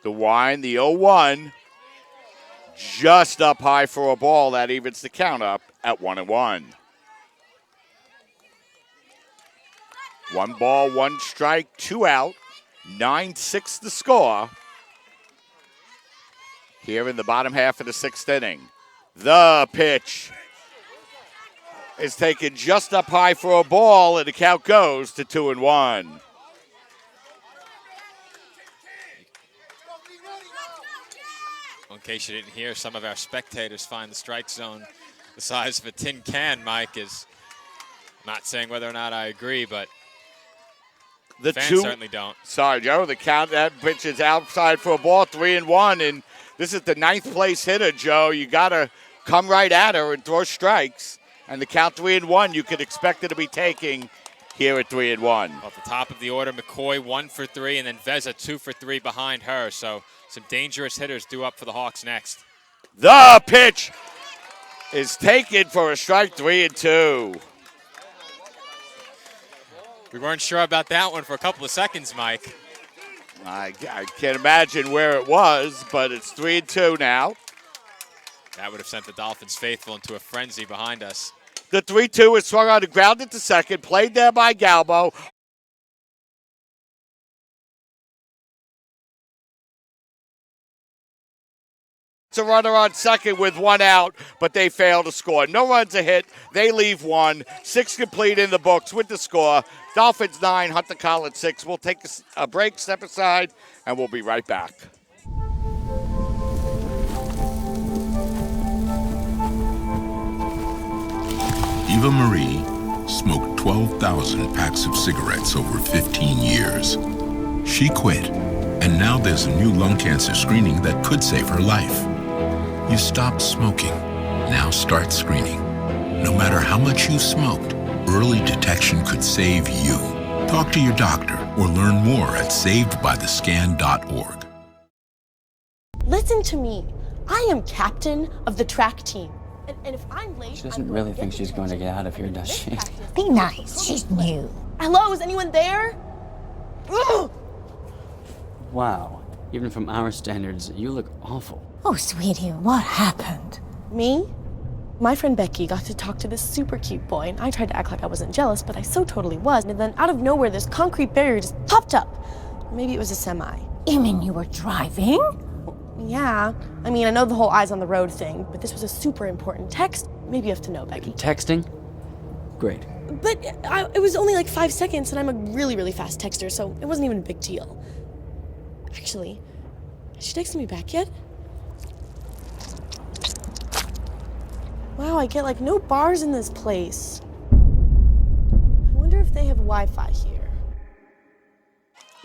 The wind, the 0-1, just up high for a ball. That evens the count up at 1-1. 1 ball, 1 strike, 2 out. 9-6 the score here in the bottom half of the 6th inning. The pitch is taken just up high for a ball, and the count goes to 2-1. In case you didn't hear, some of our spectators find the strike zone the size of a tin can. Mike is not saying whether or not I agree, but the fans certainly don't. Sorry, Joe. The count, that pitch is outside for a ball, 3-1, and this is the 9th place hitter, Joe. You got to come right at her and throw strikes. And the count 3-1, you could expect it to be taking here at 3-1. Off the top of the order, McCoy 1 for 3, and then Veza 2 for 3 behind her. So some dangerous hitters due up for the Hawks next. The pitch is taken for a strike, 3-2. We weren't sure about that one for a couple of seconds, Mike. I can't imagine where it was, but it's 3-2 now. That would have sent the Dolphins faithful into a frenzy behind us. The 3-2 is swung on the ground into second, played there by Galbo. It's a runner on second with 1 out, but they fail to score. No runs a hit. They leave 1. 6 complete in the books with the score. Dolphins 9, Hunter College 6. We'll take a break, step aside, and we'll be right back. Eva Marie smoked 12,000 packs of cigarettes over 15 years. She quit, and now there's a new lung cancer screening that could save her life. You stopped smoking. Now start screening. No matter how much you smoked, early detection could save you. Talk to your doctor or learn more at savedbythescan.org. Listen to me. I am captain of the track team. And if I'm late, She doesn't really think she's going to get out of here, does she? Be nice. She's new. Hello, is anyone there? Ugh! Wow. Even from our standards, you look awful. Oh, sweetie, what happened? Me? My friend Becky got to talk to this super cute boy, and I tried to act like I wasn't jealous, but I so totally was. And then out of nowhere, this concrete barrier just popped up. Maybe it was a semi. You mean you were driving? Yeah. I mean, I know the whole eyes on the road thing, but this was a super important text. Maybe you have to know, Becky. Texting? Great. But it was only like 5 seconds, and I'm a really, really fast texter, so it wasn't even a big deal. Actually, has she texted me back yet? Wow, I get like no bars in this place. I wonder if they have Wi-Fi here.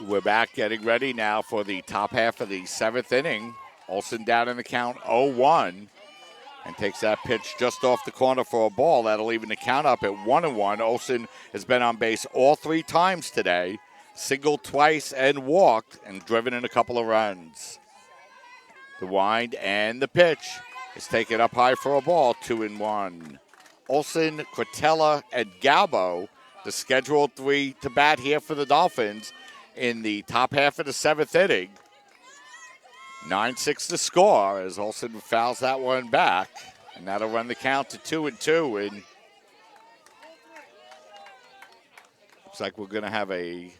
We're back getting ready now for the top half of the 7th inning. Olsen down in the count 0-1 and takes that pitch just off the corner for a ball. That'll even the count up at 1-1. Olsen has been on base all 3 times today, singled twice and walked and driven in a couple of runs. The wind and the pitch is taken up high for a ball, 2-1. Olsen, Cretella, and Galbo, the scheduled 3 to bat here for the Dolphins in the top half of the 7th inning. 9-6 to score as Olsen fouls that one back, and that'll run the count to 2-2. And looks like we're going to have a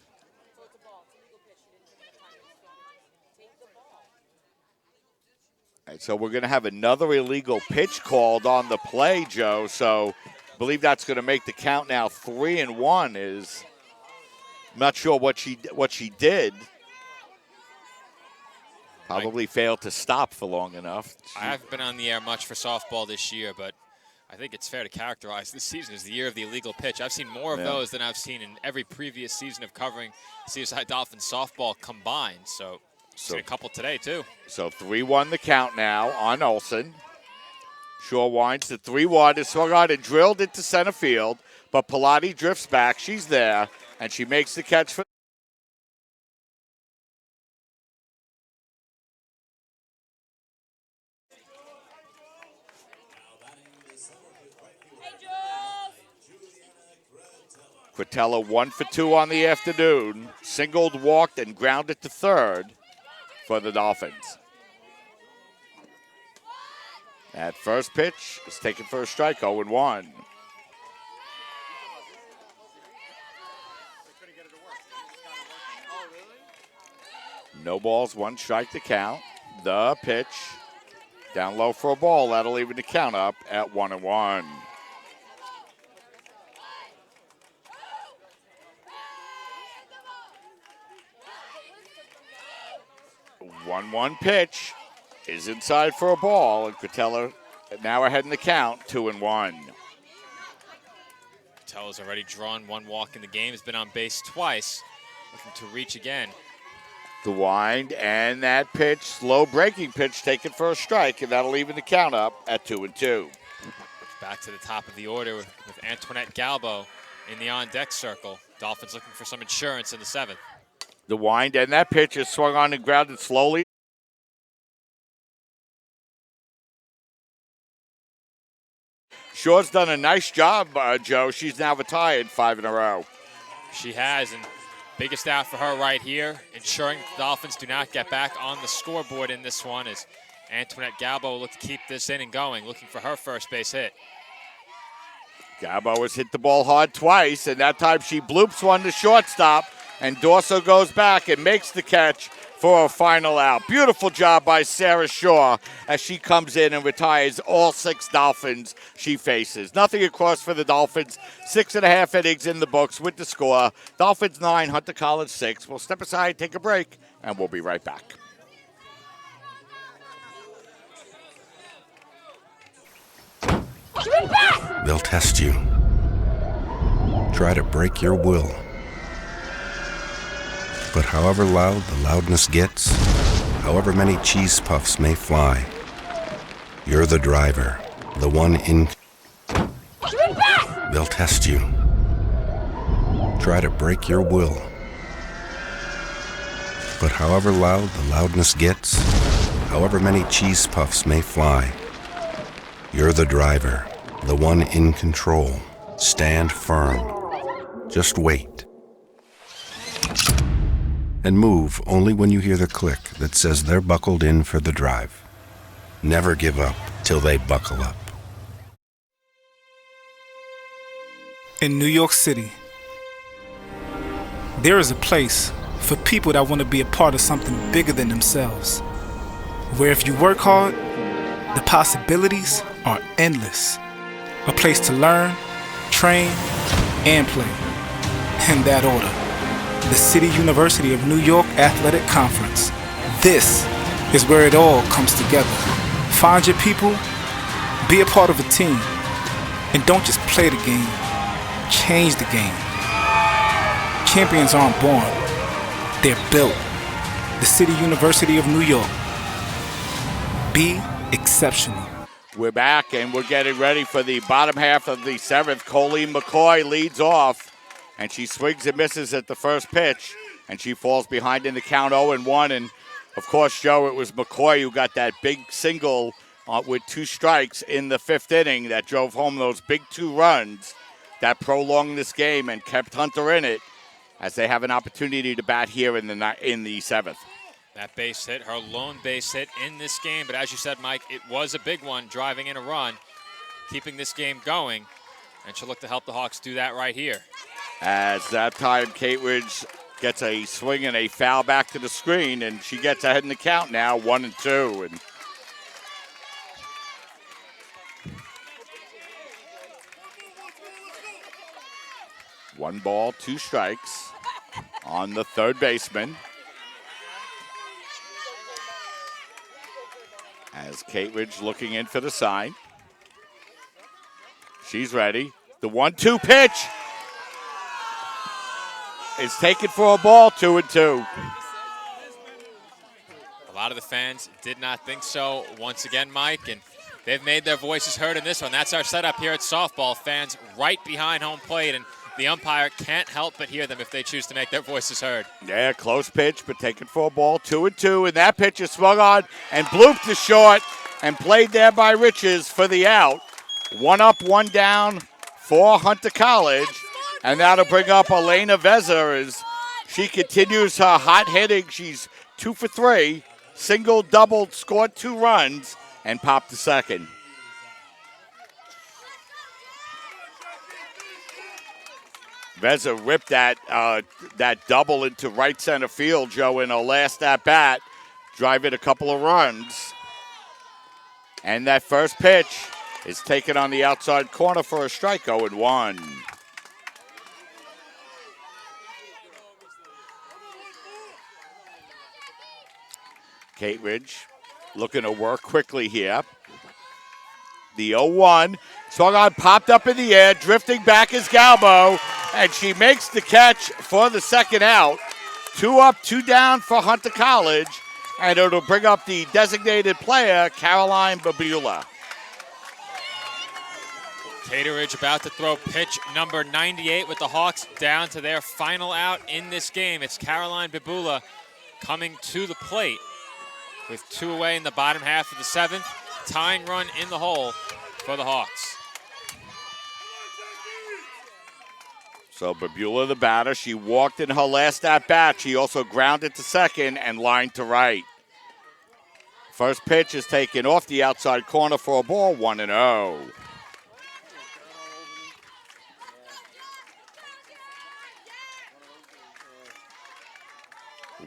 so we're going to have another illegal pitch called on the play, Joe. So I believe that's going to make the count now 3-1. Is I'm not sure what she did. Probably failed to stop for long enough. I haven't been on the air much for softball this year, but I think it's fair to characterize this season as the year of the illegal pitch. I've seen more of those than I've seen in every previous season of covering CSI Dolphins softball combined. So seen a couple today, too. So 3-1 the count now on Olsen. Shaw winds to 3-1. Is swung on and drilled into center field, but Pilati drifts back. She's there, and she makes the catch for Quintella 1 for 2 on the afternoon. Singled, walked, and grounded to third for the Dolphins. That first pitch is taken for a strike, 0-1. No balls, 1 strike to count. The pitch down low for a ball. That'll even the count up at 1-1. 1-1 pitch is inside for a ball, and Quintella now ahead in the count, 2-1. Quintella's already drawn 1 walk in the game. Has been on base twice, looking to reach again. The wind and that pitch, slow breaking pitch taken for a strike, and that'll even the count up at 2-2. Back to the top of the order with Antoinette Galbo in the on-deck circle. Dolphins looking for some insurance in the 7th. The wind and that pitch is swung on and grounded slowly. Shaw's done a nice job, Joe. She's now retired 5 in a row. She has, and biggest out for her right here, ensuring the Dolphins do not get back on the scoreboard in this one as Antoinette Galbo will look to keep this inning going, looking for her first base hit. Galbo has hit the ball hard twice, and that time she bloops one to shortstop, and Dorso goes back and makes the catch for a final out. Beautiful job by Sarah Shaw as she comes in and retires all 6 Dolphins she faces. Nothing across for the Dolphins. 6.5 innings in the books with the score. Dolphins 9, Hunter College 6. We'll step aside, take a break, and we'll be right back. They'll test you. Try to break your will. But however loud the loudness gets, however many cheese puffs may fly, you're the driver, the one in. They'll test you. Try to break your will. But however loud the loudness gets, however many cheese puffs may fly, you're the driver, the one in control. Stand firm. Just wait. And move only when you hear the click that says they're buckled in for the drive. Never give up till they buckle up. In New York City, there is a place for people that want to be a part of something bigger than themselves, where if you work hard, the possibilities are endless. A place to learn, train, and play. In that order. The City University of New York Athletic Conference. This is where it all comes together. Find your people, be a part of a team, and don't just play the game, change the game. Champions aren't born, they're built. The City University of New York. Be exceptional. We're back, and we're getting ready for the bottom half of the 7th. Colleen McCoy leads off. And she swings and misses at the first pitch, and she falls behind in the count 0-1. And, of course, Joe, it was McCoy who got that big single with 2 strikes in the 5th inning that drove home those big 2 runs that prolonged this game and kept Hunter in it as they have an opportunity to bat here in the 7th. That base hit, her lone base hit in this game. But as you said, Mike, it was a big one, driving in a run, keeping this game going. And she'll look to help the Hawks do that right here. As that time, Kate Ridge gets a swing and a foul back to the screen, and she gets ahead in the count now, 1-2. And one ball, 2 strikes on the third baseman. As Kate Ridge looking in for the sign. She's ready. The 1-2 pitch is taken for a ball, 2-2. A lot of the fans did not think so once again, Mike, and they've made their voices heard in this one. That's our setup here at softball. Fans right behind home plate, and the umpire can't help but hear them if they choose to make their voices heard. Yeah, close pitch, but taken for a ball, 2-2, and that pitch is swung on and blooped to short and played there by Riches for the out. 1 up, 1 down for Hunter College. And that'll bring up Elena Veza as she continues her hot hitting. She's 2 for 3, single, double, scored 2 runs, and popped the second. Veza ripped that double into right center field, Joe, in her last at-bat, driving a couple of runs. And that first pitch is taken on the outside corner for a strike, 0-1. Kate Ridge looking to work quickly here. The 0-1, swung on, popped up in the air, drifting back is Galbo, and she makes the catch for the second out. 2 up, 2 down for Hunter College, and it'll bring up the designated player, Caroline Babula. Cateridge about to throw pitch number 98 with the Hawks down to their final out in this game. It's Caroline Babula coming to the plate with 2 away in the bottom half of the 7th. Tying run in the hole for the Hawks. So Babula, the batter, she walked in her last at-bat. She also grounded to second and lined to right. First pitch is taken off the outside corner for a ball, 1-0.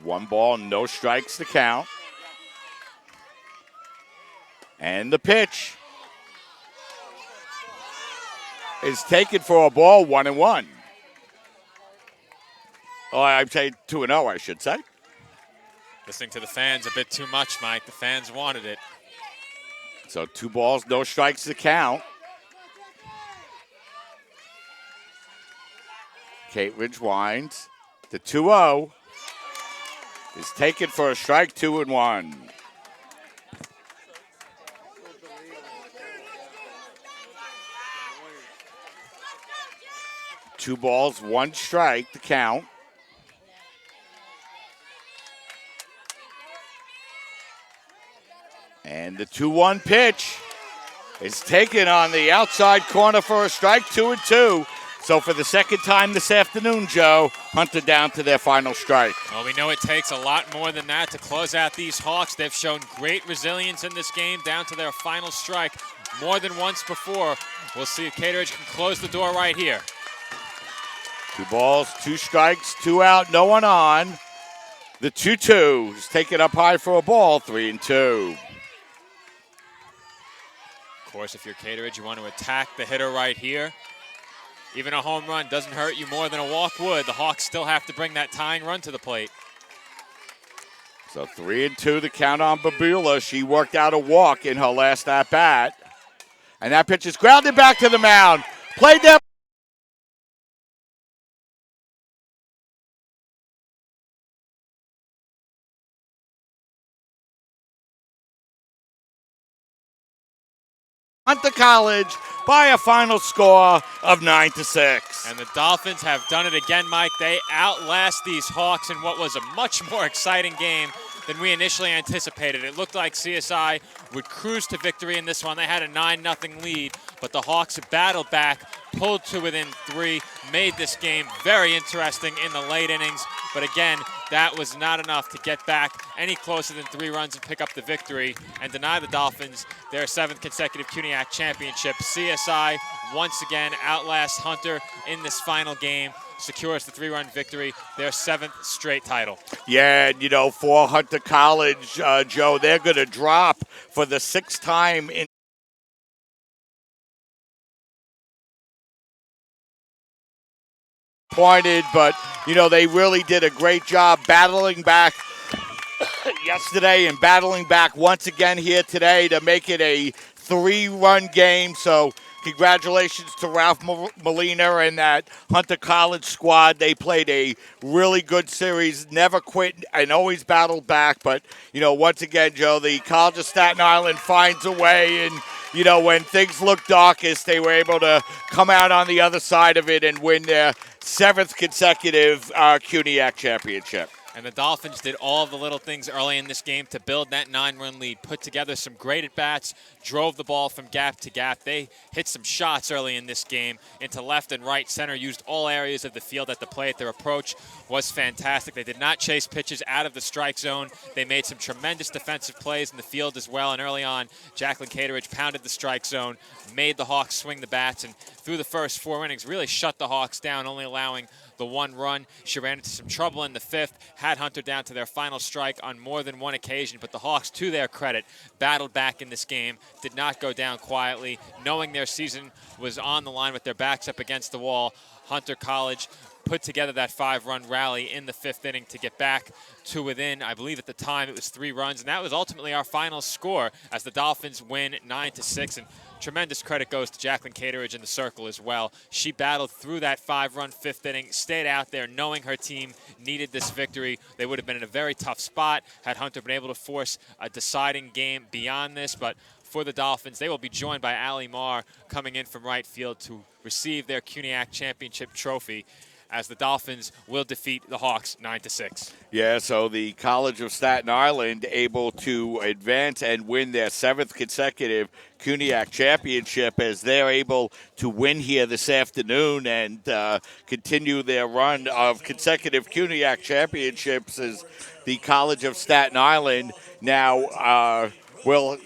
One ball, no strikes to count. And the pitch is taken for a ball, 1-1. Oh, I'm saying 2-0, I should say. Listening to the fans a bit too much, Mike. The fans wanted it. So 2 balls, no strikes to count. Kate Ridge winds. The 2-0 is taken for a strike, 2-1. Two balls, 1 strike to count. And the 2-1 pitch is taken on the outside corner for a strike, 2-2. So for the second time this afternoon, Joe, Hunter down to their final strike. Well, we know it takes a lot more than that to close out these Hawks. They've shown great resilience in this game down to their final strike more than once before. We'll see if Cateridge can close the door right here. 2 balls, 2 strikes, 2 out, no one on. The 2-2 is taken up high for a ball, 3-2. Of course, if you're Cateridge, you want to attack the hitter right here. Even a home run doesn't hurt you more than a walk would. The Hawks still have to bring that tying run to the plate. So 3-2 the count on Babula. She worked out a walk in her last at-bat. And that pitch is grounded back to the mound. Played down. Hunter College by a final score of 9-6. And the Dolphins have done it again, Mike. They outlast these Hawks in what was a much more exciting game than we initially anticipated. It looked like CSI would cruise to victory in this one. They had a 9-0 lead, but the Hawks battled back, pulled to within 3, made this game very interesting in the late innings. But again, that was not enough to get back any closer than 3 runs and pick up the victory and deny the Dolphins their 7th consecutive CUNYAC championship. CSI once again outlasts Hunter in this final game, secures the 3-run victory, their 7th straight title. Yeah, and you know, for Hunter College, Joe, they're going to drop for the 6th time in pointed, but you know, they really did a great job battling back yesterday and battling back once again here today to make it a 3-run game. So congratulations to Ralph Molina and that Hunter College squad. They played a really good series, never quit and always battled back. But, you know, once again, Joe, the College of Staten Island finds a way. And, you know, when things look darkest, they were able to come out on the other side of it and win their 7th consecutive CUNYAC championship. And the Dolphins did all of the little things early in this game to build that 9-run lead, put together some great at-bats, drove the ball from gap to gap. They hit some shots early in this game into left and right center, used all areas of the field at the plate. Their approach was fantastic. They did not chase pitches out of the strike zone. They made some tremendous defensive plays in the field as well. And early on, Jacqueline Cateridge pounded the strike zone, made the Hawks swing the bats, and through the first 4 innings, really shut the Hawks down, only allowing the 1 run. She ran into some trouble in the 5th, had Hunter down to their final strike on more than one occasion, but the Hawks, to their credit, battled back in this game, did not go down quietly, knowing their season was on the line with their backs up against the wall. Hunter College put together that 5-run rally in the 5th inning to get back to within, I believe at the time it was 3 runs, and that was ultimately our final score as the Dolphins win 9-6. And tremendous credit goes to Jacqueline Cateridge in the circle as well. She battled through that 5-run 5th inning, stayed out there knowing her team needed this victory. They would have been in a very tough spot had Hunter been able to force a deciding game beyond this, but for the Dolphins, they will be joined by Allie Marr coming in from right field to receive their CUNYAC championship trophy, as the Dolphins will defeat the Hawks 9-6. Yeah, so the College of Staten Island able to advance and win their 7th consecutive CUNYAC championship, as they're able to win here this afternoon and continue their run of consecutive CUNYAC championships, as the College of Staten Island now will,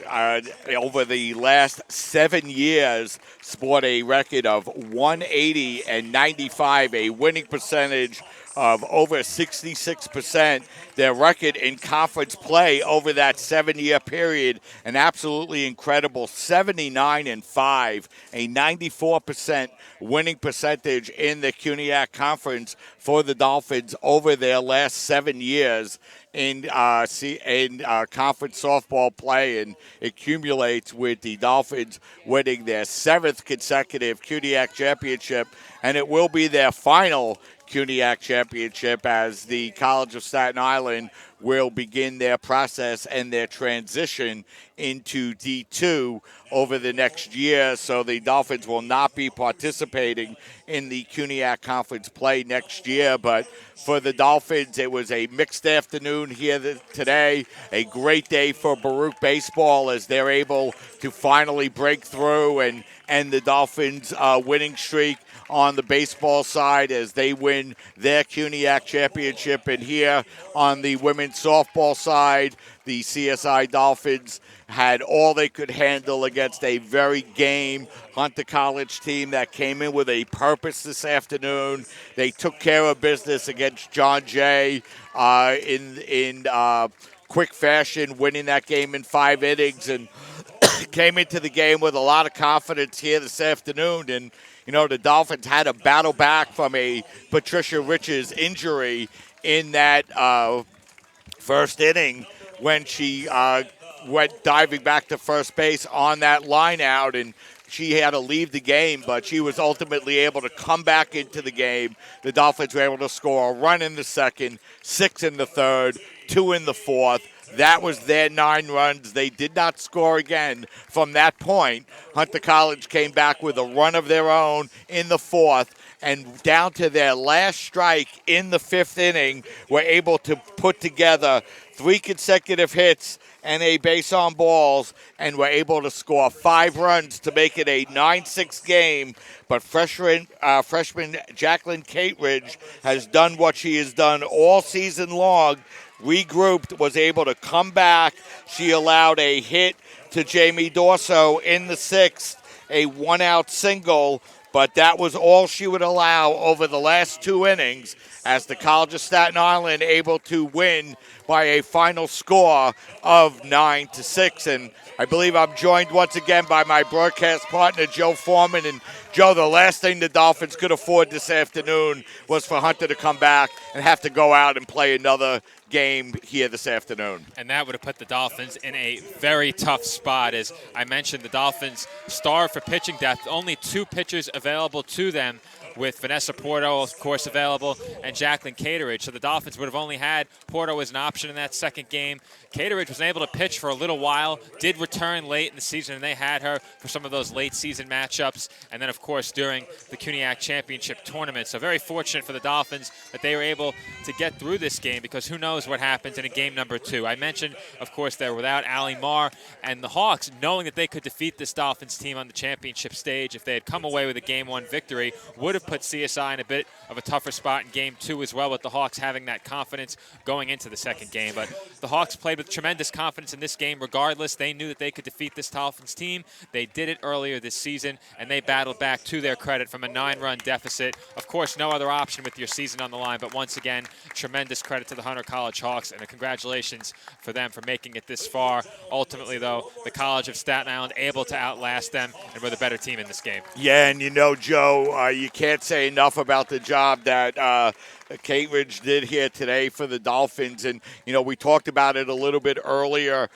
over the last 7 years, sport a record of 180 and 95, a winning percentage of over 66%. Their record in conference play over that 7-year period, an absolutely incredible 79-5, a 94% winning percentage in the CUNYAC conference for the Dolphins over their last 7 years in conference softball play, and it accumulates with the Dolphins winning their 7th consecutive CUNYAC championship, and it will be their final CUNYAC championship, as the College of Staten Island will begin their process and their transition into D2 over the next year. So the Dolphins will not be participating in the CUNYAC conference play next year. But for the Dolphins, it was a mixed afternoon here today, a great day for Baruch baseball, as they're able to finally break through and end the Dolphins' winning streak on the baseball side as they win their CUNYAC championship. And here on the women's softball side, the CSI Dolphins had all they could handle against a very game Hunter College team that came in with a purpose this afternoon. They took care of business against John Jay in quick fashion, winning that game in 5 innings, and came into the game with a lot of confidence here this afternoon. And you know, the Dolphins had to battle back from a Patricia Riches injury in that first inning when she went diving back to first base on that line out, and she had to leave the game, but she was ultimately able to come back into the game. The Dolphins were able to score a run in the 2nd, 6 in the 3rd, 2 in the 4th. That was their 9 runs. They did not score again from that point. Hunter College came back with a run of their own in the 4th, and down to their last strike in the 5th inning, were able to put together 3 consecutive hits and a base on balls, and were able to score 5 runs to make it a 9-6 game. But freshman Jacqueline Cateridge has done what she has done all season long, regrouped, was able to come back. She allowed a hit to Jamie Dorso in the 6th, a 1-out single, but that was all she would allow over the last 2 innings, as the College of Staten Island able to win by a final score of 9-6. And I believe I'm joined once again by my broadcast partner, Joe Foreman. And Joe, the last thing the Dolphins could afford this afternoon was for Hunter to come back and have to go out and play another game here this afternoon. And that would have put the Dolphins in a very tough spot. As I mentioned, the Dolphins starved for pitching depth. Only 2 pitchers available to them with Vanessa Porto, of course, available, and Jacqueline Cateridge. So the Dolphins would have only had Porto as an option in that second game. Cateridge was able to pitch for a little while, did return late in the season, and they had her for some of those late season matchups, and then, of course, during the CUNYAC Championship tournament. So very fortunate for the Dolphins that they were able to get through this game, because who knows what happens in a game number 2. I mentioned, of course, they're without Allie Marr, and the Hawks, knowing that they could defeat this Dolphins team on the championship stage, if they had come away with a Game 1 victory, would have put CSI in a bit of a tougher spot in Game 2 as well, with the Hawks having that confidence going into the second game. But the Hawks played with tremendous confidence in this game regardless. They knew that they could defeat this Dolphins team. They did it earlier this season, and they battled back, to their credit, from a 9-run deficit. Of course, no other option with your season on the line, but once again, tremendous credit to the Hunter College Hawks, and a congratulations for them for making it this far. Ultimately, though, the College of Staten Island able to outlast them, and were the better team in this game. Yeah, and Joe, you can't say enough about the job that Cateridge did here today for the Dolphins. And, we talked about it a little bit earlier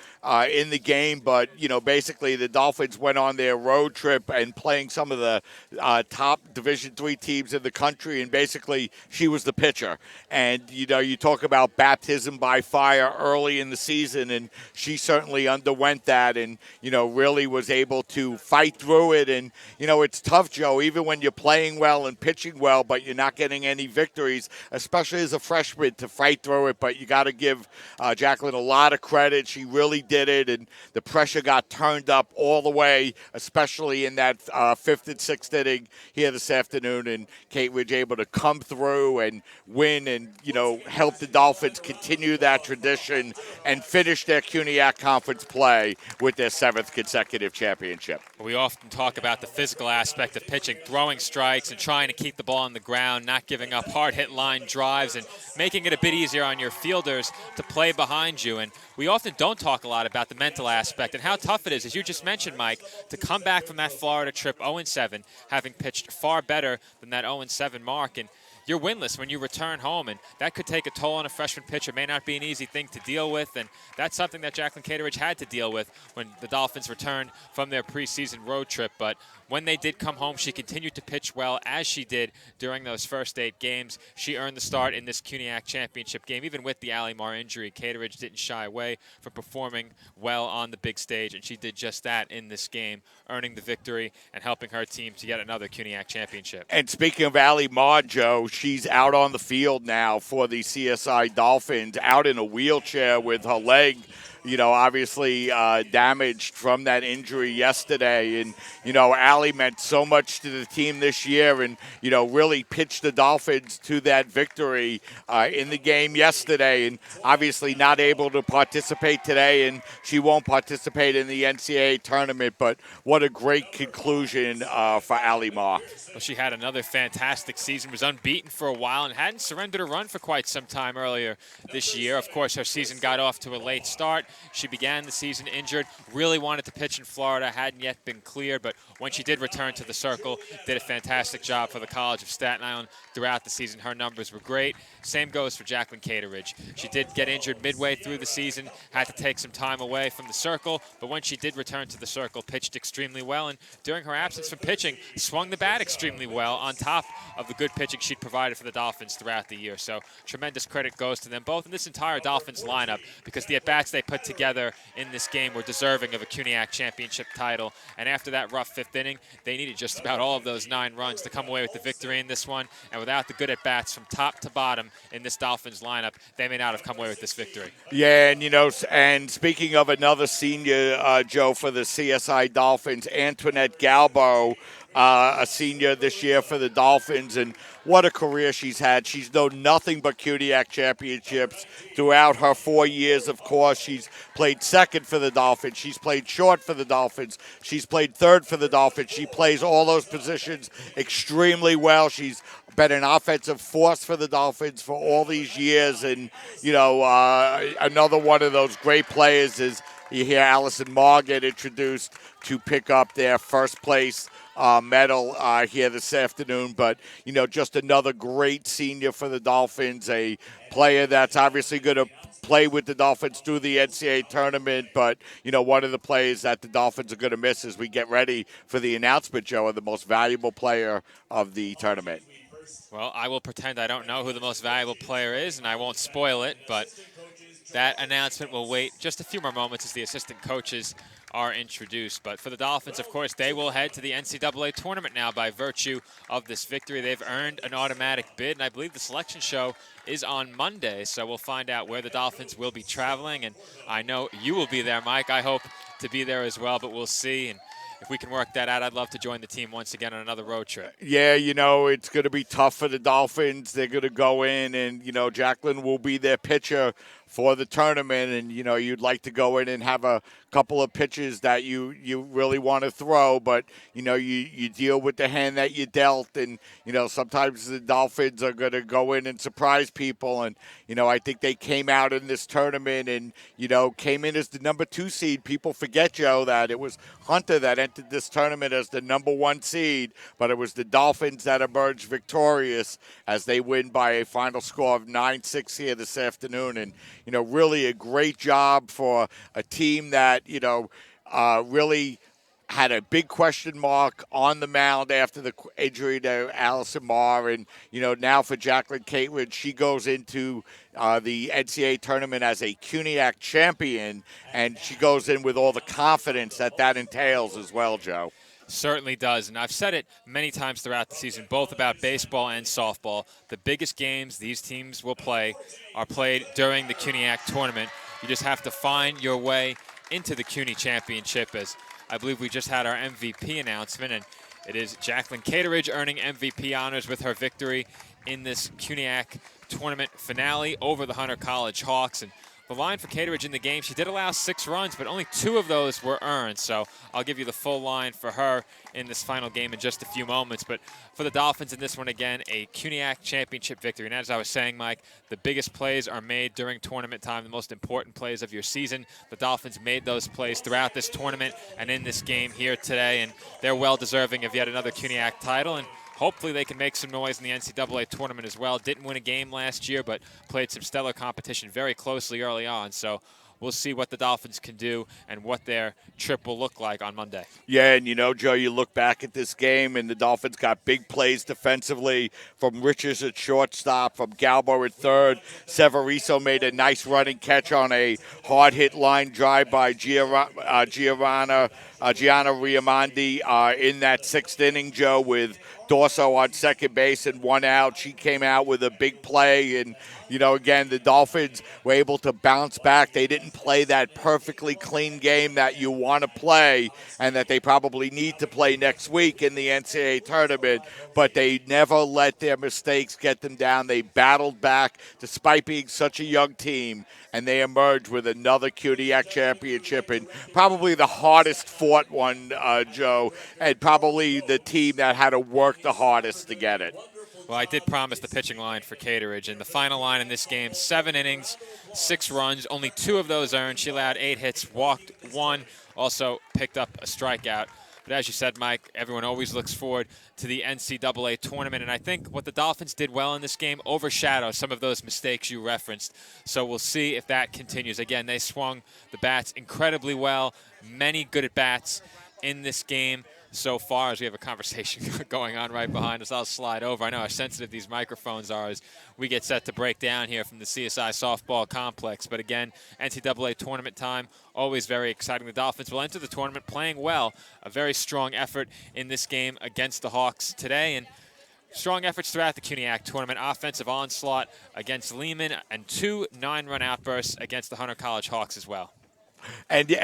in the game, but, basically the Dolphins went on their road trip and playing some of the top Division III teams in the country, and basically she was the pitcher. And, you talk about baptism by fire early in the season, and she certainly underwent that and, really was able to fight through it. And, it's tough, Joe, even when you're playing well and pitching well, but you're not getting any victories, especially as a freshman, to fight through it. But you got to give Jacqueline a lot of credit. She really did it, and the pressure got turned up all the way, especially in that 5th and 6th inning here this afternoon. And Cateridge able to come through and win and, help the Dolphins continue that tradition and finish their CUNYAC conference play with their 7th consecutive championship. We often talk about the physical aspect of pitching, throwing strikes and trying to keep the ball on the ground, not giving up hard-hit line drives, and making it a bit easier on your fielders to play behind you. And we often don't talk a lot about the mental aspect and how tough it is, as you just mentioned, Mike, to come back from that Florida trip 0-7, having pitched far better than that 0-7 mark. And you're winless when you return home, and that could take a toll on a freshman pitcher. It may not be an easy thing to deal with, and that's something that Jacqueline Cateridge had to deal with when the Dolphins returned from their preseason road trip. But when they did come home, she continued to pitch well, as she did during those first 8 games. She earned the start in this CUNYAC championship game. Even with the Allie Marr injury, Cateridge didn't shy away from performing well on the big stage, and she did just that in this game, earning the victory and helping her team to get another CUNYAC championship. And speaking of Allie Marr, Joe, she's out on the field now for the CSI Dolphins, out in a wheelchair with her leg, obviously damaged from that injury yesterday. And, Allie meant so much to the team this year and, really pitched the Dolphins to that victory in the game yesterday, and obviously not able to participate today, and she won't participate in the NCAA tournament. But what a great conclusion for Allie Marr. Well, she had another fantastic season, was unbeaten for a while, and hadn't surrendered a run for quite some time earlier this year. Of course, her season got off to a late start. She began the season injured, really wanted to pitch in Florida, hadn't yet been cleared, but when she did return to the circle, did a fantastic job for the College of Staten Island throughout the season. Her numbers were great. Same goes for Jacqueline Cateridge. She did get injured midway through the season, had to take some time away from the circle, but when she did return to the circle, pitched extremely well, and during her absence from pitching, swung the bat extremely well on top of the good pitching she'd provided for the Dolphins throughout the year. So tremendous credit goes to them both and this entire Dolphins lineup, because the at-bats they put together in this game were deserving of a CUNYAC championship title. And after that rough 5th inning, they needed just about all of those 9 runs to come away with the victory in this one. And without the good at-bats from top to bottom in this Dolphins lineup, they may not have come away with this victory. Yeah, and and speaking of another senior, Joe, for the CSI Dolphins, Antoinette Galbo, a senior this year for the Dolphins, and what a career she's had. She's known nothing but CUNYAC championships throughout her 4 years. Of course, she's played second for the Dolphins. She's played short for the Dolphins. She's played third for the Dolphins. She plays all those positions extremely well. She's been an offensive force for the Dolphins for all these years. And, another one of those great players is you hear Allison Marr get introduced to pick up their first place medal here this afternoon. But, just another great senior for the Dolphins, a player that's obviously going to play with the Dolphins through the NCAA tournament. But, one of the players that the Dolphins are going to miss as we get ready for the announcement, Joe, of the most valuable player of the tournament. Well, I will pretend I don't know who the most valuable player is, and I won't spoil it, but that announcement will wait just a few more moments as the assistant coaches are introduced. But for the Dolphins, of course, they will head to the NCAA tournament now by virtue of this victory. They've earned an automatic bid, and I believe the selection show is on Monday, so we'll find out where the Dolphins will be traveling. And I know you will be there, Mike. I hope to be there as well, but we'll see. And if we can work that out, I'd love to join the team once again on another road trip. Yeah, it's going to be tough for the Dolphins. They're going to go in, and, Jacqueline will be their pitcher for the tournament, and, you'd like to go in and have a couple of pitches that you really want to throw, but, you deal with the hand that you dealt, and, sometimes the Dolphins are going to go in and surprise people, and, I think they came out in this tournament and, came in as the number 2 seed. People forget, Joe, that it was Hunter that entered this tournament as the number 1 seed, but it was the Dolphins that emerged victorious as they win by a final score of 9-6 here this afternoon, and, really a great job for a team that, really had a big question mark on the mound after the injury to Allison Marr. And, now for Jacqueline Cateridge, she goes into the NCAA tournament as a CUNYAC champion, and she goes in with all the confidence that entails as well, Joe. Certainly does, and I've said it many times throughout the season, both about baseball and softball. The biggest games these teams will play are played during the CUNYAC tournament. You just have to find your way into the CUNY championship, as I believe we just had our MVP announcement, and it is Jacqueline Cateridge earning MVP honors with her victory in this CUNYAC tournament finale over the Hunter College Hawks. And the line for Cateridge in the game, she did allow 6 runs, but only 2 of those were earned. So I'll give you the full line for her in this final game in just a few moments. But for the Dolphins in this one, again, a CUNYAC championship victory. And as I was saying, Mike, the biggest plays are made during tournament time, the most important plays of your season. The Dolphins made those plays throughout this tournament and in this game here today, and they're well deserving of yet another CUNYAC title. And hopefully they can make some noise in the NCAA tournament as well. Didn't win a game last year, but played some stellar competition very closely early on. So we'll see what the Dolphins can do and what their trip will look like on Monday. Yeah, and Joe, you look back at this game, and the Dolphins got big plays defensively from Richards at shortstop, from Galbo at third. Severiso made a nice running catch on a hard-hit line drive by Gianna Riamondi in that 6th inning, Joe, with Dorso on second base and 1 out. She came out with a big play, and, again, the Dolphins were able to bounce back. They didn't play that perfectly clean game that you want to play and that they probably need to play next week in the NCAA tournament, but they never let their mistakes get them down. They battled back despite being such a young team, and they emerged with another CUNYAC championship, and probably the hardest fought one, Joe, and probably the team that had to work the hardest to get it. Well, I did promise the pitching line for Cateridge, and the final line in this game, 7 innings, 6 runs, only 2 of those earned. She allowed 8 hits, walked 1, also picked up a strikeout. But as you said, Mike, everyone always looks forward to the NCAA tournament, and I think what the Dolphins did well in this game overshadows some of those mistakes you referenced. So we'll see if that continues. Again, they swung the bats incredibly well, many good at-bats in this game so far. As we have a conversation going on right behind us, I'll slide over. I know how sensitive these microphones are as we get set to break down here from the CSI softball complex. But again, NCAA tournament time, always very exciting. The Dolphins will enter the tournament playing well. A very strong effort in this game against the Hawks today, and strong efforts throughout the CUNYAC tournament. Offensive onslaught against Lehman and 2 9-run outbursts against the Hunter College Hawks as well. And Joe,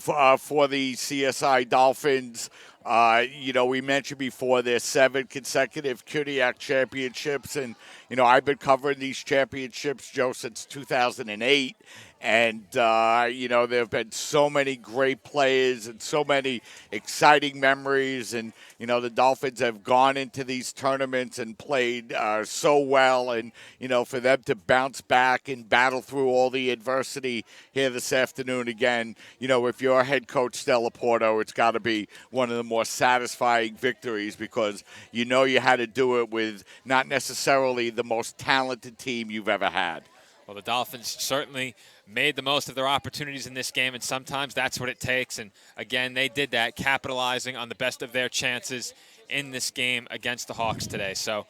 for the CSI Dolphins, we mentioned before there's 7 consecutive CUNYAC championships, and I've been covering these championships, Joe, since 2008. And, there have been so many great players and so many exciting memories. And, the Dolphins have gone into these tournaments and played so well. And, for them to bounce back and battle through all the adversity here this afternoon again, if you're head coach Stella Porto, it's got to be one of the more satisfying victories because you had to do it with not necessarily the most talented team you've ever had. Well, the Dolphins certainly made the most of their opportunities in this game, and sometimes that's what it takes. And again, they did that, capitalizing on the best of their chances in this game against the Hawks today. So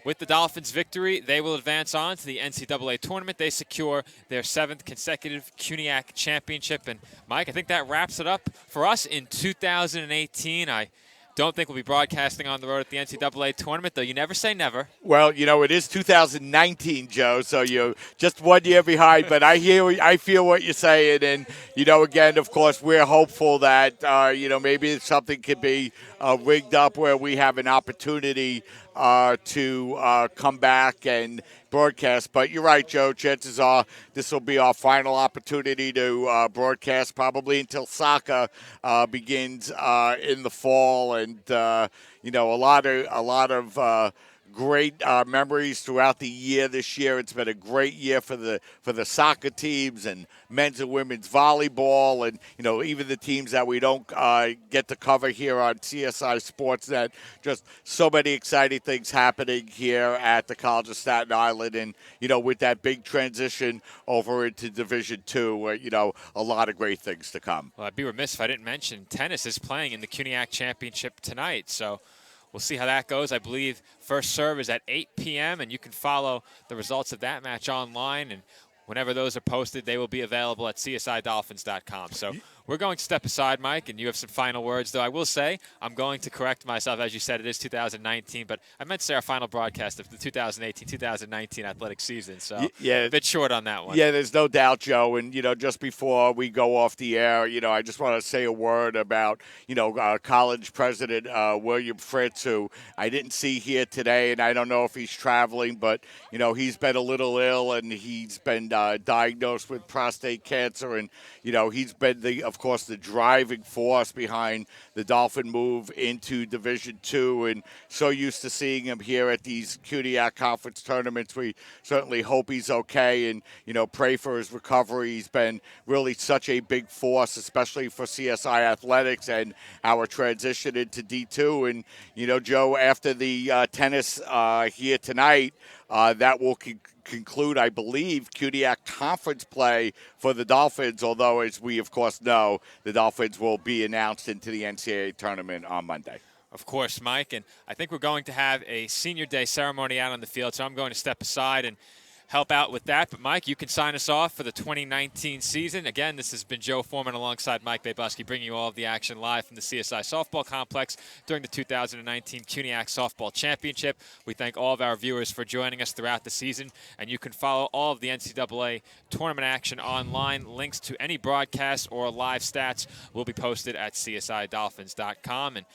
with the Dolphins' victory, they will advance on to the NCAA tournament. They secure their 7th consecutive CUNYAC championship. And, Mike, I think that wraps it up for us in 2018. I don't think we'll be broadcasting on the road at the NCAA tournament, though you never say never. Well, it is 2019, Joe, so you're just 1 year behind. But I feel what you're saying. And, again, of course, we're hopeful that, maybe something could be rigged up where we have an opportunity to come back and broadcast. But you're right, Joe. Chances are this will be our final opportunity to broadcast, probably until soccer begins in the fall. And a lot of great memories throughout the year this year. It's been a great year for the soccer teams and men's and women's volleyball, and even the teams that we don't get to cover here on CSI Sportsnet. Just so many exciting things happening here at the College of Staten Island, and with that big transition over into Division II, a lot of great things to come. Well, I'd be remiss if I didn't mention tennis is playing in the CUNYAC Championship tonight, so we'll see how that goes. I believe first serve is at 8 p.m., and you can follow the results of that match online. And whenever those are posted, they will be available at csidolphins.com. So we're going to step aside, Mike, and you have some final words. Though I will say I'm going to correct myself. As you said, it is 2019, but I meant to say our final broadcast of the 2018-2019 athletic season. So yeah, a bit short on that one. Yeah, there's no doubt, Joe. And, just before we go off the air, I just want to say a word about, college president William Fritz, who I didn't see here today, and I don't know if he's traveling, but, he's been a little ill, and he's been diagnosed with prostate cancer, and, he's been of course, the driving force behind the Dolphin move into Division II, and so used to seeing him here at these CUNYAC conference tournaments. We certainly hope he's okay and, pray for his recovery. He's been really such a big force, especially for CSI Athletics and our transition into D2. And, Joe, after the tennis here tonight, that will conclude, I believe, CUNYAC conference play for the Dolphins, although, as we, of course, know, the Dolphins will be announced into the NCAA tournament on Monday. Of course, Mike, and I think we're going to have a senior day ceremony out on the field, so I'm going to step aside and help out with that. But, Mike, you can sign us off for the 2019 season. Again, this has been Joe Foreman alongside Mike Babusky, bringing you all of the action live from the CSI Softball Complex during the 2019 CUNYAC Softball Championship. We thank all of our viewers for joining us throughout the season, and you can follow all of the NCAA tournament action online. Links to any broadcasts or live stats will be posted at csidolphins.com. And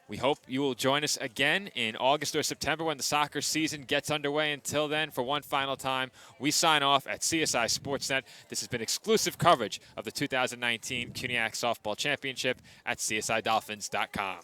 we hope you will join us again in August or September when the soccer season gets underway. Until then, for one final time, we sign off at CSI Sportsnet. This has been exclusive coverage of the 2019 CUNYAC Softball Championship at csidolphins.com.